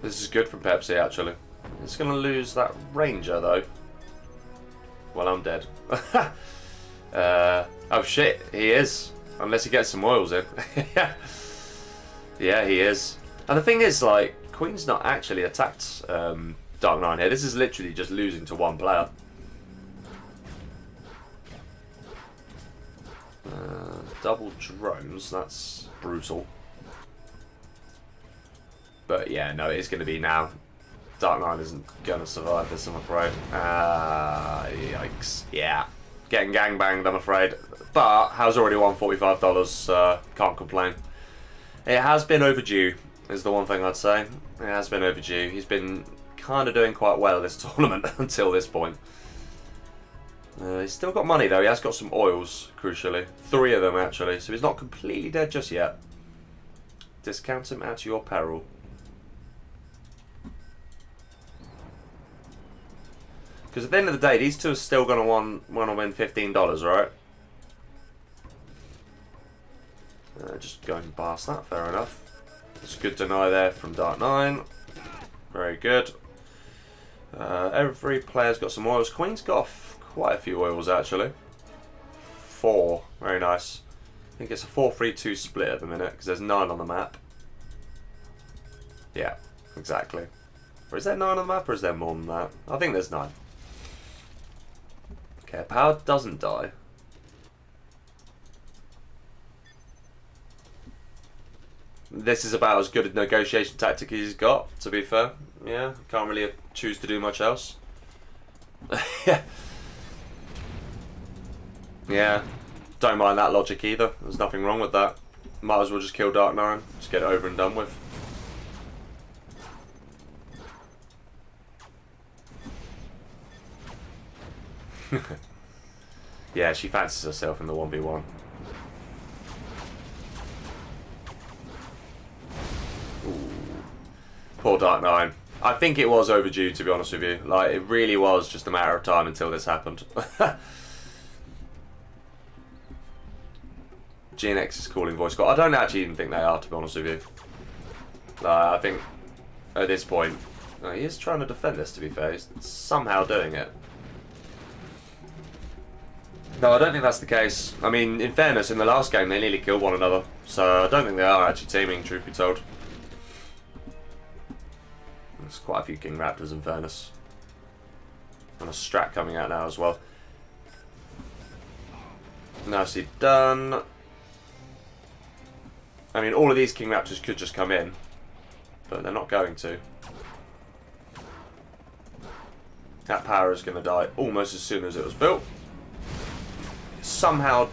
This is good from Pepsi, actually. It's going to lose that Ranger, though. Well, I'm dead. Oh, shit. He is. Unless he gets some oils in. Yeah, he is. And the thing is, like, Queen's not actually attacked Dark 9 here. This is literally just losing to one player. Double drones. That's brutal. But yeah, no, it's going to be now. Dark 9 isn't going to survive this, I'm afraid. Yikes. Yeah. Getting gangbanged, I'm afraid. But has already won $45. Can't complain. It has been overdue, is the one thing I'd say. It has been overdue. He's been kind of doing quite well this tournament until this point. He's still got money, though. He has got some oils, crucially. 3 of them, actually. So he's not completely dead just yet. Discount him at your peril. Because at the end of the day, these two are still going to want to win $15, right? Just going past that, fair enough. It's a good deny there from Dark 9. Very good. Every player's got some oils. Queen's got quite a few oils actually. 4. Very nice. I think it's a 4-3-2 split at the minute because there's 9 on the map. Yeah, exactly. Or is there 9 on the map or is there more than that? I think there's 9. Okay, power doesn't die. This is about as good a negotiation tactic as he's got, to be fair. Yeah, can't really choose to do much else. Yeah. Yeah, don't mind that logic either. There's nothing wrong with that. Might as well just kill Dark Nine. Just get it over and done with. Yeah, she fancies herself in the 1v1. Ooh. Poor Dark Nine. I think it was overdue, to be honest with you. Like, it really was just a matter of time until this happened. GNX is calling voice call. I don't actually even think they are, to be honest with you. I think at this point, he is trying to defend this, to be fair. He's somehow doing it. No, I don't think that's the case. I mean, in fairness, in the last game they nearly killed one another. So I don't think they are actually teaming, truth be told. There's quite a few King Raptors in fairness. And a Strat coming out now as well. Nicely done. I mean, all of these King Raptors could just come in. But they're not going to. That power is going to die almost as soon as it was built. Somehow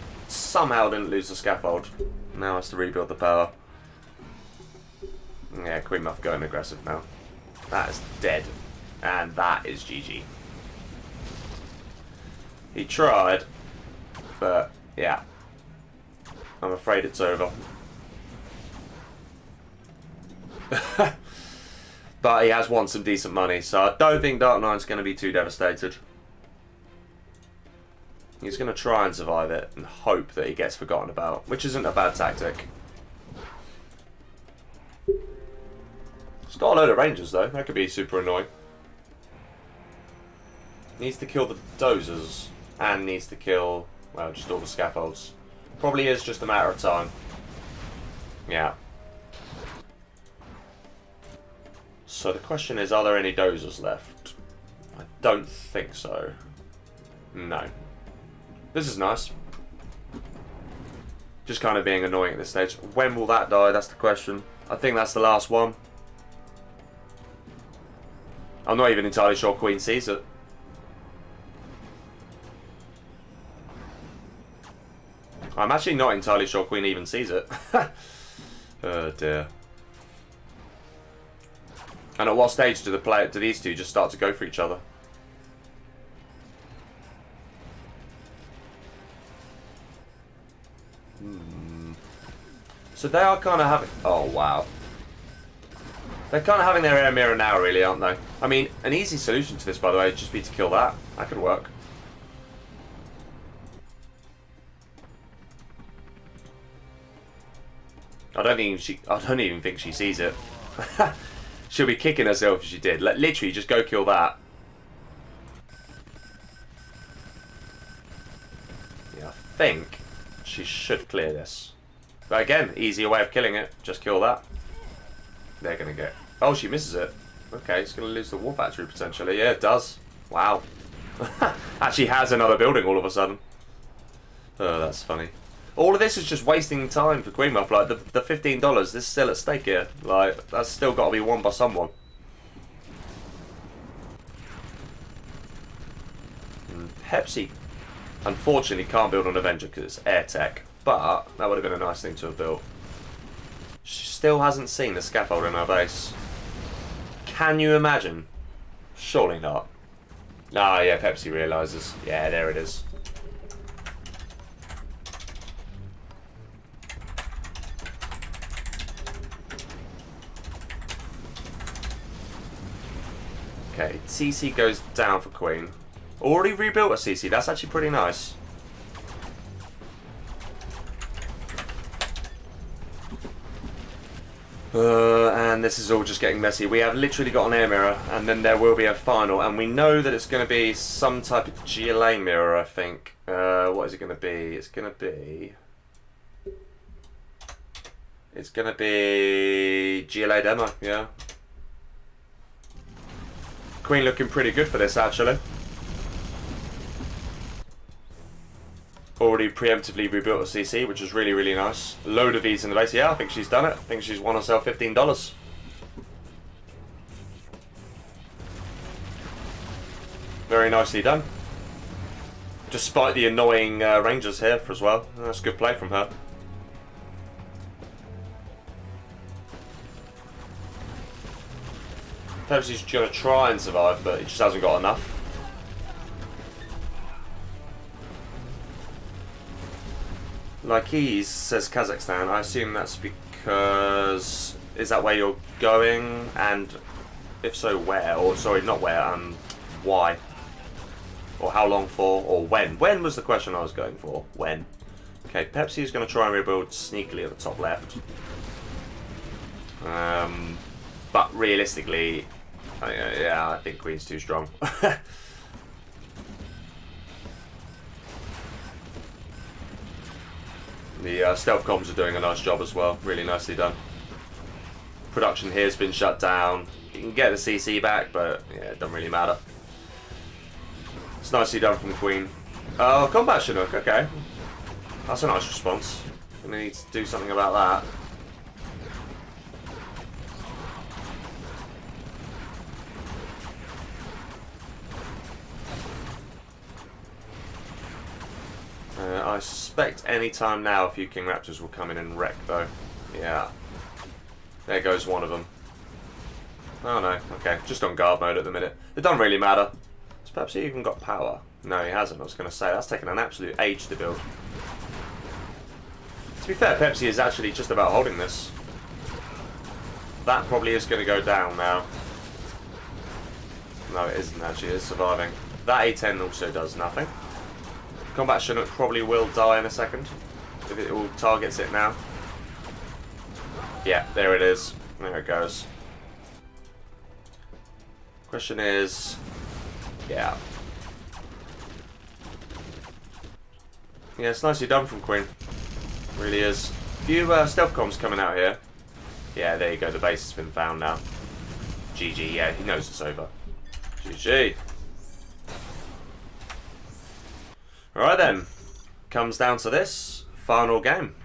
didn't lose the scaffold. Now has to rebuild the power. Yeah, queenmuff going aggressive now. That is dead. And that is GG. He tried, but yeah. I'm afraid it's over. But he has won some decent money, so I don't think Dark Nine's going to be too devastated. He's going to try and survive it and hope that he gets forgotten about, which isn't a bad tactic. He's got a load of rangers though, that could be super annoying. Needs to kill the dozers and needs to kill, well, just all the scaffolds. Probably is just a matter of time. Yeah. So the question is, are there any dozers left? I don't think so. No. This is nice. Just kind of being annoying at this stage. When will that die? That's the question. I think that's the last one. I'm not even entirely sure Queen sees it. I'm actually not entirely sure Queen even sees it. Oh dear. And at what stage do these two just start to go for each other? So they are kind of having... Oh, wow. They're kind of having their air mirror now, really, aren't they? I mean, an easy solution to this, by the way, would just be to kill that. That could work. I don't even think she sees it. She'll be kicking herself if she did. Literally, just go kill that. Yeah, I think she should clear this. But again, easier way of killing it. Just kill that. They're going to get... Oh, she misses it. Okay, it's going to lose the war factory potentially. Yeah, it does. Wow. Actually has another building all of a sudden. Oh, that's funny. All of this is just wasting time for queenmuff. Like, the $15, this is still at stake here. Like, that's still got to be won by someone. And Pepsi, unfortunately, can't build an Avenger because it's air tech. But that would have been a nice thing to have built. She still hasn't seen the scaffold in her base. Can you imagine? Surely not. Ah, yeah, Pepsi realises. Yeah, there it is. Okay, CC goes down for Queen. Already rebuilt a CC, that's actually pretty nice. And And this is all just getting messy. We have literally got an air mirror, and then there will be a final, and we know that it's going to be some type of GLA mirror, I think. What is it going to be? It's going to be... It's going to be GLA demo, yeah. Queen looking pretty good for this, actually. Already preemptively rebuilt a CC, which is really, really nice. A load of E's in the base. Yeah, I think she's done it. I think she's won herself $15. Very nicely done. Despite the annoying Rangers here as well. That's a good play from her. Pepsi's going to try and survive, but he just hasn't got enough. Likes says Kazakhstan. I assume that's because... Is that where you're going? And if so, where? Or, sorry, not where, why? Or how long for? Or when? When was the question I was going for. When? Okay, Pepsi is going to try and rebuild sneakily at the top left. But realistically, yeah, I think Queen's too strong. The stealth comms are doing a nice job as well. Really nicely done. Production here has been shut down. You can get the CC back, but yeah, it doesn't really matter. It's nicely done from Queen. Oh, combat Chinook, okay. That's a nice response. Gonna need to do something about that. I suspect any time now a few King Raptors will come in and wreck though. Yeah. There goes one of them. Oh no, okay. Just on guard mode at the minute. It doesn't really matter. Has Pepsi even got power? No, he hasn't. I was going to say, that's taken an absolute age to build. To be fair, Pepsi is actually just about holding this. That probably is going to go down now. No, it isn't actually. It's surviving. That A10 also does nothing. Combat Chinook probably will die in a second. If it all targets it now. Yeah, there it is. There it goes. Question is... Yeah. Yeah, it's nicely done from Queen. Really is. Few stealth comms coming out here. Yeah, there you go. The base has been found now. GG. Yeah, he knows it's over. GG. Alright then. Comes down to this. Final game.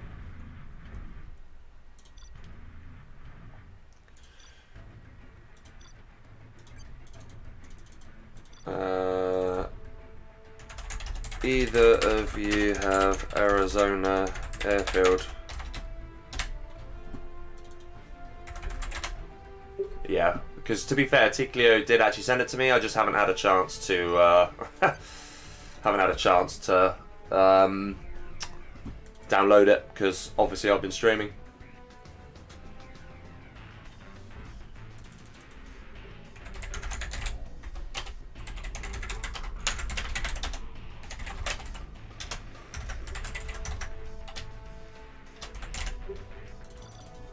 Either of you have Arizona Airfield? Yeah, because to be fair, Ticlio did actually send it to me. I just haven't had a chance to download it because obviously I've been streaming.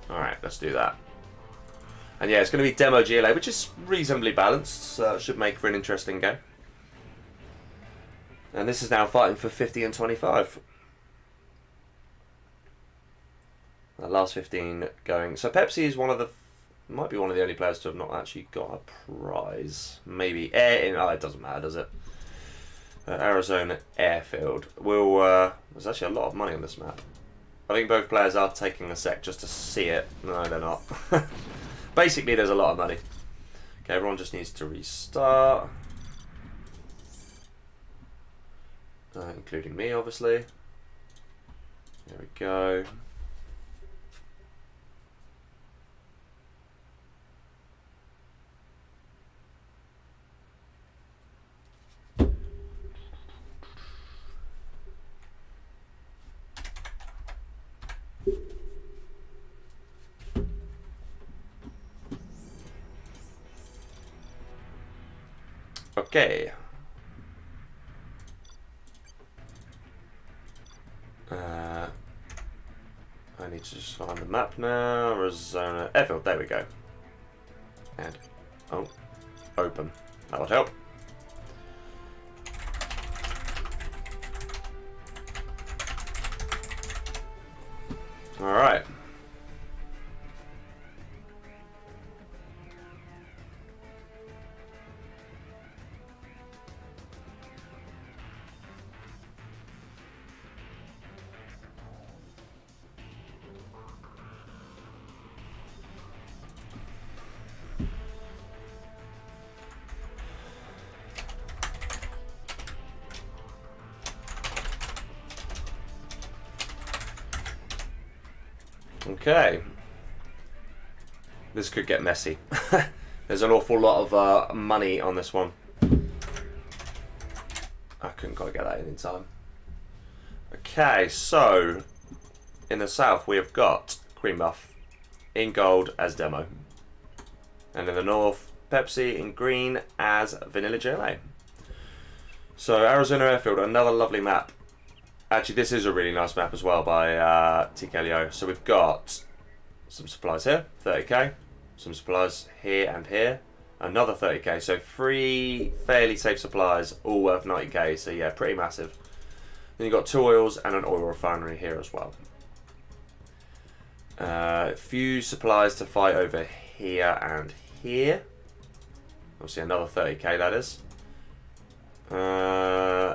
Alright, let's do that. And yeah, it's going to be demo GLA, which is reasonably balanced, so it should make for an interesting game. And this is now fighting for 50 and 25. The last 15 going. So Pepsi is one of the... might be one of the only players to have not actually got a prize. Maybe air... Oh, it doesn't matter, does it? Arizona Airfield. There's actually a lot of money on this map. I think both players are taking a sec just to see it. No, they're not. Basically, there's a lot of money. Okay, everyone just needs to restart. Including me, obviously. There we go. Okay. I need to just find the map now. Arizona Airfield. There we go. And, oh, open. That would help. Alright. Okay. This could get messy. There's an awful lot of money on this one. I couldn't quite get that in time. Okay, so in the south we have got queenmuff in gold as demo. And in the north, Pepsi in green as vanilla GLA. So Arizona Airfield, another lovely map. Actually, this is a really nice map as well by TKLO. So we've got some supplies here, 30k. Some supplies here and here, another 30k. So 3 fairly safe supplies, all worth 90k. So yeah, pretty massive. Then you've got 2 oils and an oil refinery here as well. A few supplies to fight over here and here. Obviously another 30k that is.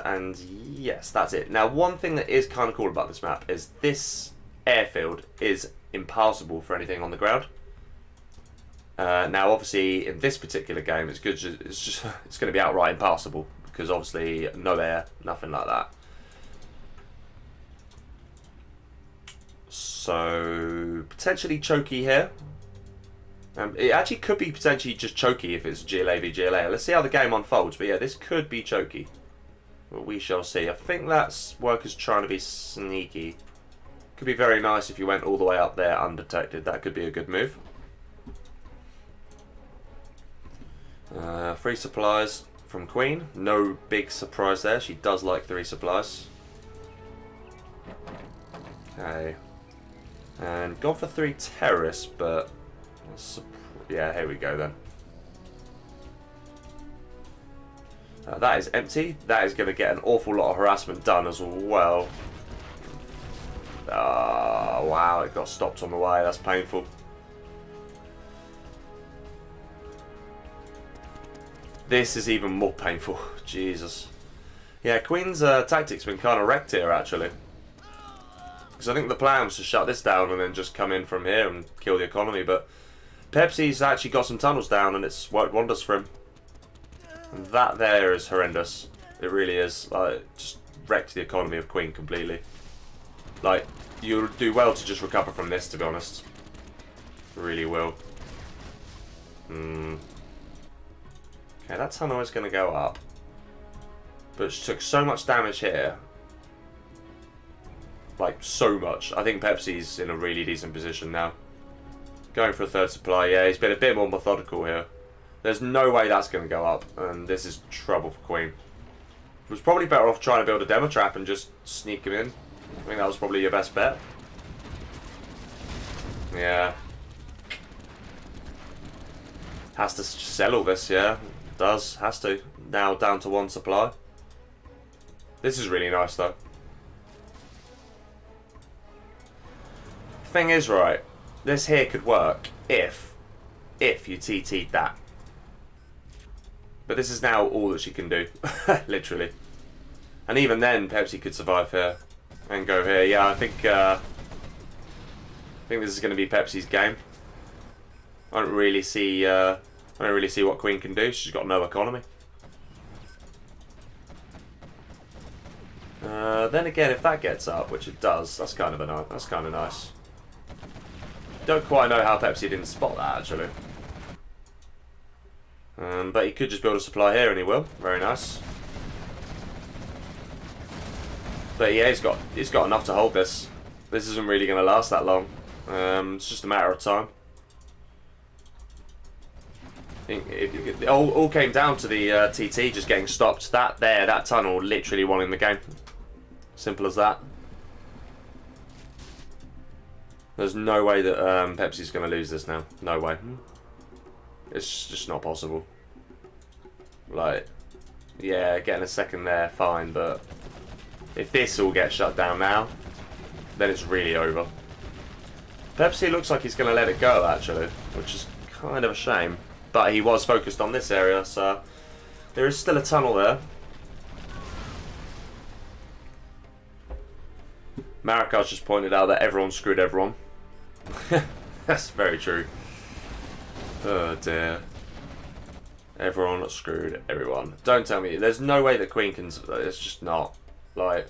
And yes, that's it. Now, one thing that is kind of cool about this map is this airfield is impassable for anything on the ground. Now, obviously, in this particular game, it's going to be outright impassable because obviously no air, nothing like that. So potentially choky here. It actually could be potentially just choky if it's GLA v GLA. Let's see how the game unfolds. But yeah, this could be choky. But we shall see. I think that's workers trying to be sneaky. Could be very nice if you went all the way up there undetected. That could be a good move. 3 supplies from Queen. No big surprise there. She does like 3 supplies. Okay. And gone for 3 terrorists, but... yeah, here we go then. That is empty. That is going to get an awful lot of harassment done as well. Wow, it got stopped on the way. That's painful. This is even more painful. Jesus. Yeah, Queen's tactics been kind of wrecked here, actually. Because I think the plan was to shut this down and then just come in from here and kill the economy, but Pepsi's actually got some tunnels down and it's worked wonders for him. And that there is horrendous. It really is. Just wrecked the economy of Queen completely. Like, you'll do well to just recover from this, to be honest. Really will. Okay, that tunnel is going to go up. But she took so much damage here. Like, so much. I think Pepsi's in a really decent position now. Going for a 3rd supply, yeah, he's been a bit more methodical here. There's no way that's going to go up, and this is trouble for Queen. It was probably better off trying to build a demo trap and just sneak him in. I think that was probably your best bet. Yeah. Has to sell all this, yeah. Does, has to. Now down to 1 supply. This is really nice, though. Thing is, right, this here could work if you TT'd that. But this is now all that she can do, literally. And even then, Pepsi could survive here and go here. Yeah, I think this is going to be Pepsi's game. I don't really see what Queen can do. She's got no economy. Then again, if that gets up, which it does, that's kind of nice. Don't quite know how Pepsi didn't spot that, actually. But he could just build a supply here and he will. Very nice. But yeah, he's got enough to hold this. This isn't really going to last that long. It's just a matter of time. It all came down to the TT just getting stopped. That tunnel literally won in the game. Simple as that. There's no way that Pepsi's going to lose this now. No way. It's just not possible. Like, yeah, getting a second there, fine, but if this all gets shut down now, then it's really over. Pepsi looks like he's going to let it go, actually, which is kind of a shame. But he was focused on this area, so there is still a tunnel there. Marikaz just pointed out that everyone screwed everyone. That's very true. Oh dear. Everyone screwed everyone. Don't tell me. There's no way that Queen can... It's just not. Like,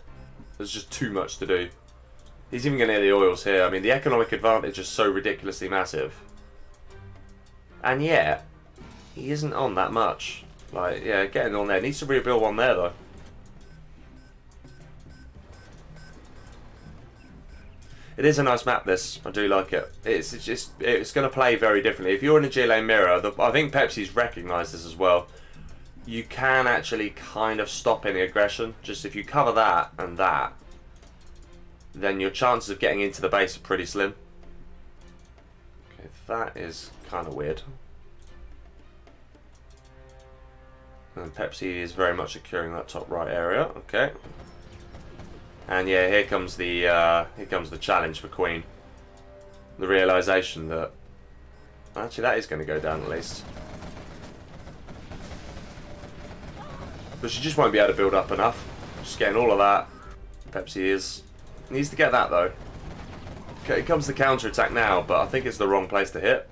there's just too much to do. He's even going to hit the oils here. I mean, the economic advantage is so ridiculously massive. And yet, he isn't on that much. Like, yeah, getting on there. Needs to rebuild one there, though. It is a nice map, this. I do like it. It's going to play very differently. If you're in a GLA mirror, I think Pepsi's recognised this as well. You can actually kind of stop any aggression. Just if you cover that and that, then your chances of getting into the base are pretty slim. Okay, that is kind of weird. And Pepsi is very much securing that top right area. Okay. And yeah, here comes the challenge for Queen. The realization that actually that is going to go down at least. But she just won't be able to build up enough. Just getting all of that. Pepsi needs to get that though. Okay, it comes the counter attack now, but I think it's the wrong place to hit.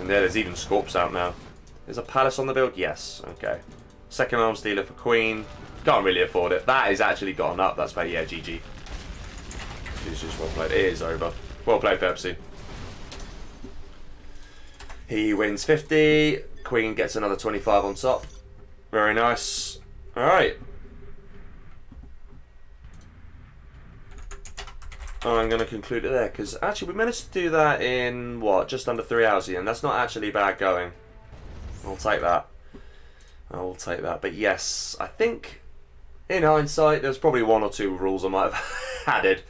And there's even Scorps out now. There's a Palace on the build? Yes. Okay. Second arms dealer for Queen. Can't really afford it. That is actually gotten up. That's by, yeah, GG. It's just well played. It is over. Well played, Pepsi. He wins 50. Queen gets another 25 on top. Very nice. Alright. I'm going to conclude it there, because actually we managed to do that in, what, just under 3 hours here, and that's not actually bad going. I'll take that. I will take that. But yes, I think in hindsight, there's probably 1 or 2 rules I might have added.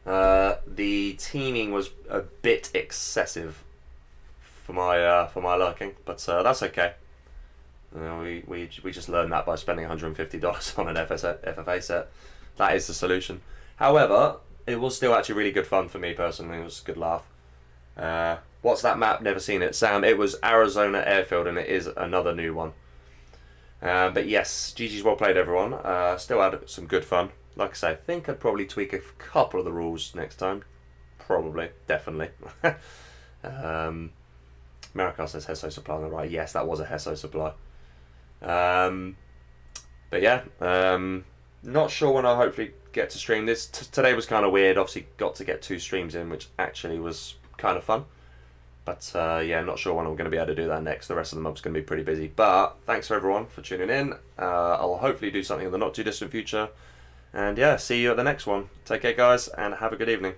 The teaming was a bit excessive for my liking, but that's okay. We just learned that by spending $150 on an FFA set. That is the solution. However, it was still actually really good fun for me personally. It was a good laugh. What's that map? Never seen it. Sam, it was Arizona Airfield, and it is another new one. But yes, GG's well played, everyone. Still had some good fun. Like I say, I think I'd probably tweak a couple of the rules next time. Probably, definitely. Marikaz says Hesso supply on the right. Yes, that was a Hesso supply. But yeah, not sure when I'll hopefully get to stream this. Today was kind of weird. Obviously, got to get 2 streams in, which actually was kind of fun. But yeah, not sure when I'm going to be able to do that next. The rest of the month's going to be pretty busy. But thanks for everyone for tuning in. I'll hopefully do something in the not too distant future. And yeah, see you at the next one. Take care, guys, and have a good evening.